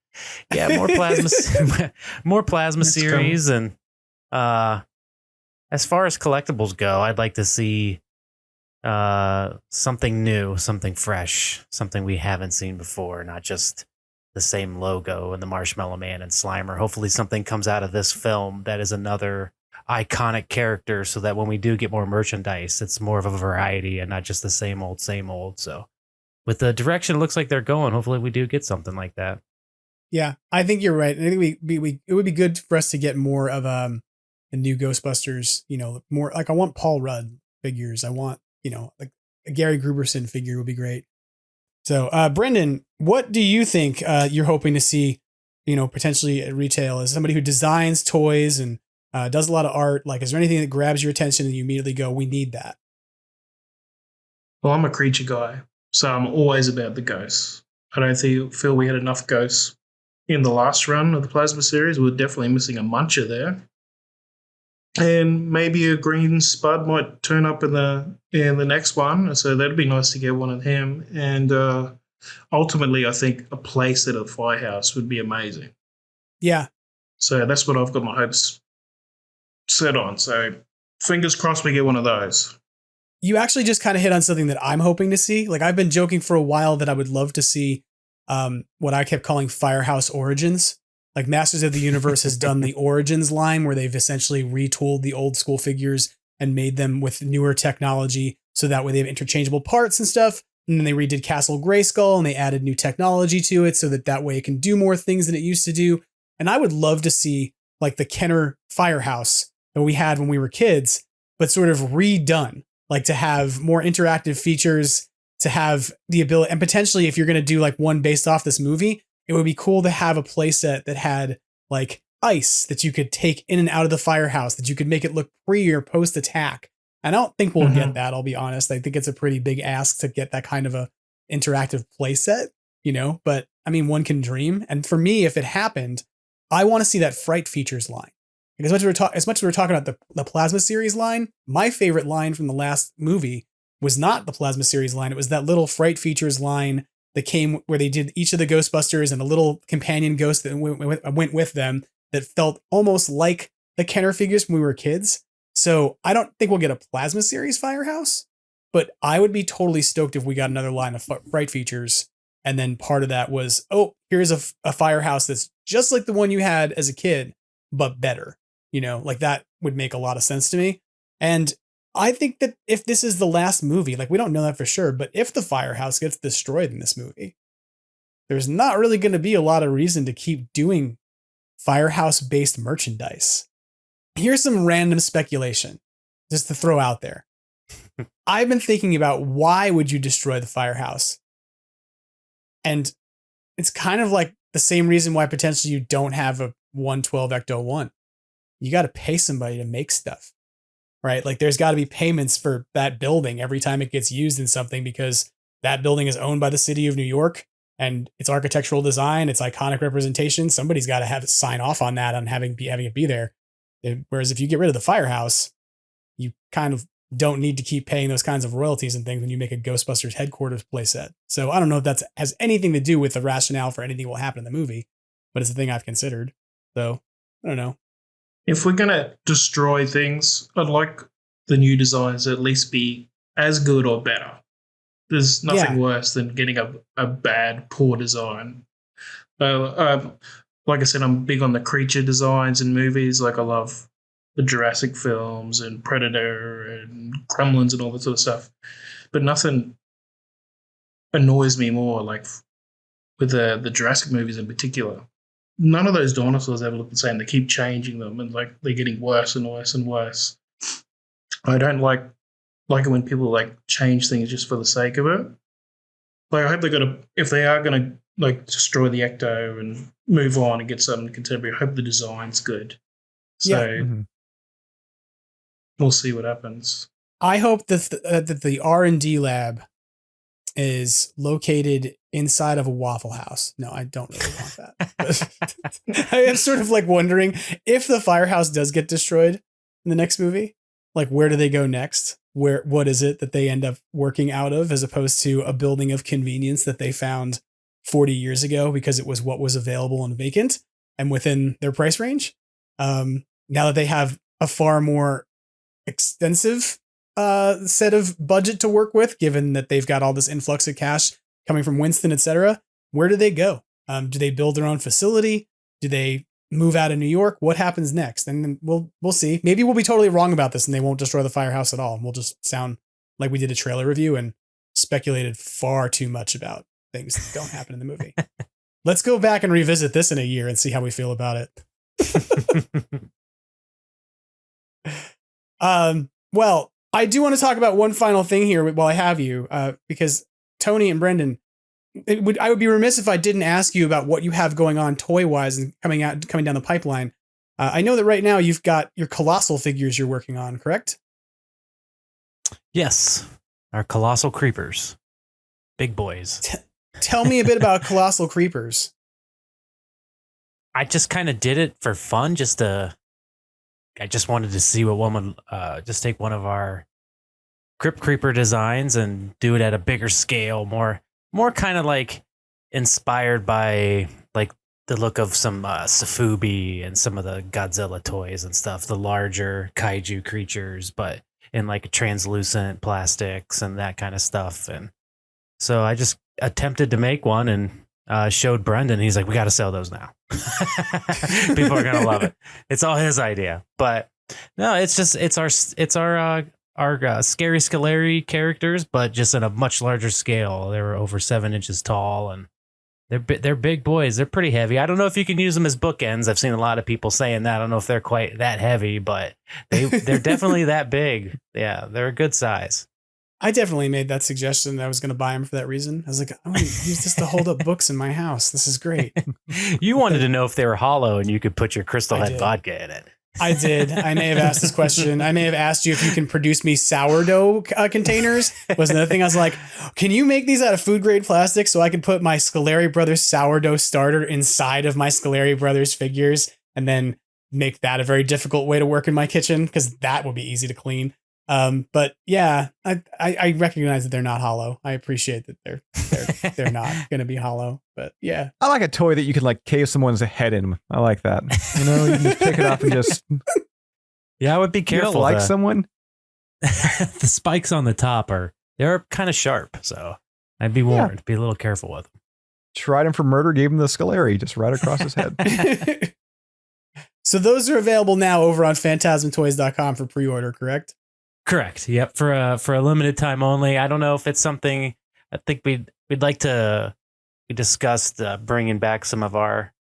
yeah, more Plasma series. And as far as collectibles go, I'd like to see something new, something fresh, something we haven't seen before, not just the same logo and the Marshmallow Man and Slimer. Hopefully something comes out of this film that is another iconic character, so that when we do get more merchandise, it's more of a variety and not just the same old. So with the direction it looks like they're going, hopefully we do get something like that. Yeah, I think you're right. I think it would be good for us to get more of a new Ghostbusters, more like I want Paul Rudd figures. I want, like a Gary Gruberson figure would be great. So, Brendan, what do you think you're hoping to see potentially at retail, as somebody who designs toys and does a lot of art, like, is there anything that grabs your attention and you immediately go, we need that? Well, I'm a creature guy, so I'm always about the ghosts. I don't feel we had enough ghosts in the last run of the Plasma series. We're definitely missing a muncher there. And maybe a green spud might turn up in the next one, so that'd be nice to get one of him. And ultimately, I think a playset of the Firehouse would be amazing. Yeah. So that's what I've got my hopes set on. So fingers crossed we get one of those. You actually just kind of hit on something that I'm hoping to see. Like, I've been joking for a while that I would love to see what I kept calling Firehouse Origins. Like, Masters of the Universe has done the Origins line where they've essentially retooled the old school figures and made them with newer technology, so that way they have interchangeable parts and stuff. And then they redid Castle Grayskull and they added new technology to it so that way it can do more things than it used to do. And I would love to see like the Kenner Firehouse that we had when we were kids, but sort of redone, like to have more interactive features, to have the ability, and potentially if you're going to do like one based off this movie, it would be cool to have a playset that had like ice that you could take in and out of the firehouse, that you could make it look pre or post attack. And I don't think we'll get that, I'll be honest. I think it's a pretty big ask to get that kind of a interactive playset, but I mean, one can dream. And for me, if it happened, I want to see that Fright Features line. Like, as much as we're talking about the Plasma series line, my favorite line from the last movie was not the Plasma series line. It was that little Fright Features line that came where they did each of the Ghostbusters and a little companion ghost that went with them that felt almost like the Kenner figures when we were kids. So I don't think we'll get a Plasma series Firehouse, but I would be totally stoked if we got another line of Fright Features. And then part of that was, here's a Firehouse that's just like the one you had as a kid, but better. Like that would make a lot of sense to me. And I think that if this is the last movie, like we don't know that for sure, but if the Firehouse gets destroyed in this movie, there's not really going to be a lot of reason to keep doing Firehouse-based merchandise. Here's some random speculation just to throw out there. I've been thinking about why would you destroy the Firehouse? And it's kind of like the same reason why potentially you don't have a 112 Ecto-1. You got to pay somebody to make stuff, right? Like there's got to be payments for that building every time it gets used in something, because that building is owned by the city of New York and its architectural design, its iconic representation. Somebody's got to have it sign off on that, on having it be there. Whereas if you get rid of the Firehouse, you kind of don't need to keep paying those kinds of royalties and things when you make a Ghostbusters headquarters playset. So I don't know if that has anything to do with the rationale for anything that will happen in the movie, but it's a thing I've considered. So I don't know. If we're going to destroy things, I'd like the new designs to at least be as good or better. There's nothing worse than getting a bad, poor design. Like I said, I'm big on the creature designs in movies. Like I love the Jurassic films and Predator and Gremlins and all that sort of stuff. But nothing annoys me more, like with the Jurassic movies in particular. None of those dinosaurs ever look the same. They keep changing them, and like they're getting worse and worse and worse. I don't like it when people like change things just for the sake of it. Like I hope if they are gonna like destroy the Ecto and move on and get something contemporary, I hope the design's good. So we'll see what happens. I hope that the R&D lab is located inside of a Waffle House. No, I don't really want that. I am sort of like wondering if the Firehouse does get destroyed in the next movie, like where do they go next? What is it that they end up working out of, as opposed to a building of convenience that they found 40 years ago because it was what was available and vacant and within their price range. Now that they have a far more extensive set of budget to work with, given that they've got all this influx of cash coming from Winston, etc., where do they go? Do they build their own facility? Do they move out of New York? What happens next? And we'll see. Maybe we'll be totally wrong about this and they won't destroy the Firehouse at all. And we'll just sound like we did a trailer review and speculated far too much about things that don't happen in the movie. Let's go back and revisit this in a year and see how we feel about it. Well, I do want to talk about one final thing here while I have you, because Tony and Brendan, I would be remiss if I didn't ask you about what you have going on toy wise and coming down the pipeline. I know that right now you've got your colossal figures you're working on, correct? Yes, our colossal creepers, big boys. Tell me a bit about colossal creepers. I just kind of did it for fun, I just wanted to see what one would just take one of our Crypt Creeper designs and do it at a bigger scale, more kind of like inspired by like the look of some Safubi and some of the Godzilla toys and stuff, the larger kaiju creatures, but in like translucent plastics and that kind of stuff. And so I just attempted to make one and showed Brendan. He's like, we got to sell those now. People are gonna love it. It's all his idea, but no, it's our scary Scaleri characters, but just at a much larger scale. They were over 7 inches tall, and they're big boys. They're pretty heavy. I don't know if you can use them as bookends. I've seen a lot of people saying that. I don't know if they're quite that heavy, but they're definitely that big. Yeah, they're a good size. I definitely made that suggestion that I was going to buy them for that reason. I was like, I want to use this to hold up books in my house. This is great. You wanted to know if they were hollow and you could put your Crystal Head vodka in it. I did. I may have asked this question. I may have asked you if you can produce me sourdough containers. Was another thing. I was like, can you make these out of food grade plastic so I can put my Scaleri Brothers sourdough starter inside of my Scaleri Brothers figures and then make that a very difficult way to work in my kitchen? Because that would be easy to clean. But yeah, I recognize that they're not hollow. I appreciate that they're not going to be hollow, but yeah. I like a toy that you can like cave someone's head in. I like that. You know, you can just pick it up and just. Yeah, I would be careful. You don't like someone? The spikes on the top they're kind of sharp, so I'd be warned. Yeah. Be a little careful with them. Tried him for murder, gave him the Scaleri just right across his head. So those are available now over on phantasmtoys.com for pre-order, correct? Correct. Yep. For a limited time only. I don't know if it's something. I think we'd like to. We discussed bringing back some of our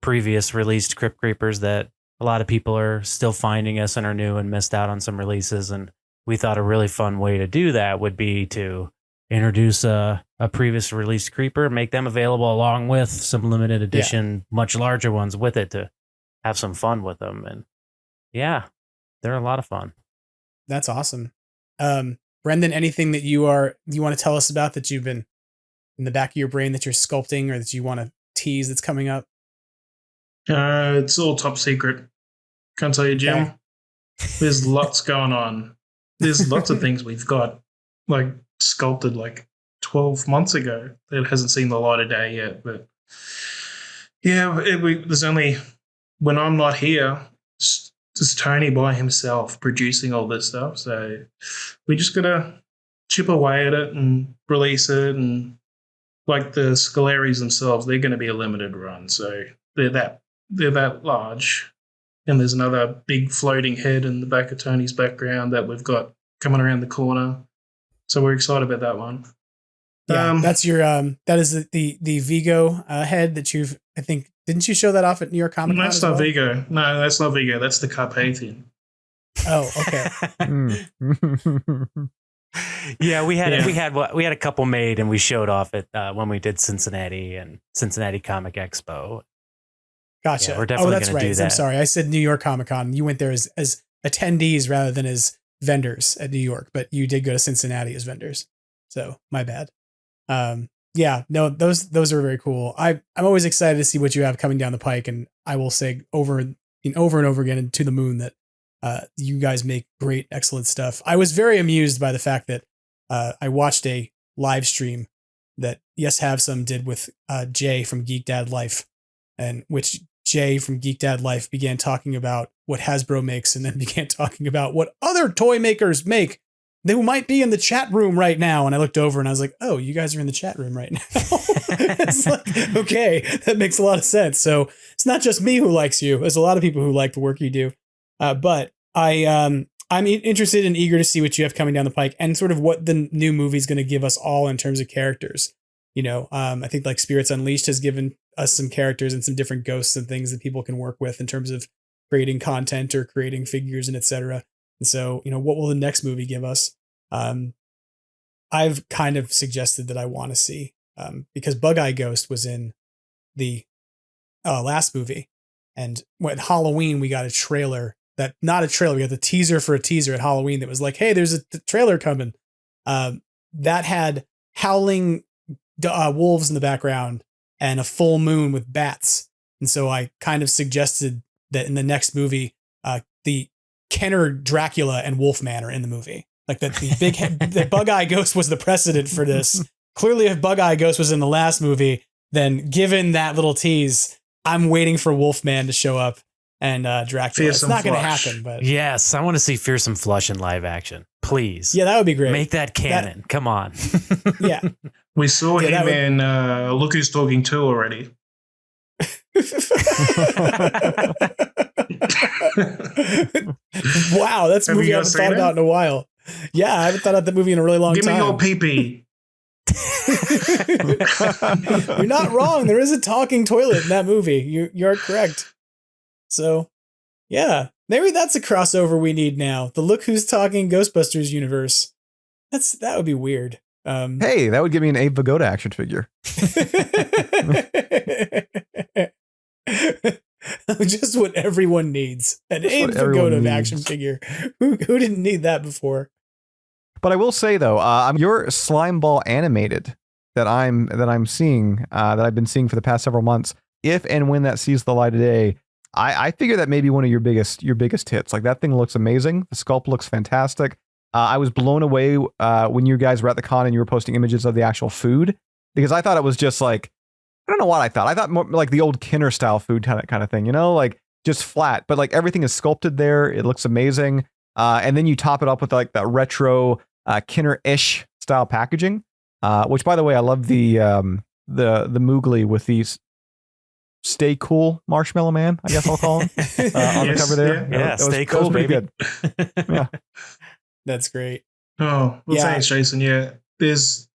previous released Crypt Creepers that a lot of people are still finding us and are new and missed out on some releases. And we thought a really fun way to do that would be to introduce a previous released creeper, make them available along with some limited edition, much larger ones with it to have some fun with them. And yeah, they're a lot of fun. That's awesome. Brendan, anything that you want to tell us about that you've been in the back of your brain that you're sculpting or that you want to tease that's coming up? It's all top secret. Can't tell you, Jim. Okay. There's lots going on. There's lots of things we've got like sculpted like 12 months ago that hasn't seen the light of day yet. But yeah, there's only when I'm not here. Just Tony by himself producing all this stuff. So we just got to chip away at it and release it. And like the Scaleris themselves, they're going to be a limited run. So they're that large. And there's another big floating head in the back of Tony's background that we've got coming around the corner. So we're excited about that one. Yeah, that's your that is the Vigo head that you've, I think, didn't you show that off at New York Comic Con? That's not Vigo. No, that's not Vigo. That's the Carpathian. Oh, okay. Yeah, we had a couple made and we showed off at when we did Cincinnati and Cincinnati Comic Expo. Gotcha. Yeah, we're definitely that's right. Do that. I'm sorry. I said New York Comic Con. You went there as attendees rather than as vendors at New York, but you did go to Cincinnati as vendors. So my bad. Yeah, no, those are very cool. I'm always excited to see what you have coming down the pike, and I will say over and over again and to the moon that you guys make great, excellent stuff. I was very amused by the fact that I watched a live stream that Yes Have Some did with Jay from Geek Dad Life, and which Jay from Geek Dad Life began talking about what Hasbro makes, and then began talking about what other toy makers make. They might be in the chat room right now. And I looked over and I was like, oh, you guys are in the chat room right now. It's like, okay, that makes a lot of sense. So it's not just me who likes you. There's a lot of people who like the work you do. But I'm interested and eager to see what you have coming down the pike and sort of what the new movie is going to give us all in terms of characters. You know, I think like Spirits Unleashed has given us some characters and some different ghosts and things that people can work with in terms of creating content or creating figures and etc. And so, you know, what will the next movie give us? I've kind of suggested that I want to see because Bug-Eye Ghost was in the last movie. And when Halloween, we got a trailer we got the teaser for a teaser at Halloween that was like, hey, there's a trailer coming. That had howling wolves in the background and a full moon with bats. And so I kind of suggested that in the next movie, the Kenner Dracula and Wolfman are in the movie. Like that the Bug-Eye Ghost was the precedent for this. Clearly, if Bug-Eye Ghost was in the last movie, then given that little tease, I'm waiting for Wolfman to show up and Dracula. It's not going to happen, but yes, I want to see Fearsome Flush in live action, please. Yeah, that would be great. Make that canon. Come on. Yeah, we saw him in Look Who's Talking 2 already. Wow, that's a movie I haven't thought about in a while. Yeah, I haven't thought about that movie in a really long time. Give me your pee-pee. You're not wrong. There is a talking toilet in that movie. You're correct. So, yeah, maybe that's a crossover we need now. The Look Who's Talking Ghostbusters universe. That would be weird. Hey, that would give me an Abe Vigoda action figure. Just what everyone needs. An Abe Vigoda action figure. Who didn't need that before? But I will say though, your slime ball animated that I'm seeing, that I've been seeing for the past several months. If and when that sees the light of day, I figure that may be one of your biggest hits. Like that thing looks amazing. The sculpt looks fantastic. I was blown away when you guys were at the con and you were posting images of the actual food, because I thought it was just like, I don't know what I thought. I thought more like the old Kinner style food kind of thing, you know, like just flat, but like everything is sculpted there. It looks amazing. And then you top it up with like that retro Kinner-ish style packaging, which by the way, I love the Moogly with these Stay Cool Marshmallow Man, I guess I'll call him, on the cover there. Yeah, Stay Cool, baby. Good. Yeah. That's great. Oh, well, thanks, Jason. Yeah, there's,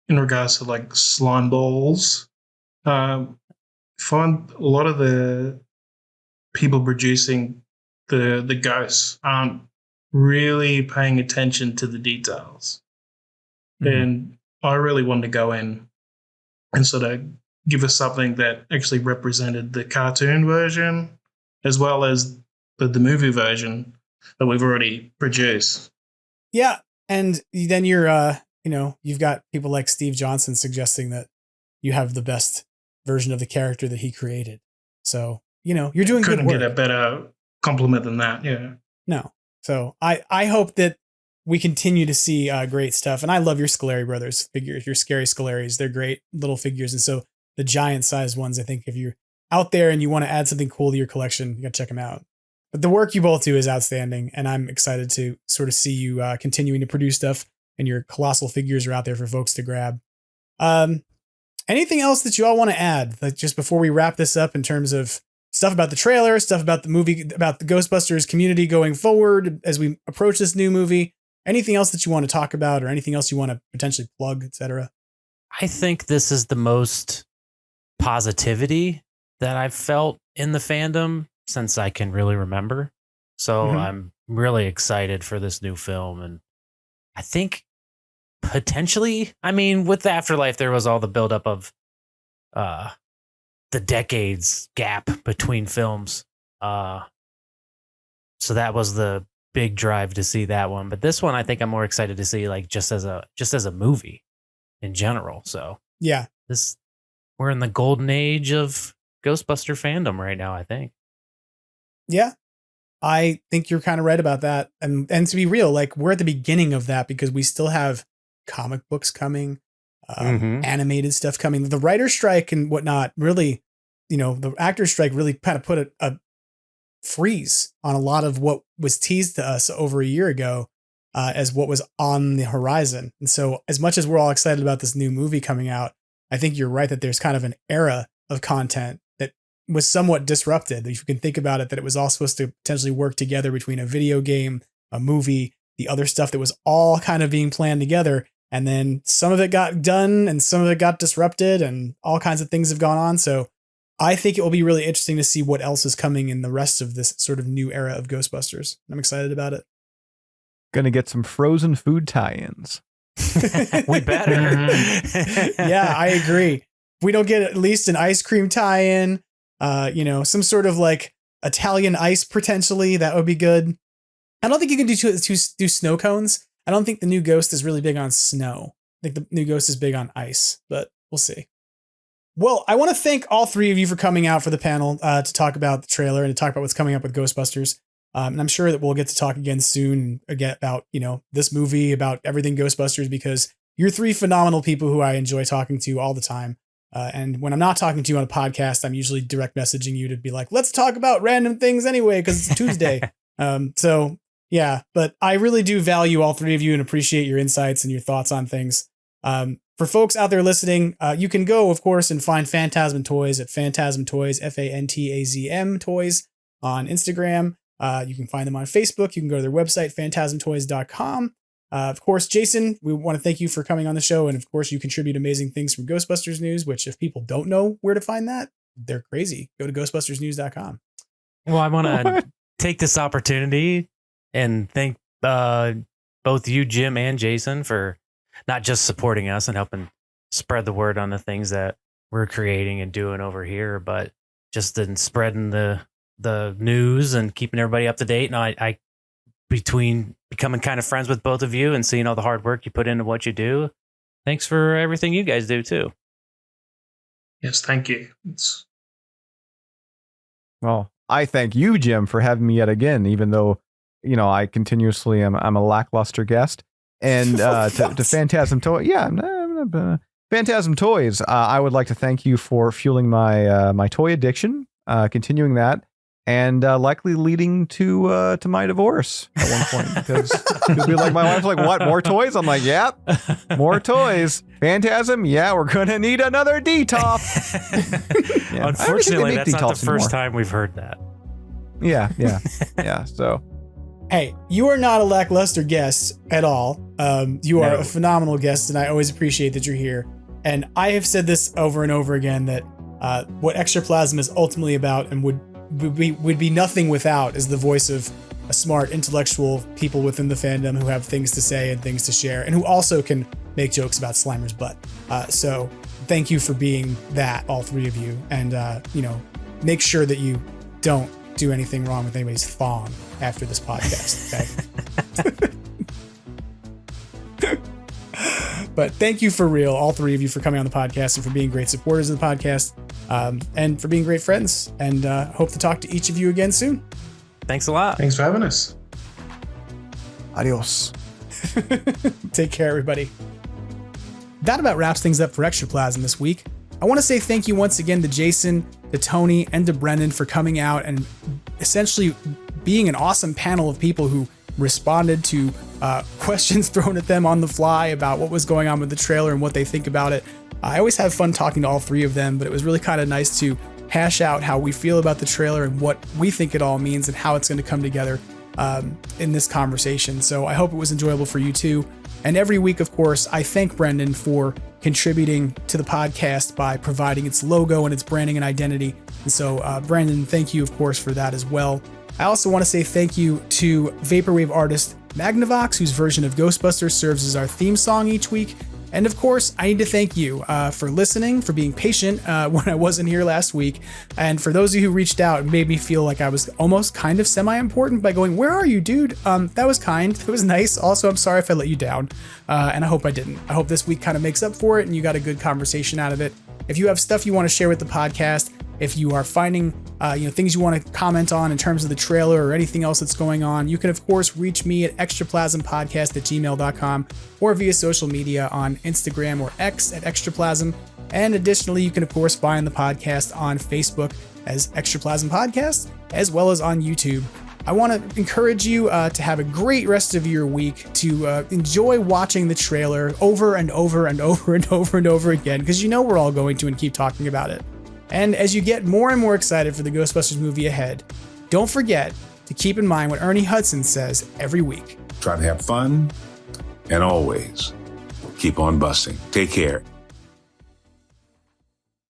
in regards to like slime balls, find a lot of the people producing the ghosts aren't really paying attention to the details. Mm-hmm. And I really wanted to go in and sort of give us something that actually represented the cartoon version as well as the movie version that we've already produced. Yeah. And then you're, you've got people like Steve Johnson suggesting that you have the best version of the character that he created. So, you're doing good work. Couldn't get a better compliment than that. Yeah. No. So I hope that we continue to see great stuff. And I love your Scolari Brothers figures, your Scary Scolaris. They're great little figures. And so the giant sized ones, I think if you're out there and you want to add something cool to your collection, you got to check them out. But the work you both do is outstanding. And I'm excited to sort of see you continuing to produce stuff, and your colossal figures are out there for folks to grab. Anything else that you all want to add, like just before we wrap this up, in terms of stuff about the trailer, stuff about the movie, about the Ghostbusters community going forward as we approach this new movie? Anything else that you want to talk about, or anything else you want to potentially plug, etc.? I think this is the most positivity that I've felt in the fandom since I can really remember. So I'm really excited for this new film. And I think potentially, with the Afterlife, there was all the buildup of the decades gap between films. So that was the big drive to see that one. But this one, I think I'm more excited to see, like, just as a movie in general. So yeah, we're in the golden age of Ghostbuster fandom right now, I think. Yeah, I think you're kind of right about that. And to be real, like, we're at the beginning of that, because we still have comic books coming, animated stuff coming. The writer's strike and whatnot really, the actor's strike really kind of put a freeze on a lot of what was teased to us over a year ago as what was on the horizon. And so as much as we're all excited about this new movie coming out, I think you're right that there's kind of an era of content that was somewhat disrupted. If you can think about it, that it was all supposed to potentially work together between a video game, a movie, the other stuff that was all kind of being planned together. And then some of it got done and some of it got disrupted, and all kinds of things have gone on. So I think it will be really interesting to see what else is coming in the rest of this sort of new era of Ghostbusters. I'm excited about it. Gonna get some frozen food tie-ins. We better. Yeah, I agree. If we don't get at least an ice cream tie-in, some sort of like Italian ice potentially, that would be good. I don't think you can do snow cones. I don't think the new Ghost is really big on snow. I think the new Ghost is big on ice, but we'll see. Well, I want to thank all three of you for coming out for the panel to talk about the trailer and to talk about what's coming up with Ghostbusters. And I'm sure that we'll get to talk again soon again about, this movie, about everything Ghostbusters, because you're three phenomenal people who I enjoy talking to all the time. And when I'm not talking to you on a podcast, I'm usually direct messaging you to be like, let's talk about random things anyway, because it's Tuesday. So yeah, but I really do value all three of you and appreciate your insights and your thoughts on things. For folks out there listening, you can go, of course, and find Fantazm Toys at Fantazm Toys, Fantazm Toys on Instagram. You can find them on Facebook. You can go to their website, phantasmtoys.com. Of course, Jason, we want to thank you for coming on the show. And of course, you contribute amazing things from Ghostbusters News, which if people don't know where to find that, they're crazy. Go to ghostbustersnews.com. Well, I want to take this opportunity and thank both you, Jim, and Jason, for not just supporting us and helping spread the word on the things that we're creating and doing over here, but just in spreading the news and keeping everybody up to date. And I between becoming kind of friends with both of you and seeing all the hard work you put into what you do, thanks for everything you guys do too. Yes, thank you. Well, I thank you, Jim, for having me yet again, even though, I continuously I'm a lackluster guest. And to Phantasm Toys, Phantasm Toys, I would like to thank you for fueling my toy addiction, continuing that, and likely leading to my divorce at one point, because you'll be like, my wife's like, what, more toys? I'm like, yep, more toys. Phantasm, yeah, we're gonna need another D-top. Yeah. Unfortunately, that's not the first time we've heard that. Yeah. So. Hey, you are not a lackluster guest at all. You are a phenomenal guest, and I always appreciate that you're here. And I have said this over and over again, that what Extraplasm is ultimately about and would be nothing without is the voice of a smart, intellectual people within the fandom who have things to say and things to share, and who also can make jokes about Slimer's butt. So thank you for being that, all three of you. And, make sure that you don't do anything wrong with anybody's thong after this podcast, okay? But thank you for real, all three of you, for coming on the podcast and for being great supporters of the podcast, and for being great friends. And hope to talk to each of you again soon. Thanks a lot. Thanks for having us. Adios. Take care, everybody. That about wraps things up for Extraplasm this week. I want to say thank you once again to Jason, to Tony, and to Brendan for coming out and essentially being an awesome panel of people who responded to questions thrown at them on the fly about what was going on with the trailer and what they think about it. I always have fun talking to all three of them, but it was really kind of nice to hash out how we feel about the trailer and what we think it all means and how it's going to come together in this conversation. So I hope it was enjoyable for you too. And every week, of course, I thank Brendan for contributing to the podcast by providing its logo and its branding and identity. And so, Brendan, thank you, of course, for that as well. I also want to say thank you to Vaporwave artist MAGNAVOX, whose version of Ghostbusters serves as our theme song each week. And of course, I need to thank you for listening, for being patient when I wasn't here last week. And for those of you who reached out and made me feel like I was almost kind of semi-important by going, where are you, dude? That was kind. It was nice. Also, I'm sorry if I let you down. And I hope I didn't. I hope this week kind of makes up for it and you got a good conversation out of it. If you have stuff you want to share with the podcast, if you are finding things you want to comment on in terms of the trailer or anything else that's going on, you can, of course, reach me at extraplasmpodcast@gmail.com or via social media on Instagram or X at Extraplasm. And additionally, you can, of course, find the podcast on Facebook as Extraplasm Podcast, as well as on YouTube. I want to encourage you to have a great rest of your week, to enjoy watching the trailer over and over and over and over and over again, because we're all going to and keep talking about it. And as you get more and more excited for the Ghostbusters movie ahead, don't forget to keep in mind what Ernie Hudson says every week. Try to have fun and always keep on busting. Take care.